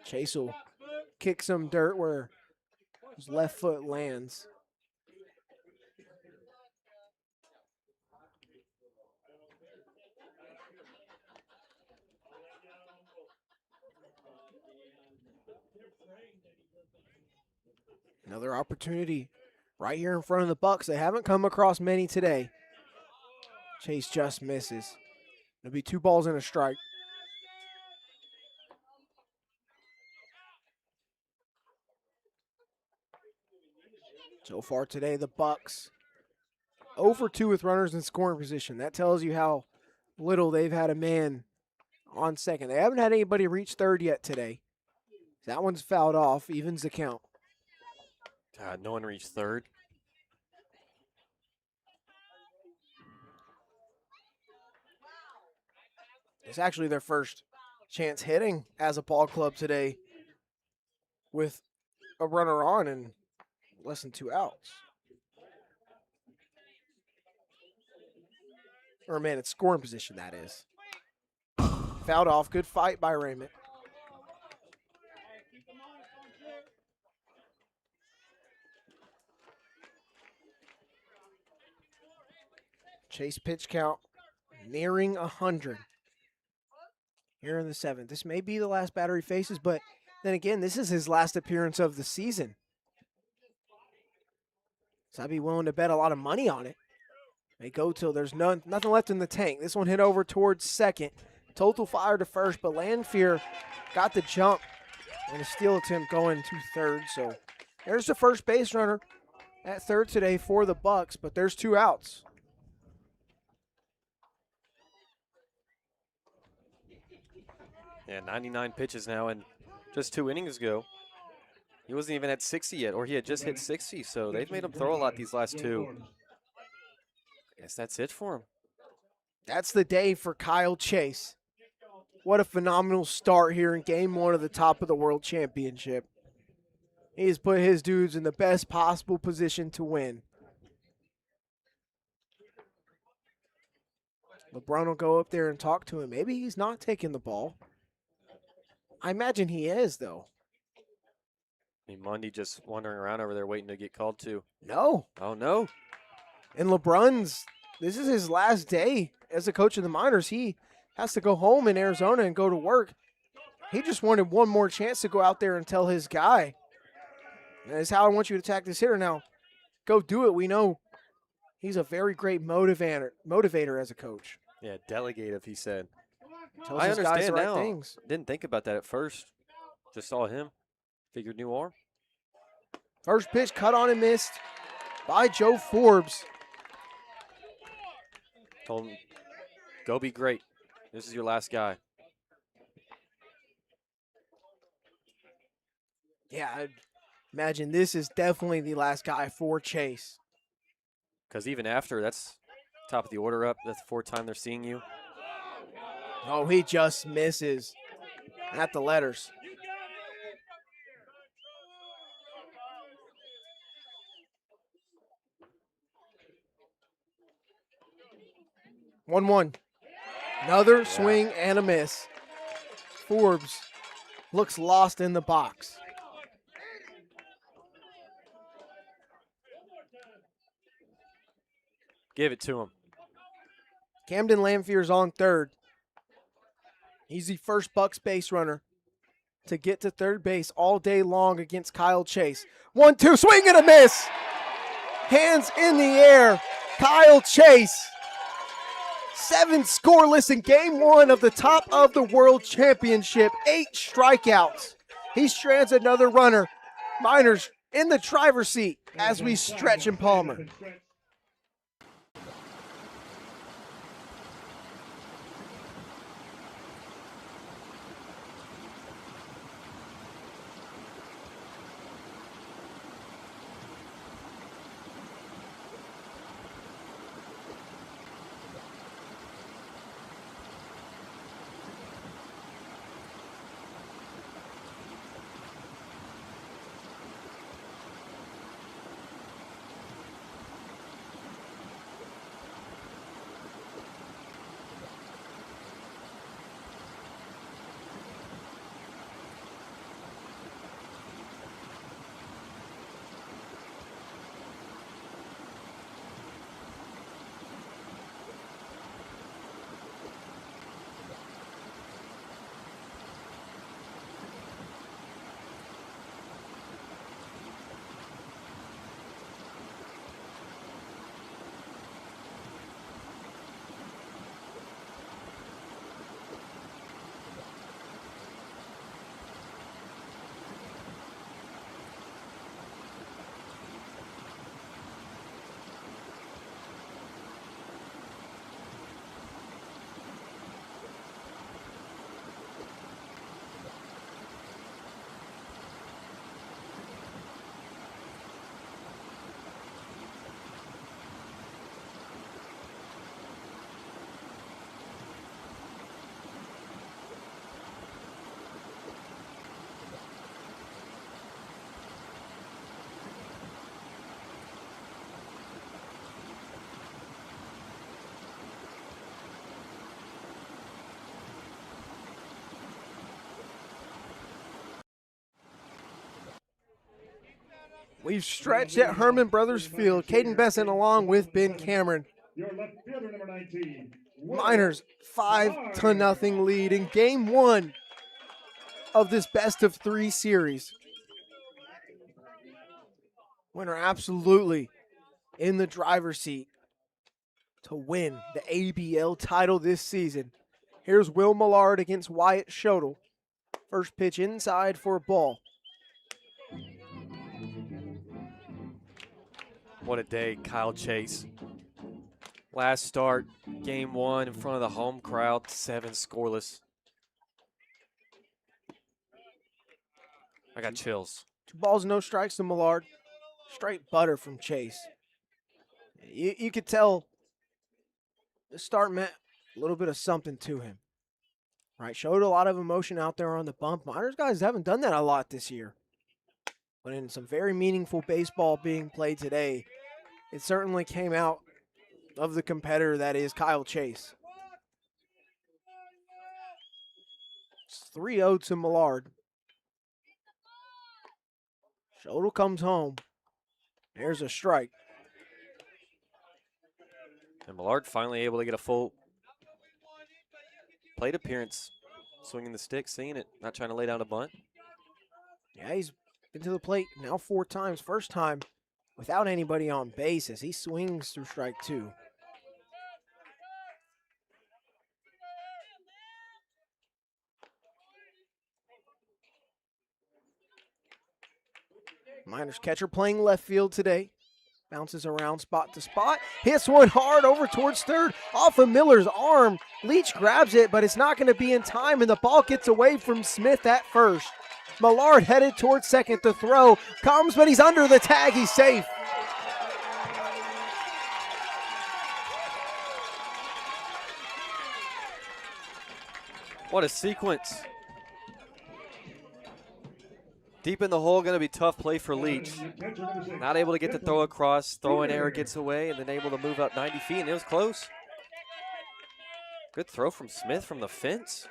Chase will kick some dirt where his left foot lands. Another opportunity right here in front of the Bucs. They haven't come across many today. Chase just misses. It'll be 2 balls and a strike. So far today, the Bucs 0 for 2 with runners in scoring position. That tells you how little they've had a man on second. They haven't had anybody reach third yet today. That one's fouled off, evens the count. God, no one reached third. It's actually their first chance hitting as a ball club today with a runner on and less than 2 outs. Or a man in scoring position, that is. Fouled off. Good fight by Raymond. Chase pitch count nearing 100 here in the 7th. This may be the last batter he faces, but then again, this is his last appearance of the season. So I'd be willing to bet a lot of money on it. They go till there's nothing left in the tank. This one hit over towards second. Total fire to first, but Lanphier got the jump and a steal attempt going to third. So there's the first base runner at third today for the Bucs, but there's 2 outs. Yeah, 99 pitches now, and just 2 innings ago, he wasn't even at 60 yet, or he had just hit 60, so they've made him throw a lot these last 2. I guess that's it for him. That's the day for Kyle Chase. What a phenomenal start here in Game 1 of the top of the World Championship. He has put his dudes in the best possible position to win. LeBron will go up there and talk to him. Maybe he's not taking the ball. I imagine he is, though. I mean, Mundy just wandering around over there waiting to get called to. No. Oh, no. And this is his last day as a coach of the minors. He has to go home in Arizona and go to work. He just wanted one more chance to go out there and tell his guy, "This is how I want you to attack this hitter now. Go do it." We know he's a very great motivator as a coach. Yeah, delegative, he said. Tells I his guys understand the right now. things. Didn't think about that at first. Just saw him. Figured new arm. First pitch cut on and missed by Joe Forbes. Told him, go be great. This is your last guy. Yeah, I imagine this is definitely the last guy for Chase. Because even after, that's top of the order up. That's the 4th time they're seeing you. Oh, he just misses at the letters. One. Another swing and a miss. Forbes looks lost in the box. Give it to him. Camden Lanfear's on third. He's the first Bucs base runner to get to third base all day long against Kyle Chase. 1-2, swing and a miss. Hands in the air. Kyle Chase. 7 scoreless in game 1 of the top of the world championship. 8 strikeouts. He strands another runner. Miners in the driver's seat as we stretch and Palmer. We've stretched at Hermon Brothers Field. Kaden Bessent along with Ben Cameron. Your left fielder, number 19. Miners 5-0 lead in game 1 of this best of 3 series. Winner absolutely in the driver's seat to win the ABL title this season. Here's Will Millard against Wyatt Shodel. First pitch inside for a ball. What a day, Kyle Chase. Last start, game 1 in front of the home crowd, 7 scoreless. I got chills. 2 balls, no strikes to Millard. Straight butter from Chase. You could tell the start meant a little bit of something to him. Right, showed a lot of emotion out there on the bump. Miners guys haven't done that a lot this year. But in some very meaningful baseball being played today, it certainly came out of the competitor that is Kyle Chase. It's 3-0 to Millard. Shodel comes home. There's a strike. And Millard finally able to get a full plate appearance. Swinging the stick, seeing it, not trying to lay down a bunt. Yeah, he's been to the plate now 4 times. First time without anybody on base as he swings through strike 2. Miners catcher playing left field today. Bounces around spot to spot. Hits one hard over towards third. Off of Miller's arm. Leach grabs it, but it's not going to be in time, and the ball gets away from Smith at first. Millard headed towards second. The throw comes, but he's under the tag. He's safe. What a sequence. Deep in the hole, going to be tough play for Leach. Not able to get the throw across. Throwing error gets away, and then able to move up 90 feet, and it was close. Good throw from Smith from the fence.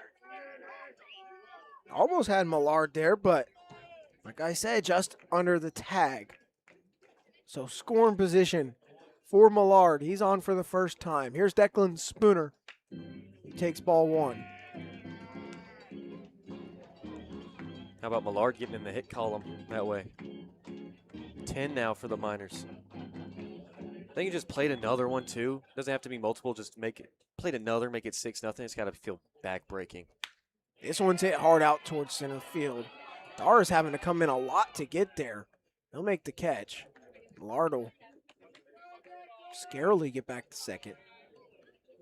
Almost had Millard there, but like I said, just under the tag. So scoring position for Millard. He's on for the first time. Here's Declan Spooner. He takes ball 1. How about Millard getting in the hit column that way? 10 now for the Miners. I think he just played another one too. Doesn't have to be multiple, just played another, make it 6-0. It's got to feel back-breaking. This one's hit hard out towards center field. Dar's having to come in a lot to get there. He'll make the catch. Millard will scarily get back to second.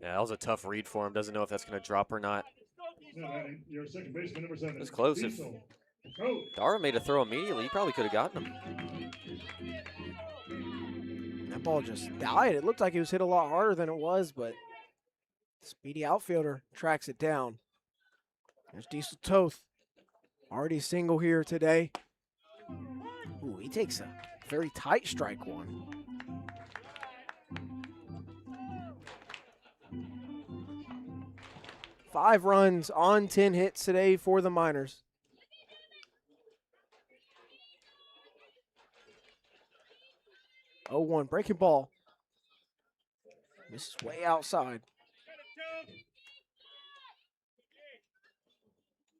Yeah, that was a tough read for him. Doesn't know if that's going to drop or not. Your second baseman, number 7. It was close. If Dara made a throw immediately, he probably could have gotten him. That ball just died. It looked like it was hit a lot harder than it was, but the speedy outfielder tracks it down. There's Diesel Toth. Already single here today. Ooh, he takes a very tight strike one. Five runs on 10 hits today for the Miners. Oh, 1 breaking ball. This is way outside.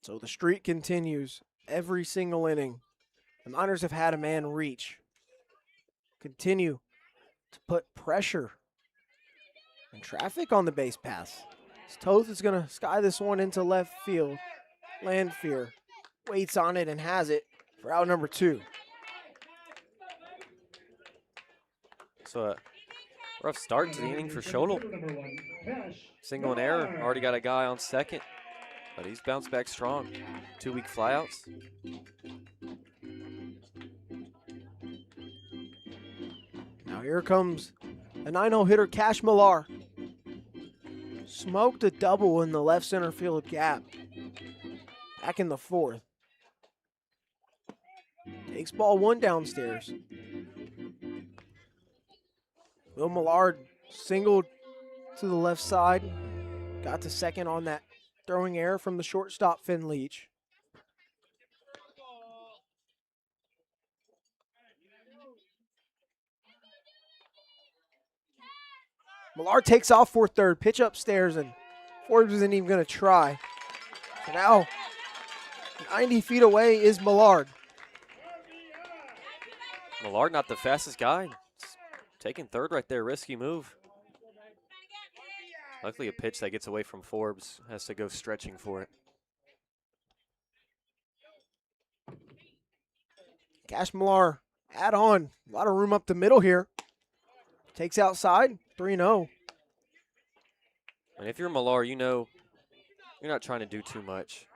So the streak continues every single inning. The Miners have had a man reach. Continue to put pressure and traffic on the base paths. Toth is going to sky this one into left field. Landfear waits on it and has it for out number 2. So a rough start to the inning for Schodel. Single and error. Already got a guy on second, but he's bounced back strong. 2 weak flyouts. Now here comes a 9-0 hitter, Cash Millar. Smoked a double in the left center field gap. Back in the 4th. Takes ball 1 downstairs. Will Millard singled to the left side. Got to second on that throwing error from the shortstop, Finn Leach. Millard takes off for third. Pitch upstairs, and Forbes isn't even going to try. So now, 90 feet away is Millard. Millard not the fastest guy. Taking third right there, risky move. Luckily a pitch that gets away from Forbes. Has to go stretching for it. Cash Millar, add on. A lot of room up the middle here. Takes outside, 3-0. And if you're Millard, you know you're not trying to do too much.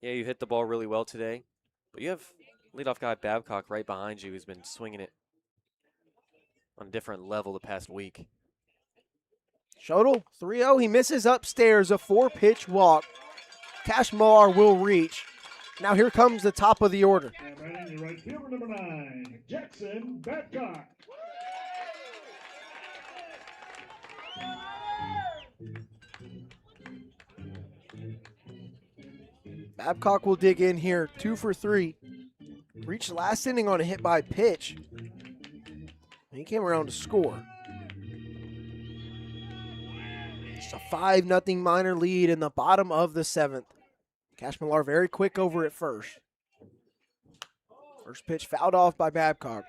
Yeah, you hit the ball really well today, but you have leadoff guy Babcock right behind you who's been swinging it on a different level the past week. Schodel, 3-0. He misses upstairs, a 4-pitch walk. Cash Millar will reach. Now here comes the top of the order. And right in the right fielder, number 9, Jackson Babcock. Babcock will dig in here, 2 for 3. Reached the last inning on a hit by pitch. He came around to score. It's a 5-0 Miner lead in the bottom of the 7th. Cash Millar very quick over at first. First pitch fouled off by Babcock.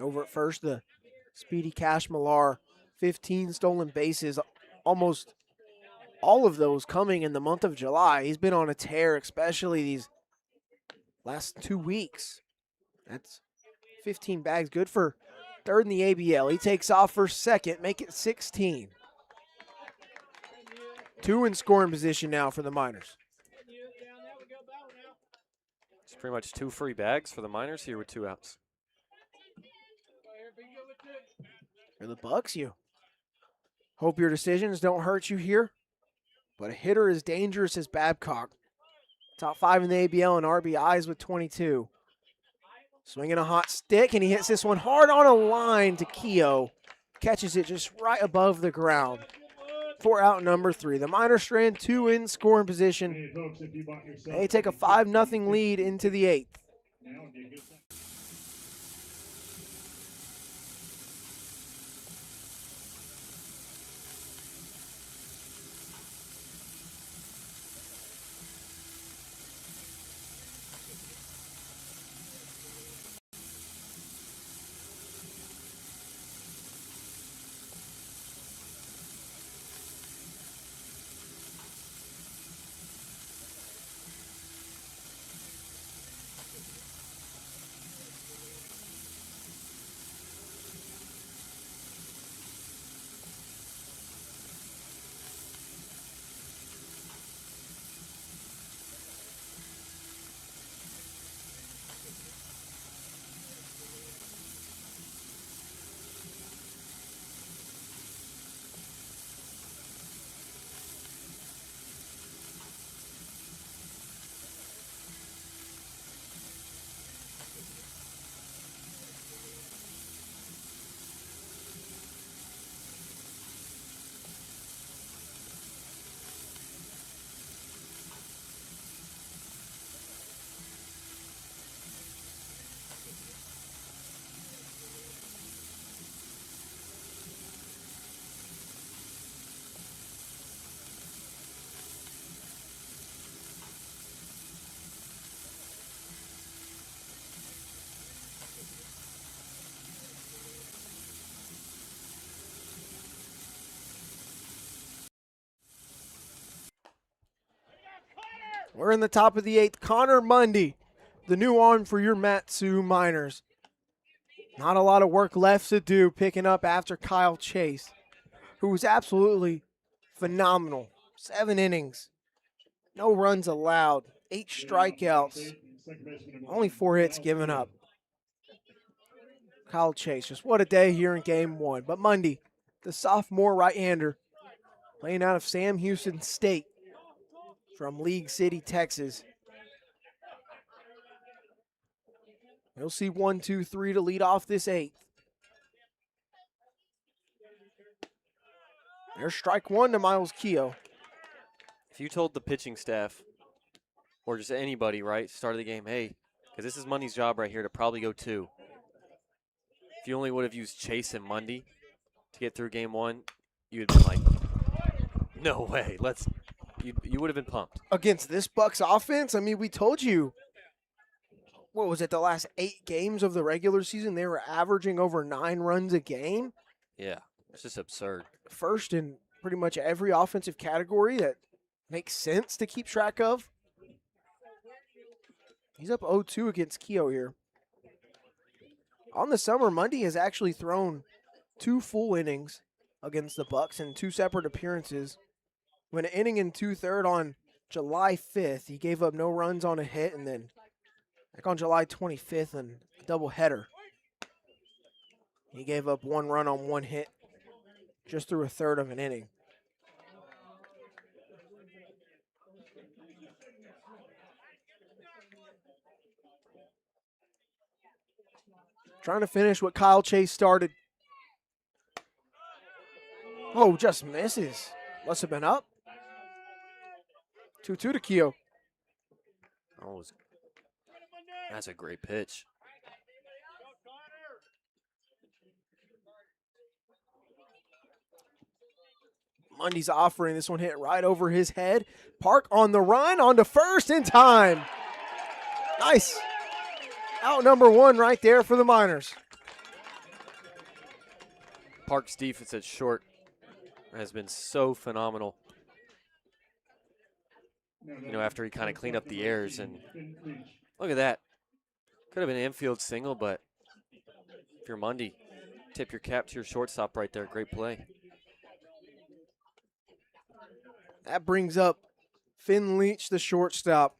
Over at first, the speedy Cash Millar, 15 stolen bases, almost all of those coming in the month of July. He's been on a tear, especially these last 2 weeks. That's 15 bags, good for third in the ABL. He takes off for second, make it 16. 2 in scoring position now for the Miners. It's pretty much 2 free bags for the Miners here with 2 outs. For the Bucs, you hope your decisions don't hurt you here, but a hitter as dangerous as Babcock. Top 5 in the ABL in RBIs with 22. Swinging a hot stick, and he hits this one hard on a line to Keogh. Catches it just right above the ground. for out number 3. The Miners strand 2 in scoring position. Hey, folks, if you bought yourself They take a 5-0 lead into the 8th. now would be a good time. We're in the top of the 8th. Connor Mundy, the new arm for your Matsu Miners. Not a lot of work left to do picking up after Kyle Chase, who was absolutely phenomenal. 7 innings, no runs allowed, 8 strikeouts, only 4 hits given up. Kyle Chase, just what a day here in Game 1. But Mundy, the sophomore right-hander, playing out of Sam Houston State from League City, Texas. You'll see 1, 2, 3 to lead off this 8th. There's strike 1 to Miles Keogh. If you told the pitching staff or just anybody, right, start of the game, hey, because this is Mundy's job right here to probably go 2. If you only would have used Chase and Mundy to get through Game 1, you'd been like, no way, you would have been pumped. Against this Bucs offense, I mean, we told you, what was it, the last 8 games of the regular season, they were averaging over 9 runs a game. Yeah, it's just absurd. First in pretty much every offensive category that makes sense to keep track of. He's up 0-2 against Keogh here. On the summer, Mundy has actually thrown 2 full innings against the Bucs in 2 separate appearances. When an inning in 2/3 on July 5th, he gave up no runs on a hit, and then back on July 25th in a doubleheader, he gave up 1 run on 1 hit just through a third of an inning. Trying to finish what Kyle Chase started. Oh, just misses. Must have been up. 2-2 to Keogh. Oh, that's a great pitch. Mundy's offering. This one hit right over his head. Park on the run, on to first in time. Nice. Out number 1 right there for the Miners. Park's defense at short has been so phenomenal. You know, after he kind of cleaned up the errors, and look at that. Could have been an infield single, but if you're Mundy, tip your cap to your shortstop right there. Great play. That brings up Finn Leach, the shortstop.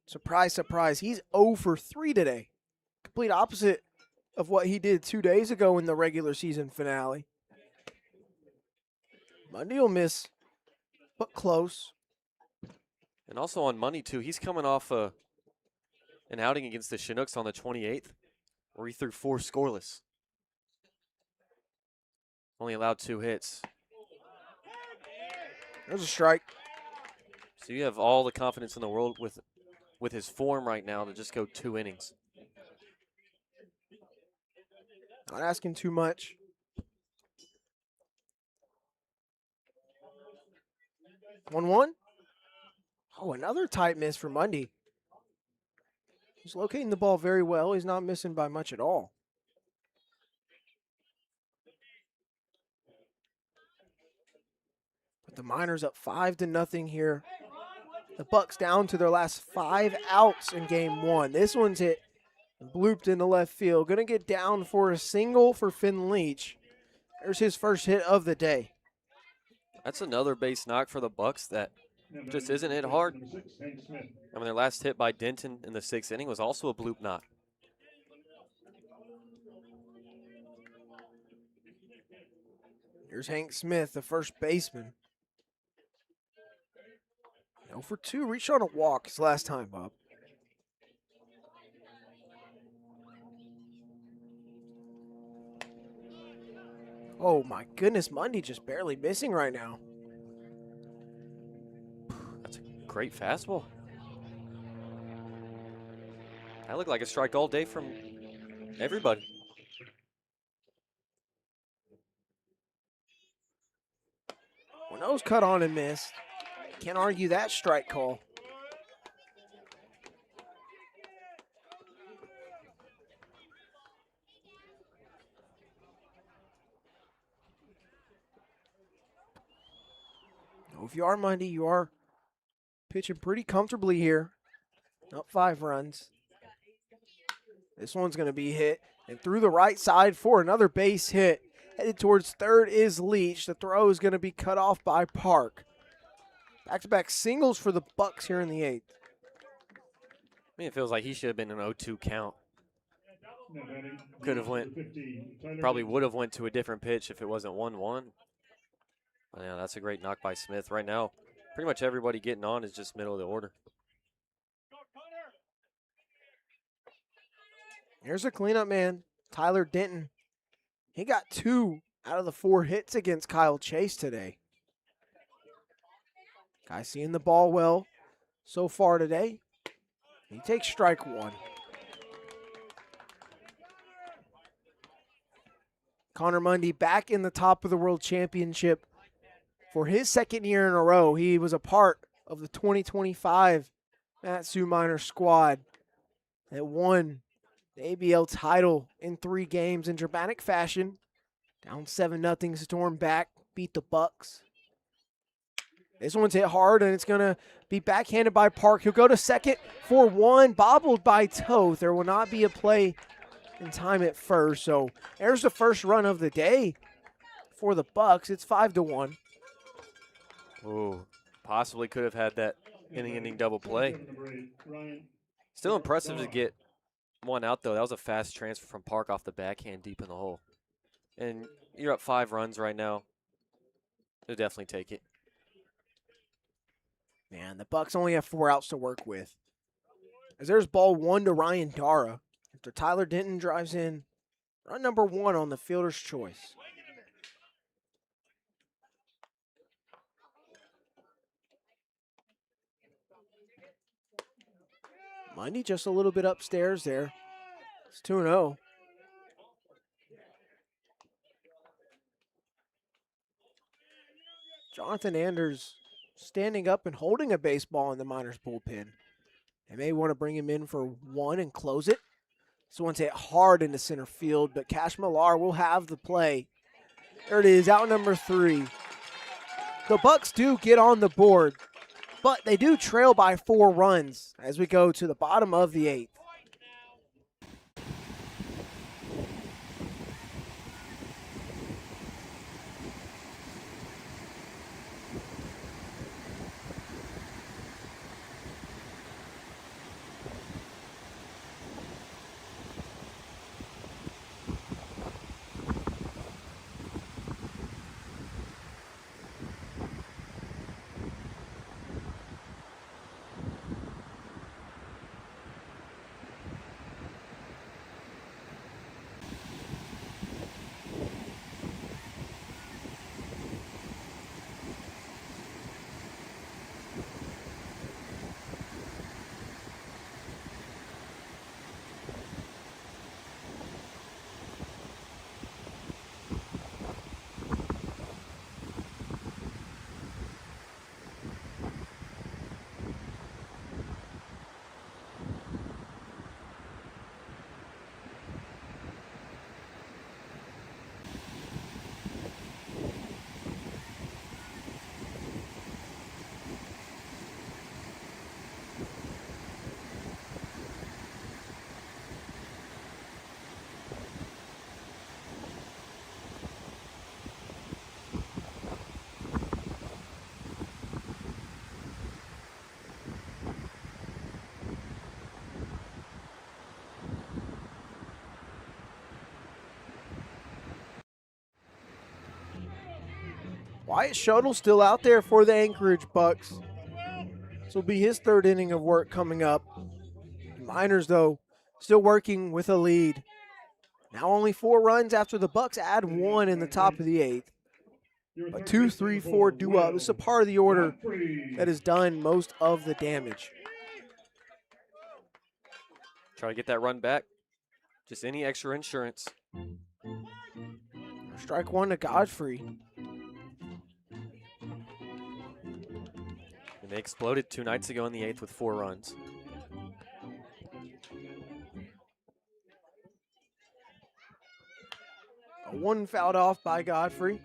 Surprise, surprise. He's 0 for 3 today. Complete opposite of what he did 2 days ago in the regular season finale. Mundy will miss, but close. And also on Mundy, too, he's coming off an outing against the Chinooks on the 28th, where he threw 4 scoreless. Only allowed 2 hits. There's a strike. So you have all the confidence in the world with his form right now to just go 2 innings. Not asking too much. One. Oh, another tight miss for Mundy. He's locating the ball very well. He's not missing by much at all. But the Miners up 5-0 here. The Bucs down to their last 5 outs in game 1. This one's hit and blooped into left field. Going to get down for a single for Finn Leach. There's his first hit of the day. That's another base knock for the Bucs that just isn't hit hard. I mean, their last hit by Denton in the 6th inning was also a bloop knock. Here's Hank Smith, the first baseman. 0 for 2, reached on a walk his last time up. Oh my goodness, Mundy just barely missing right now. That's a great fastball. That looked like a strike all day from everybody. When those cut on and missed, can't argue that strike call. If you are Mundy, you are pitching pretty comfortably here. Up 5 runs. This one's going to be hit and through the right side for another base hit. Headed towards third is Leach. The throw is going to be cut off by Park. Back-to-back singles for the Bucs here in the 8th. I mean, it feels like he should have been an 0-2 count. Could have probably would have went to a different pitch if it wasn't 1-1. But yeah, that's a great knock by Smith. Right now, pretty much everybody getting on is just middle of the order. Here's a cleanup man, Tyler Denton. He got 2 out of the 4 hits against Kyle Chase today. Guy seeing the ball well so far today. He takes strike 1. Connor Mundy back in the top of the World Championship for his 2nd year in a row. He was a part of the 2025 Matsu Minor squad that won the ABL title in 3 games in dramatic fashion. Down 7-0, storm back, beat the Bucs. This one's hit hard, and it's going to be backhanded by Park. He'll go to second for 1, bobbled by Toth. There will not be a play in time at first. So there's the first run of the day for the Bucs. It's 5-1. Ooh, possibly could have had that inning-ending double play. Still impressive to get 1 out, though. That was a fast transfer from Park off the backhand deep in the hole. And you're up 5 runs right now. You'll definitely take it. Man, the Bucs only have 4 outs to work with. As there's ball 1 to Ryan Dara. After Tyler Denton drives in, run number 1 on the fielder's choice. Mundy just a little bit upstairs there. It's 2-0. Jonathan Anders standing up and holding a baseball in the Miners bullpen. They may want to bring him in for 1 and close it. This one's hit hard into center field, but Cash Millar will have the play. There it is, out number 3. The Bucs do get on the board, but they do trail by 4 runs as we go to the bottom of the 8th. Wyatt Shuttle still out there for the Anchorage Bucs. This will be his third inning of work coming up. Miners, though, still working with a lead. Now only 4 runs after the Bucs add 1 in the top of the 8th. A 2-3-4 do-up. This is a part of the order that has done most of the damage. Try to get that run back. Just any extra insurance. Strike 1 to Godfrey. And they exploded 2 nights ago in the 8th with 4 runs. A 1 fouled off by Godfrey.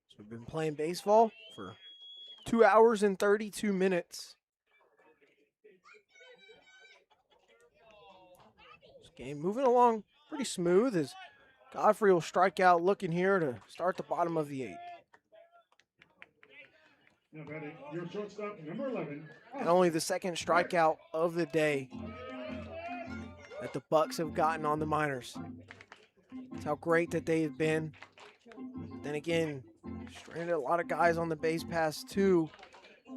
So we've been playing baseball for 2 hours and 32 minutes. This game moving along pretty smooth as Godfrey will strike out looking here to start the bottom of the 8th. Now batting, your shortstop, number 11. And only the second strikeout of the day that the Bucs have gotten on the Miners. That's how great that they've been. Then again, stranded a lot of guys on the base pass too.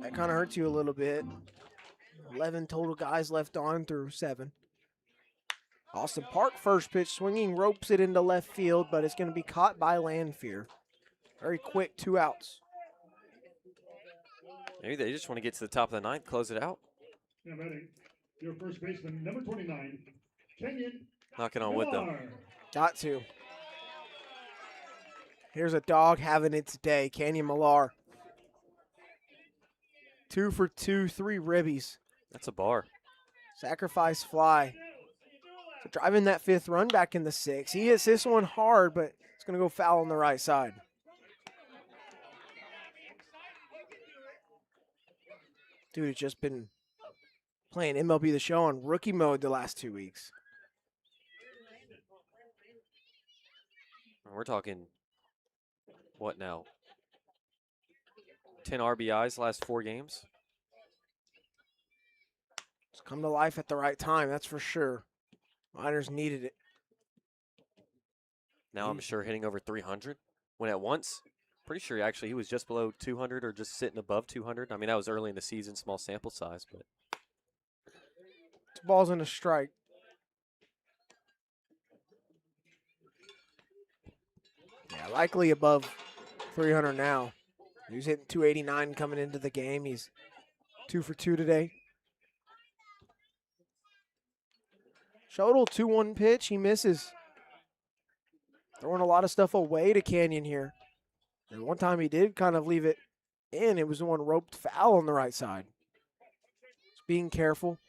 That kind of hurts you a little bit. 11 total guys left on through 7. Austin Park first pitch swinging, ropes it into left field, but it's going to be caught by Landfear. Very quick, 2 outs. Maybe they just want to get to the top of the 9th, close it out. Now batting, your first baseman, number 29, Kenyon. Knocking on wood, though. Got to. Here's a dog having its day, Canyon Millar. 2 for 2, 3 ribbies. That's a bar. Sacrifice fly. So driving that 5th run back in the 6th. He hits this one hard, but it's going to go foul on the right side. Dude has just been playing MLB The Show on rookie mode the last 2 weeks. We're talking, what now? 10 RBIs last 4 games. It's come to life at the right time, that's for sure. Miners needed it. Now I'm sure hitting over 300. When at once, pretty sure actually he was just below 200 or just sitting above 200. I mean, that was early in the season, small sample size, but. 2 balls and a strike. Yeah, likely above 300 now. He was hitting 289 coming into the game. He's 2 for 2 today. Shodel, 2-1 pitch. He misses. Throwing a lot of stuff away to Canyon here. And one time he did kind of leave it in. It was the one roped foul on the right side. Just being careful.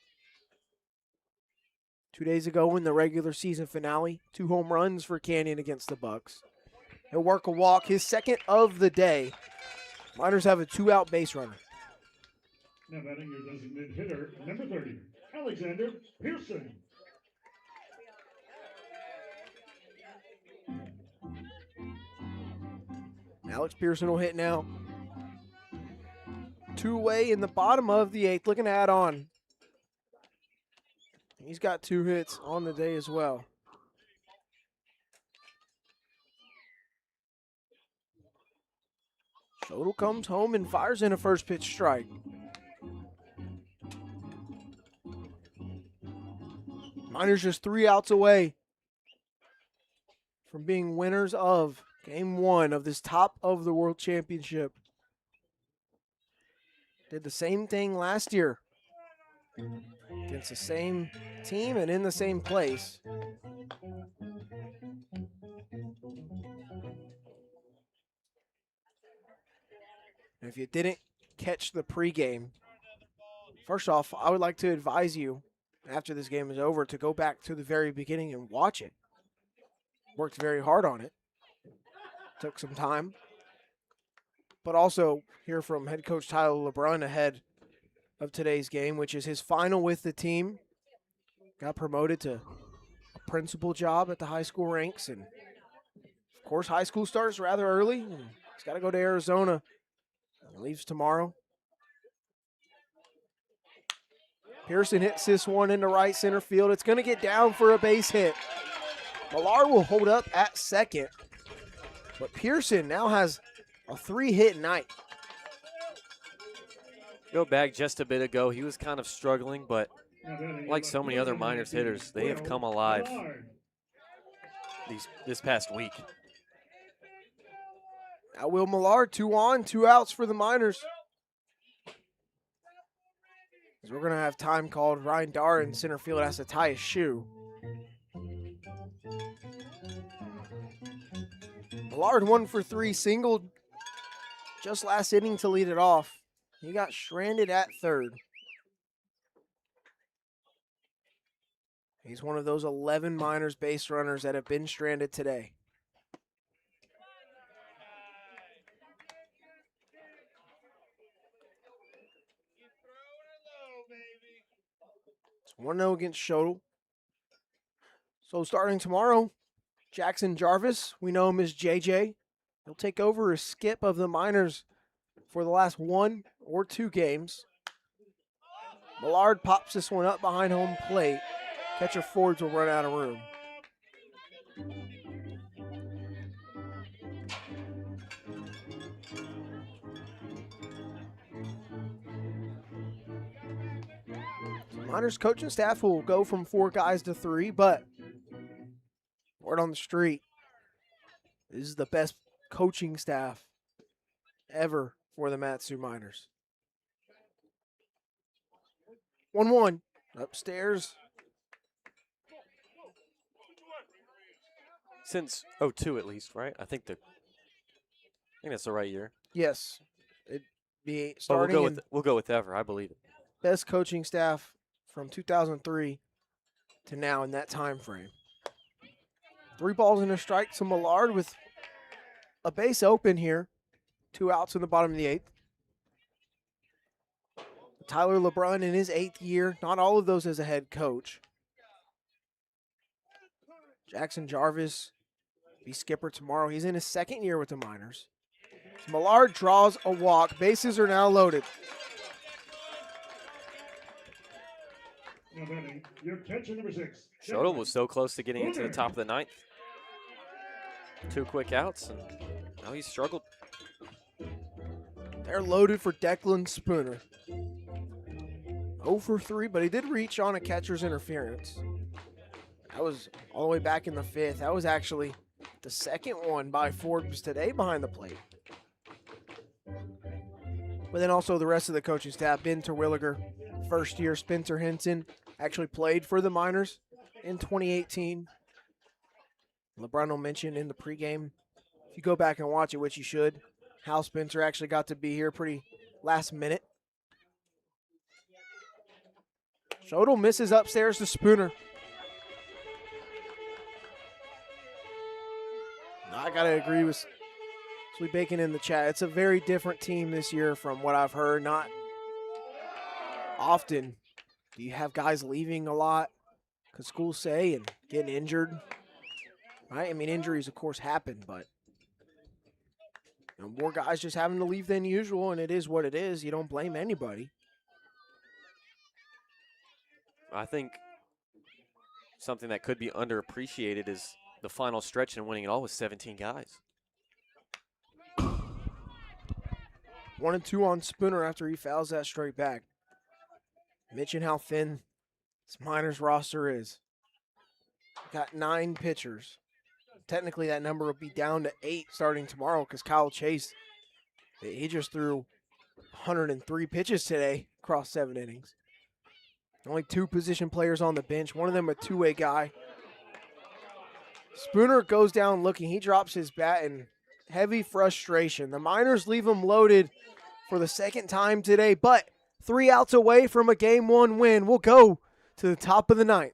2 days ago in the regular season finale, 2 home runs for Canyon against the Bucs. He'll work a walk, his second of the day. Miners have a 2-out base runner. Now batting your designated hitter, number 30, Alexander Pearson. Alex Pearson will hit now. 2-way in the bottom of the 8th, looking to add on. He's got 2 hits on the day as well. Shodel comes home and fires in a first pitch strike. Miners just 3 outs away from being winners of Game 1 of this top of the World Championship. Did the same thing last year against the same team and in the same place. And if you didn't catch the pregame, first off, I would like to advise you after this game is over to go back to the very beginning and watch it. Worked very hard on it. Took some time. But also hear from head coach Tyler LeBrun ahead of today's game, which is his final with the team. Got promoted to a principal job at the high school ranks. And, of course, high school starts rather early. And he's got to go to Arizona. He leaves tomorrow. Pearson hits this one into right center field. It's going to get down for a base hit. Millard will hold up at second. But Pearson now has a 3-hit night. Go back just a bit ago, he was kind of struggling, but like so many other Miners hitters, they have come alive this past week. Now Will Millard, 2 on, 2 outs for the Miners. As we're going to have time called. Ryan Darr in center field has to tie his shoe. Millard 1 for 3, singled just last inning to lead it off. He got stranded at third. He's one of those 11 Miners base runners that have been stranded today. It's 1-0 against Schodel. So starting tomorrow, Jackson Jarvis, we know him as JJ. He'll take over as skip of the Miners for the last 1 or 2 games. Millard pops this one up behind home plate. Catcher Fords will run out of room. Miners coaching staff will go from 4 guys to 3, but word on the street, this is the best coaching staff ever for the Matsu Miners. 1-1 upstairs. Since 02 at least, right? I think that's the right year. Yes, it'd be But starting we'll go with ever. I believe it. best coaching staff from 2003 to now in that time frame. 3 balls and a strike to Millard with a base open here. 2 outs in the bottom of the 8th. Tyler LeBrun in his 8th year. Not all of those as a head coach. Jackson Jarvis be skipper tomorrow. He's in his 2nd year with the Miners. Millard draws a walk. Bases are now loaded. Now batting, your catcher number 6. Schodel was so close to getting into the top of the 9th. 2 quick outs, and now he's struggled. They're loaded for Declan Spooner. 0 for 3, but he did reach on a catcher's interference. That was all the way back in the 5th. That was actually the 2nd one by Forbes today behind the plate. But then also the rest of the coaching staff, Ben Terwilliger, first year. Spencer Henson actually played for the Miners in 2018. LeBron will mention in the pregame, if you go back and watch it, which you should, Hal Spencer actually got to be here pretty last minute. Schodel misses upstairs to Spooner. I got to agree with Sweet Bacon in the chat. It's a very different team this year from what I've heard. Not often do you have guys leaving a lot, could schools say, and getting injured. Right? I mean, injuries, of course, happen, but more guys just having to leave than usual, and it is what it is. You don't blame anybody. I think something that could be underappreciated is the final stretch and winning it all with 17 guys. 1-2 on Spooner after he fouls that straight back. Mention how thin this Miners roster is. Got 9 pitchers. Technically, that number will be down to 8 starting tomorrow because Kyle Chase, he just threw 103 pitches today across 7 innings. Only 2 position players on the bench. One of them a two-way guy. Spooner goes down looking. He drops his bat in heavy frustration. The Miners leave him loaded for the 2nd time today, but 3 outs away from a Game 1 win. We'll go to the top of the 9th.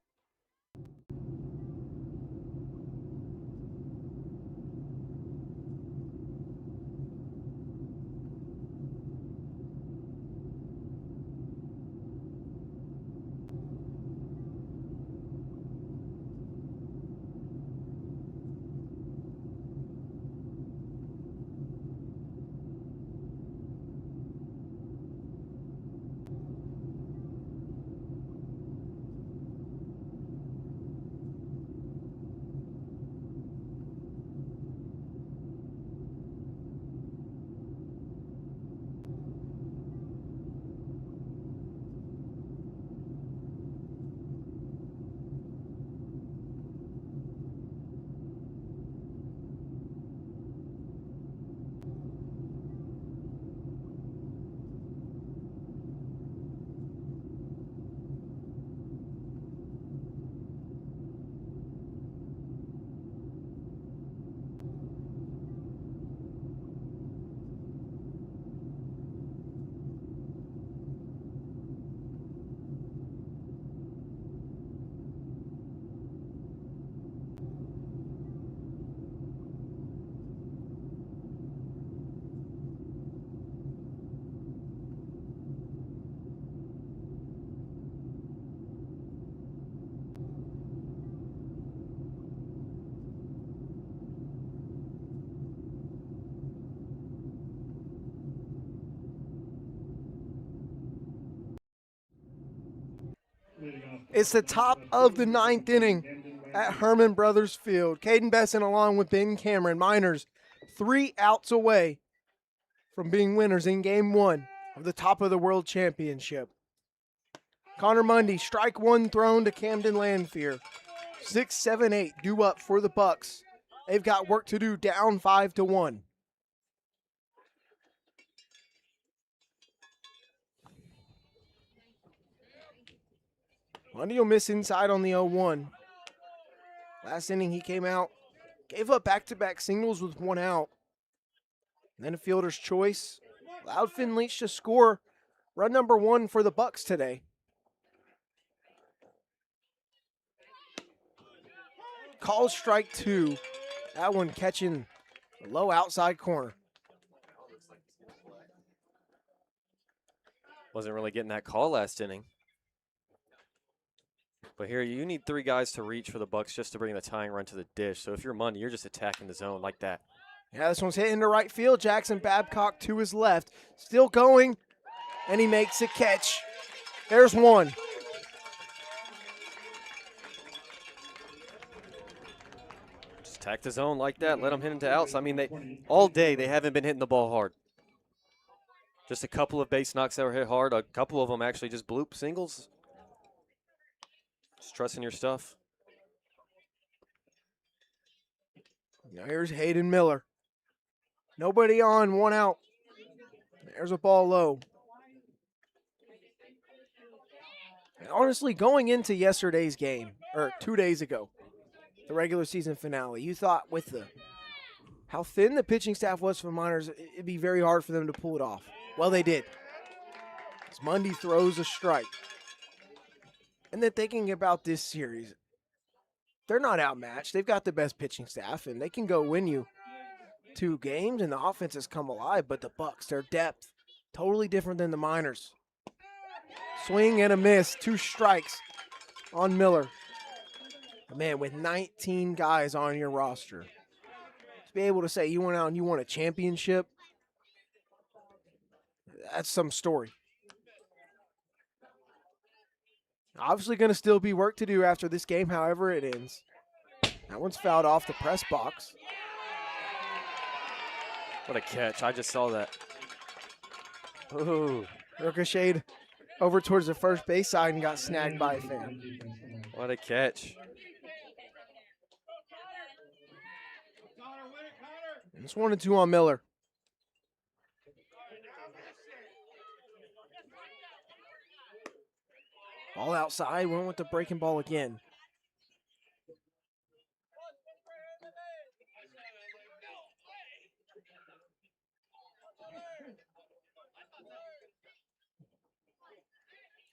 It's the top of the 9th inning at Hermon Brothers Field. Kaden Bessent along with Ben Cameron. Miners 3 outs away from being winners in Game 1 of the top of the World Championship. Connor Mundy, strike 1 thrown to Camden Landfear. 6, 7, 8 due up for the Bucs. They've got work to do, down 5-1. Mundy will miss inside on the 0-1. Last inning he came out, gave up back-to-back singles with 1 out. And then a fielder's choice allowed Finn Leach to score run number 1 for the Bucs today. Called strike 2. That one catching the low outside corner. Wasn't really getting that call last inning. But here, you need 3 guys to reach for the Bucs just to bring the tying run to the dish. So if you're Mundy, you're just attacking the zone like that. Yeah, this one's hit into right field. Jackson Babcock to his left. Still going, and he makes a catch. There's 1. Just attack the zone like that. Let them hit into outs. I mean, all day they haven't been hitting the ball hard. Just a couple of base knocks that were hit hard. A couple of them actually just bloop singles. Just trusting your stuff. Now here's Hayden Miller. Nobody on, 1 out. There's a ball low. And honestly, going into yesterday's game, or 2 days ago, the regular season finale, you thought with how thin the pitching staff was for the Miners, it'd be very hard for them to pull it off. Well, they did. As Mundy throws a strike. And then thinking about this series, they're not outmatched. They've got the best pitching staff, and they can go win you 2 games, and the offense has come alive. But the Bucs, their depth, totally different than the Miners. Swing and a miss, 2 strikes on Miller. Man, with 19 guys on your roster, to be able to say you went out and you won a championship, that's some story. Obviously going to still be work to do after this game, however it ends. That one's fouled off the press box. What a catch. I just saw that. Ooh. Ricocheted over towards the first base side and got snagged by a fan. What a catch. And it's 1-2 on Miller. Ball outside, went with the breaking ball again.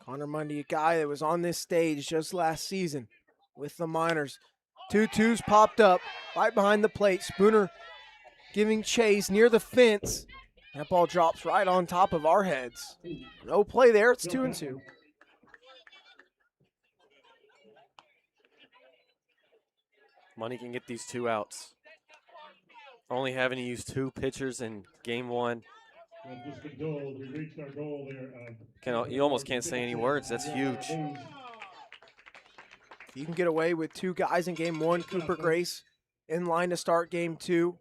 Connor Mundy, a guy that was on this stage just last season with the Miners. 2-2s popped up right behind the plate. Spooner giving chase near the fence. That ball drops right on top of our heads. No play there, it's 2-2. Money can get these 2 outs. Only having to use 2 pitchers in game 1. We reached our goal there. You almost can't say any words. That's huge. If you can get away with 2 guys in game 1, Cooper Grace in line to start game 2.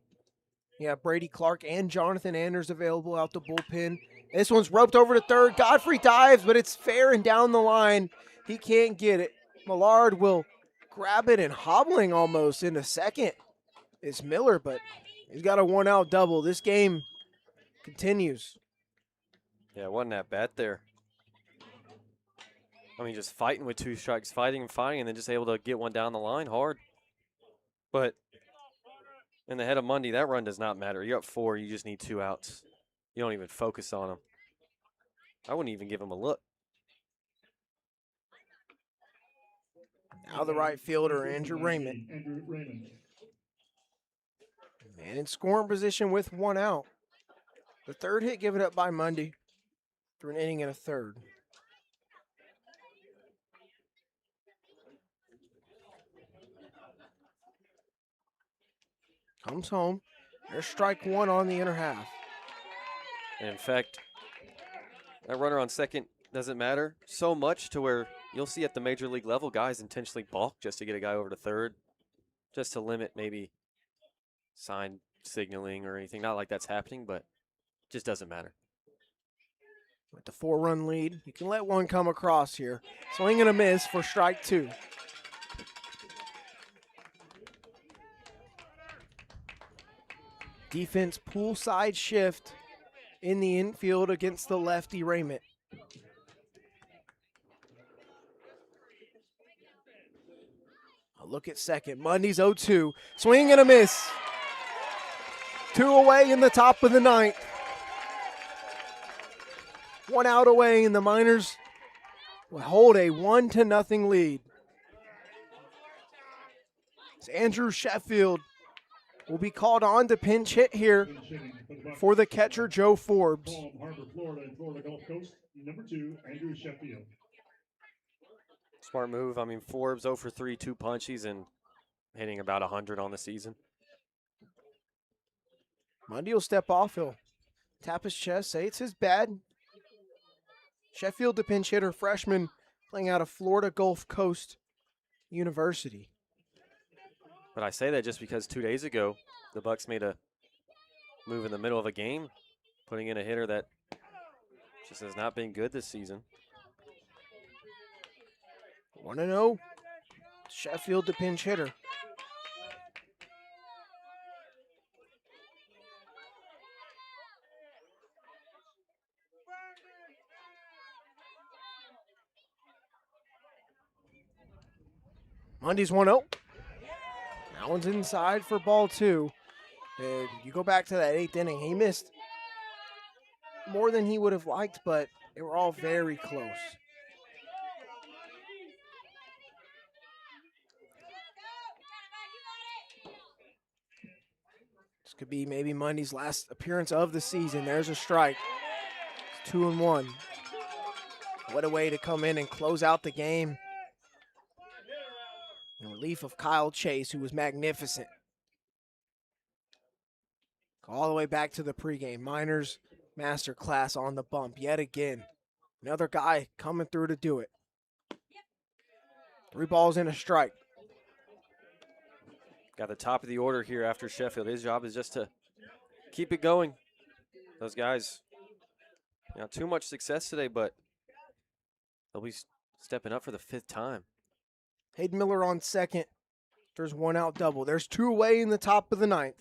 Yeah, Brady Clark and Jonathan Anders available out the bullpen. This one's roped over to third. Godfrey dives, but it's fair and down the line. He can't get it. Millard will grab it and hobbling almost into second. It's Miller, but he's got a 1-out double. This game continues. Yeah, it wasn't that bad there. I mean, just fighting with 2 strikes, fighting and fighting, and then just able to get one down the line hard. But in the head of Mundy, that run does not matter. You're up 4, you just need 2 outs. You don't even focus on him. I wouldn't even give him a look. Now the right fielder, Andrew Raymond. Man in scoring position with 1 out. The 3rd hit given up by Mundy through an inning and a 3rd. Comes home. There's strike 1 on the inner half. And in fact, that runner on second doesn't matter so much to where you'll see at the major league level guys intentionally balk just to get a guy over to third, just to limit maybe sign signaling or anything. Not like that's happening, but it just doesn't matter. With the 4-run lead, you can let one come across here. Swing and a miss for strike 2. Defense poolside shift in the infield against the lefty Raymond. A look at second. Mundy's 0-2. Swing and a miss. 2 away in the top of the 9th. 1 out away, and the Miners will hold a 1-0 lead. As Andrew Sheffield will be called on to pinch hit here Pinch hitting for the Bucs. for the catcher, Joe Forbes. Palm Harbor, Florida, and Florida Gulf Coast. Number 2, Andrew Sheffield. Smart move. I mean, Forbes 0 for 3, 2 punchies, and hitting about 100 on the season. Mundy will step off. He'll tap his chest, say it's his bad. Sheffield, the pinch hitter, freshman, playing out of Florida Gulf Coast University. But I say that just because 2 days ago, the Bucs made a move in the middle of a game, putting in a hitter that just has not been good this season. 1-0. Sheffield, the pinch hitter. Mundy's 1-0. That one's inside for ball 2. And you go back to that 8th inning. He missed more than he would have liked, but they were all very close. This could be maybe Mundy's last appearance of the season. There's a strike. It's 2-1. What a way to come in and close out the game. In relief of Kyle Chase, who was magnificent. All the way back to the pregame. Miners masterclass on the bump yet again. Another guy coming through to do it. 3 balls and a strike. Got the top of the order here after Sheffield. His job is just to keep it going. Those guys, not too much success today, but they'll be stepping up for the 5th time. Hayden Miller on second. There's 1 out double. There's 2 away in the top of the 9th.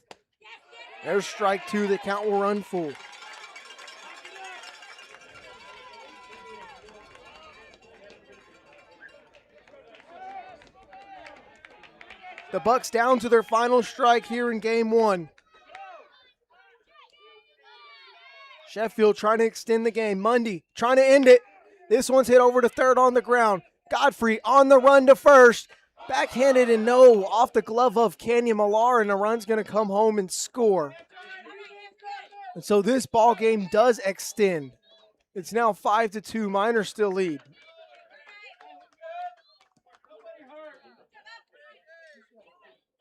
There's strike 2. The count will run full. The Bucs down to their final strike here in game 1. Sheffield trying to extend the game. Mundy trying to end it. This one's hit over to third on the ground. Godfrey on the run to first. Backhanded and no, off the glove of Kenyon Millar, and the run's going to come home and score. And so this ball game does extend. It's now 5-2. Miners still lead.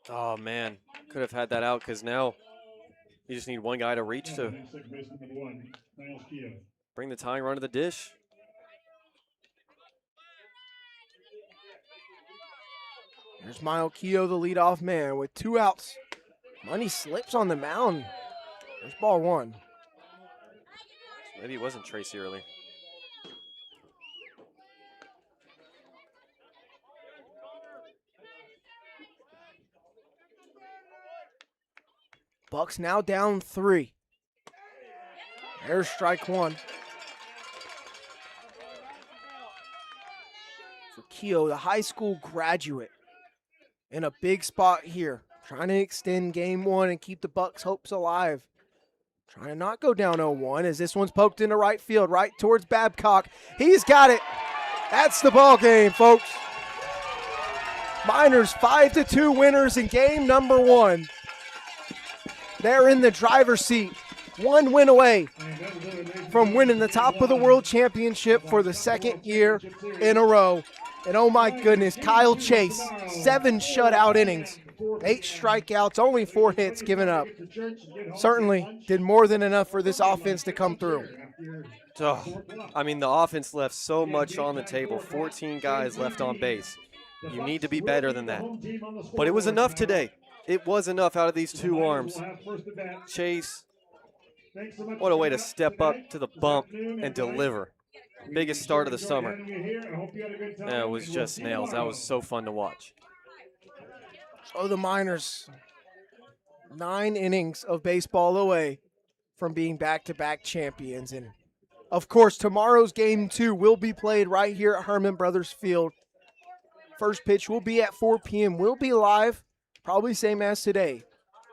Oh, man. Could have had that out because now you just need one guy to reach to Second baseman number 1, Niles Keough. bring the tying run to the dish. There's Miles Keough, the leadoff man, with 2 outs. Money slips on the mound. There's ball 1. Maybe it wasn't Tracy early. Bucs now down 3. There's strike 1. For Keough, the high school graduate, in a big spot here, trying to extend game 1 and keep the Bucs' hopes alive. Trying to not go down 0-1 as this one's poked into right field, right towards Babcock. He's got it. That's the ball game, folks. Miners 5-2 winners in game number 1. They're in the driver's seat, 1 win away from winning the top of the world championship for the 2nd year in a row. And oh my goodness, Kyle Chase, 7 shutout innings, 8 strikeouts, only 4 hits given up. Certainly did more than enough for this offense to come through. Oh, I mean, the offense left so much on the table. 14 guys left on base. You need to be better than that. But it was enough today. It was enough out of these two arms. Chase, what a way to step up to the bump and deliver. Biggest start of the summer. It was just nails. That was so fun to watch. So the Miners, 9 innings of baseball away from being back-to-back champions. And, of course, tomorrow's Game 2 will be played right here at Hermon Brothers Field. First pitch will be at 4 p.m. We'll be live, probably same as today,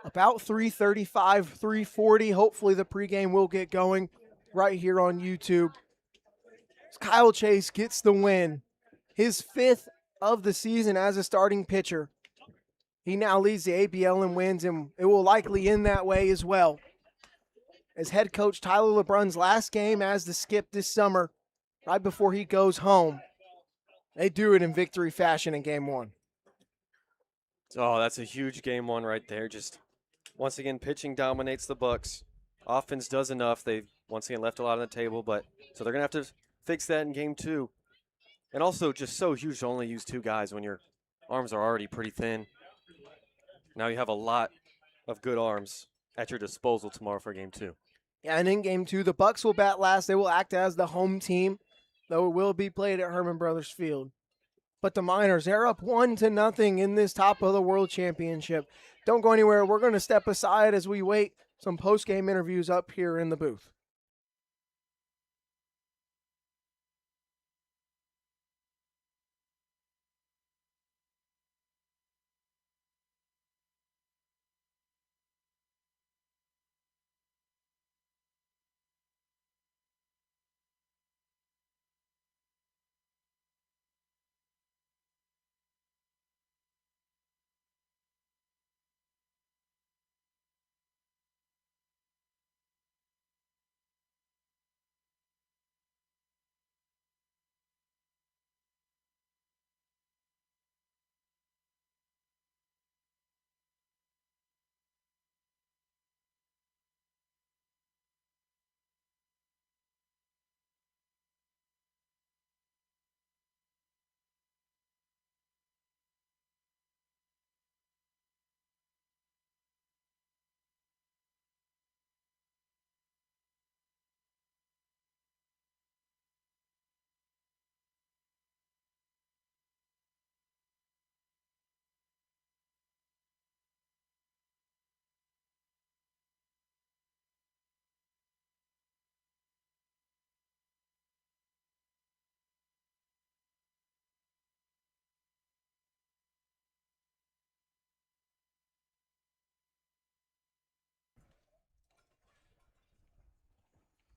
about 3:35, 3:40. Hopefully the pregame will get going right here on YouTube. Kyle Chase gets the win, his 5th of the season as a starting pitcher. He now leads the ABL in wins, and it will likely end that way as well. As head coach Tyler LeBrun's last game as the skip this summer, right before he goes home, they do it in victory fashion in Game 1. Oh, that's a huge Game 1 right there. Just once again, pitching dominates the Bucs. Offense does enough. They once again left a lot on the table, but so they're gonna have to fix that in Game 2. And also, just so huge to only use 2 guys when your arms are already pretty thin. Now you have a lot of good arms at your disposal tomorrow for Game 2. Yeah, and in Game 2, the Bucs will bat last. They will act as the home team, though it will be played at Hermon Brothers Field. But the Miners, they're up 1-0 in this top of the world championship. Don't go anywhere. We're going to step aside as we wait some post-game interviews up here in the booth.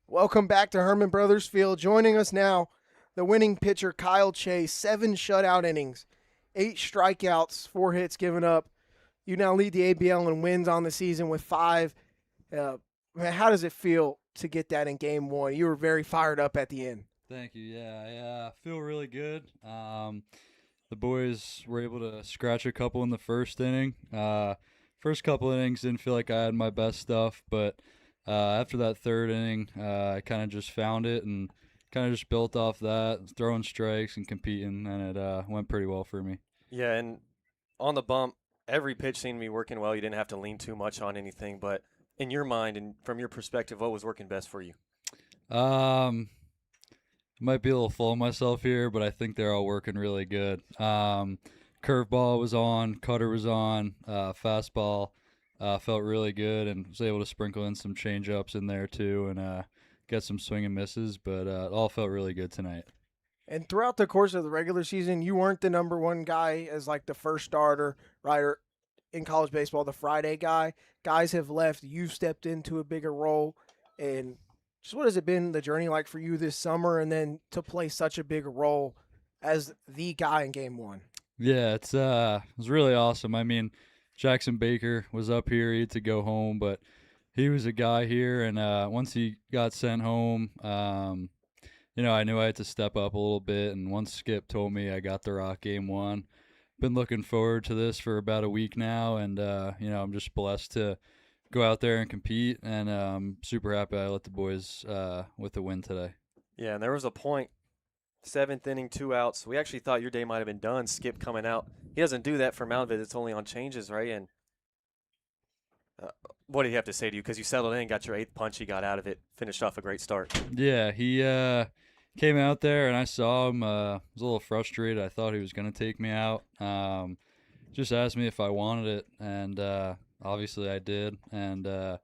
Welcome back to Hermon Brothers Field. Joining us now, the winning pitcher, Kyle Chase. 7 shutout innings, 8 strikeouts, 4 hits given up. You now lead the ABL in wins on the season with 5. How does it feel to get that in Game 1? You were very fired up at the end. Thank you. Yeah, I feel really good. The boys were able to scratch a couple in the first inning. First couple innings didn't feel like I had my best stuff, but after that third inning, I kind of just found it and kind of just built off that, throwing strikes and competing, and it went pretty well for me. Yeah, and on the bump, every pitch seemed to be working well. You didn't have to lean too much on anything, but in your mind and from your perspective, what was working best for you? Might be a little full of myself here, but I think they're all working really good. Curveball was on, cutter was on, fastball felt really good, and was able to sprinkle in some change-ups in there too, and get some swing and misses, but it all felt really good tonight. And throughout the course of the regular season, you weren't the number one guy as like the first starter, right? Or in college baseball, the Friday guy. Guys have left. You've stepped into a bigger role. And just what has it been the journey like for you this summer, and then to play such a big role as the guy in Game 1? Yeah, it was really awesome. I mean, Jackson Baker was up here. He had to go home, but he was a guy here, and once he got sent home, I knew I had to step up a little bit, and once Skip told me I got the rock Game 1, been looking forward to this for about a week now, and I'm just blessed to go out there and compete, and super happy I let the boys with the win today. Yeah, and there was a point, 7th inning, 2 outs. We actually thought your day might have been done. Skip coming out. He doesn't do that for mound visits, only on changes, right? And what did he have to say to you? Because you settled in, got your 8th punch, he got out of it, finished off a great start. Yeah, he came out there, and I saw him. Was a little frustrated. I thought he was going to take me out. Just asked me if I wanted it, and obviously I did, and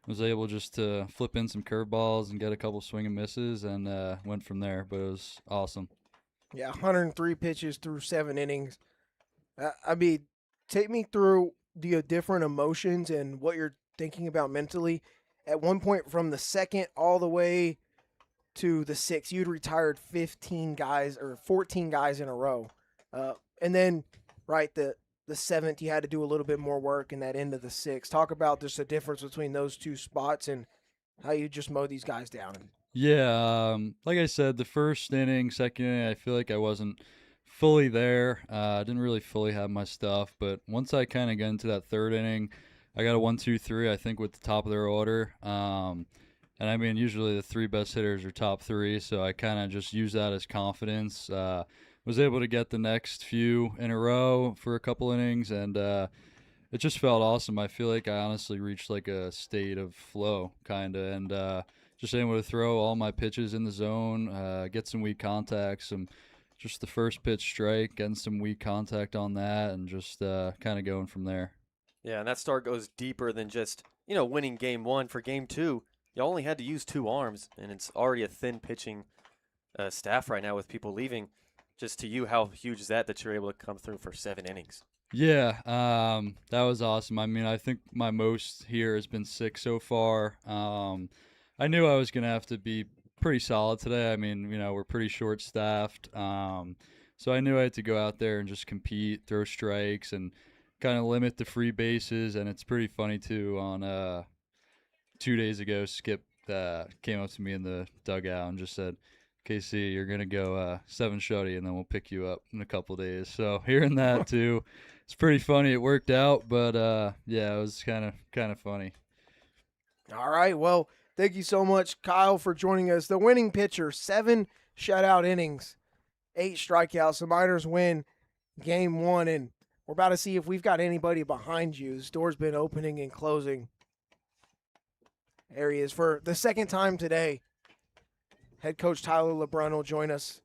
was able just to flip in some curveballs and get a couple swing and misses, and went from there. But it was awesome. Yeah, 103 pitches through 7 innings. I mean, take me through the different emotions and what you're thinking about mentally. At one point, from the 2nd all the way to the 6th, you'd retired 15 guys or 14 guys in a row. And then, right, the 7th, you had to do a little bit more work in that end of the 6th. Talk about just the difference between those two spots and how you just mow these guys down. Yeah, like I said, the first inning, second inning, I feel like I wasn't fully there. I didn't really fully have my stuff, but once I kind of got into that 3rd inning, I got a 1, 2, 3, I think, with the top of their order. And I mean, usually the 3 best hitters are top 3, so I kind of just use that as confidence. Was able to get the next few in a row for a couple innings, and it just felt awesome. I feel like I honestly reached like a state of flow, kind of, and just able to throw all my pitches in the zone, get some weak contacts, just the first pitch strike, getting some weak contact on that, and just kind of going from there. Yeah, and that start goes deeper than just, winning game 1. For game 2, you only had to use 2 arms, and it's already a thin pitching staff right now with people leaving. Just to you, how huge is that you're able to come through for 7 innings? Yeah, that was awesome. I mean, I think my most here has been 6 so far. I knew I was going to have to be pretty solid today. I mean, we're pretty short-staffed. So I knew I had to go out there and just compete, throw strikes, and kind of limit the free bases. And it's pretty funny, too. On 2 days ago, Skip came up to me in the dugout and just said, KC, you're going to go 7 shutty, and then we'll pick you up in a couple days. So hearing that, too, it's pretty funny. It worked out, but, yeah, it was kind of funny. All right, well, thank you so much, Kyle, for joining us. The winning pitcher, 7 shutout innings, 8 strikeouts. The Miners win game 1, and we're about to see if we've got anybody behind you. This door's been opening and closing. There he is for the 2nd time today. Head coach Tyler LeBrun will join us.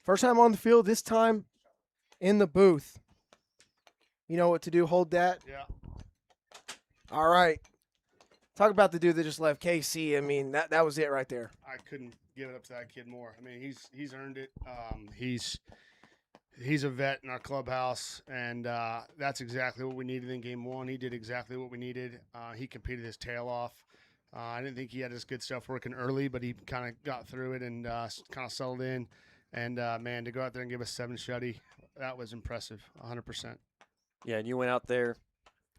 First time on the field, this time in the booth. You know what to do. Hold that. Yeah. All right. Talk about the dude that just left, KC. I mean, that was it right there. I couldn't give it up to that kid more. I mean, he's earned it. He's a vet in our clubhouse, and that's exactly what we needed in game 1. He did exactly what we needed. He competed his tail off. I didn't think he had his good stuff working early, but he kind of got through it and kind of settled in. And, man, to go out there and give us 7 shutty, that was impressive, 100%. Yeah, and you went out there,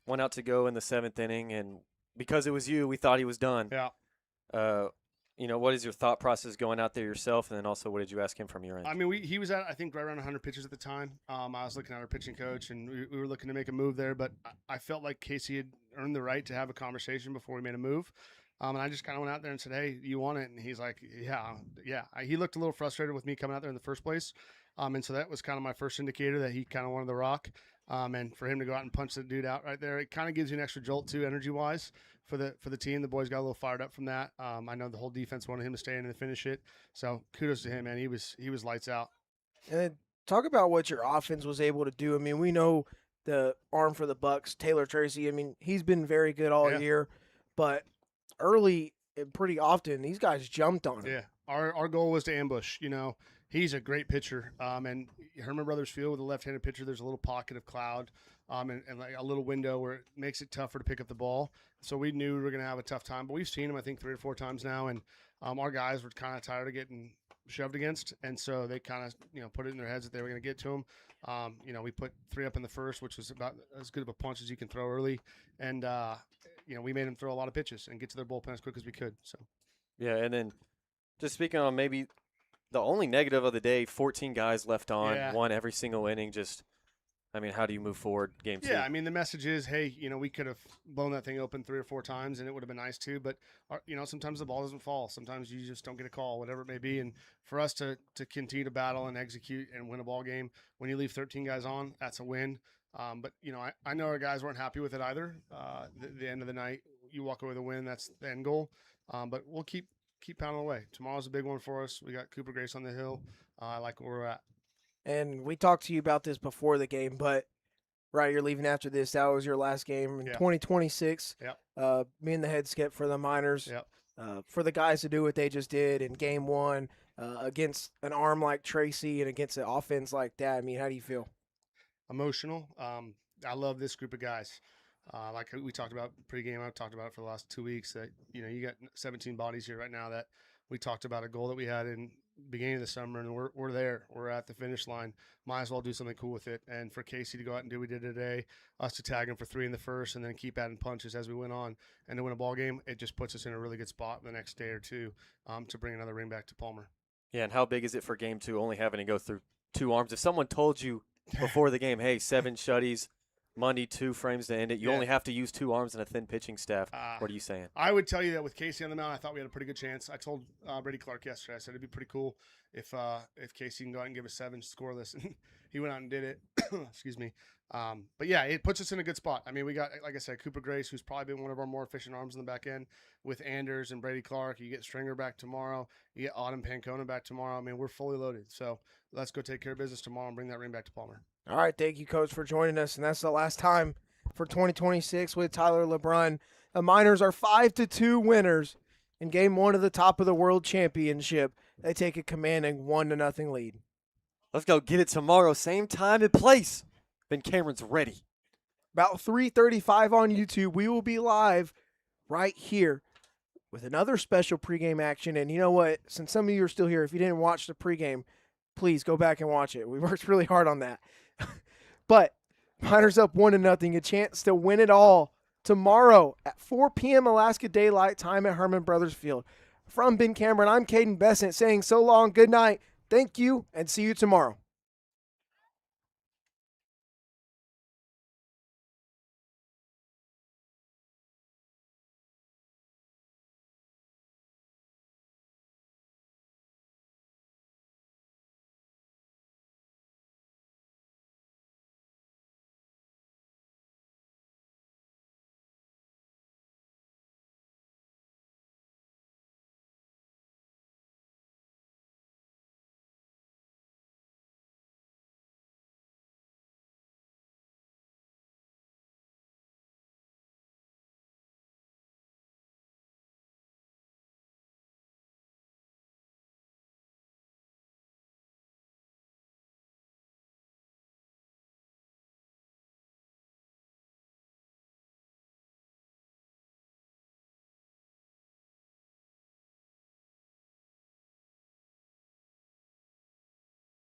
went out to go in the 7th inning, and because it was you, we thought he was done. Yeah. What is your thought process going out there yourself, and then also what did you ask him from your end? I mean, he was at, I think, right around 100 pitches at the time. I was looking at our pitching coach, and we were looking to make a move there, but I felt like Casey had earned the right to have a conversation before we made a move. And I just kind of went out there and said, hey, you want it? And he's like, yeah. He looked a little frustrated with me coming out there in the first place. And so that was kind of my first indicator that he kind of wanted the rock. And for him to go out and punch the dude out right there, it kind of gives you an extra jolt too, energy-wise, for the team. The boys got a little fired up from that. I know the whole defense wanted him to stay in and finish it. So kudos to him, man. He was lights out. And then talk about what your offense was able to do. I mean, we know the arm for the Bucs, Taylor Tracy. I mean, he's been very good all year, but early and pretty often these guys jumped on him. Yeah, our goal was to ambush. He's a great pitcher. And Hermon Brothers Field with a left-handed pitcher, there's a little pocket of cloud and like a little window where it makes it tougher to pick up the ball. So we knew we were going to have a tough time. But we've seen him, I think, 3 or 4 times now. And our guys were kind of tired of getting shoved against. And so they kind of, put it in their heads that they were going to get to him. We put 3 up in the first, which was about as good of a punch as you can throw early. And, we made them throw a lot of pitches and get to their bullpen as quick as we could. So, yeah, and then just speaking on maybe the only negative of the day, 14 guys left on, won every single inning. Just I mean, how do you move forward game 2? Yeah, I mean, the message is, hey, we could have blown that thing open 3 or 4 times, and it would have been nice too. But sometimes the ball doesn't fall. Sometimes you just don't get a call, whatever it may be. And for us to continue to battle and execute and win a ball game, when you leave 13 guys on, that's a win. But I know our guys weren't happy with it either. The end of the night, you walk away with a win. That's the end goal. But we'll keep pounding away. Tomorrow's a big one for us. We got Cooper Grace on the hill. I like where we're at. And we talked to you about this before the game, but right, you're leaving after this. That was your last game in 2026. Yep. Being the head skip for the Miners. Yep. For the guys to do what they just did in game 1 against an arm like Tracy and against an offense like that. I mean, how do you feel? Emotional. I love this group of guys. Like we talked about pregame, I've talked about it for the last 2 weeks. That you got 17 bodies here right now. That we talked about a goal that we had in beginning of the summer, and we're there. We're at the finish line. Might as well do something cool with it. And for Casey to go out and do what we did today, us to tag him for 3 in the first, and then keep adding punches as we went on, and to win a ball game, it just puts us in a really good spot the next day or two to bring another ring back to Palmer. Yeah, and how big is it for game 2 only having to go through 2 arms? If someone told you before the game, hey, 7 shutties, Monday 2 frames to end it, you only have to use 2 arms and a thin pitching staff, what are you saying? I would tell you that with Casey on the mound, I thought we had a pretty good chance. I told Brady Clark yesterday, I said it'd be pretty cool if Casey can go out and give us 7 scoreless, and he went out and did it. Excuse me. But yeah, it puts us in a good spot. I mean, we got, like I said, Cooper Grace, who's probably been one of our more efficient arms in the back end, with Anders and Brady Clark. You get Stringer back tomorrow. You get Autumn Pancona back tomorrow. I mean, we're fully loaded. So let's go take care of business tomorrow and bring that ring back to Palmer. All right, thank you, Coach, for joining us. And that's the last time for 2026 with Tyler LeBrun. The Miners are 5-2 winners in Game 1 of the Top of the World Championship. They take a commanding 1-0 lead. Let's go get it tomorrow, same time and place. Ben Cameron's ready. About 3:35 on YouTube, we will be live right here with another special pregame action. And you know what? Since some of you are still here, if you didn't watch the pregame, please go back and watch it. We worked really hard on that. But Miners up 1-0, a chance to win it all tomorrow at 4 p.m. Alaska Daylight Time at Hermon Brothers Field. From Ben Cameron, I'm Kaden Bessent saying so long, good night, thank you, and see you tomorrow.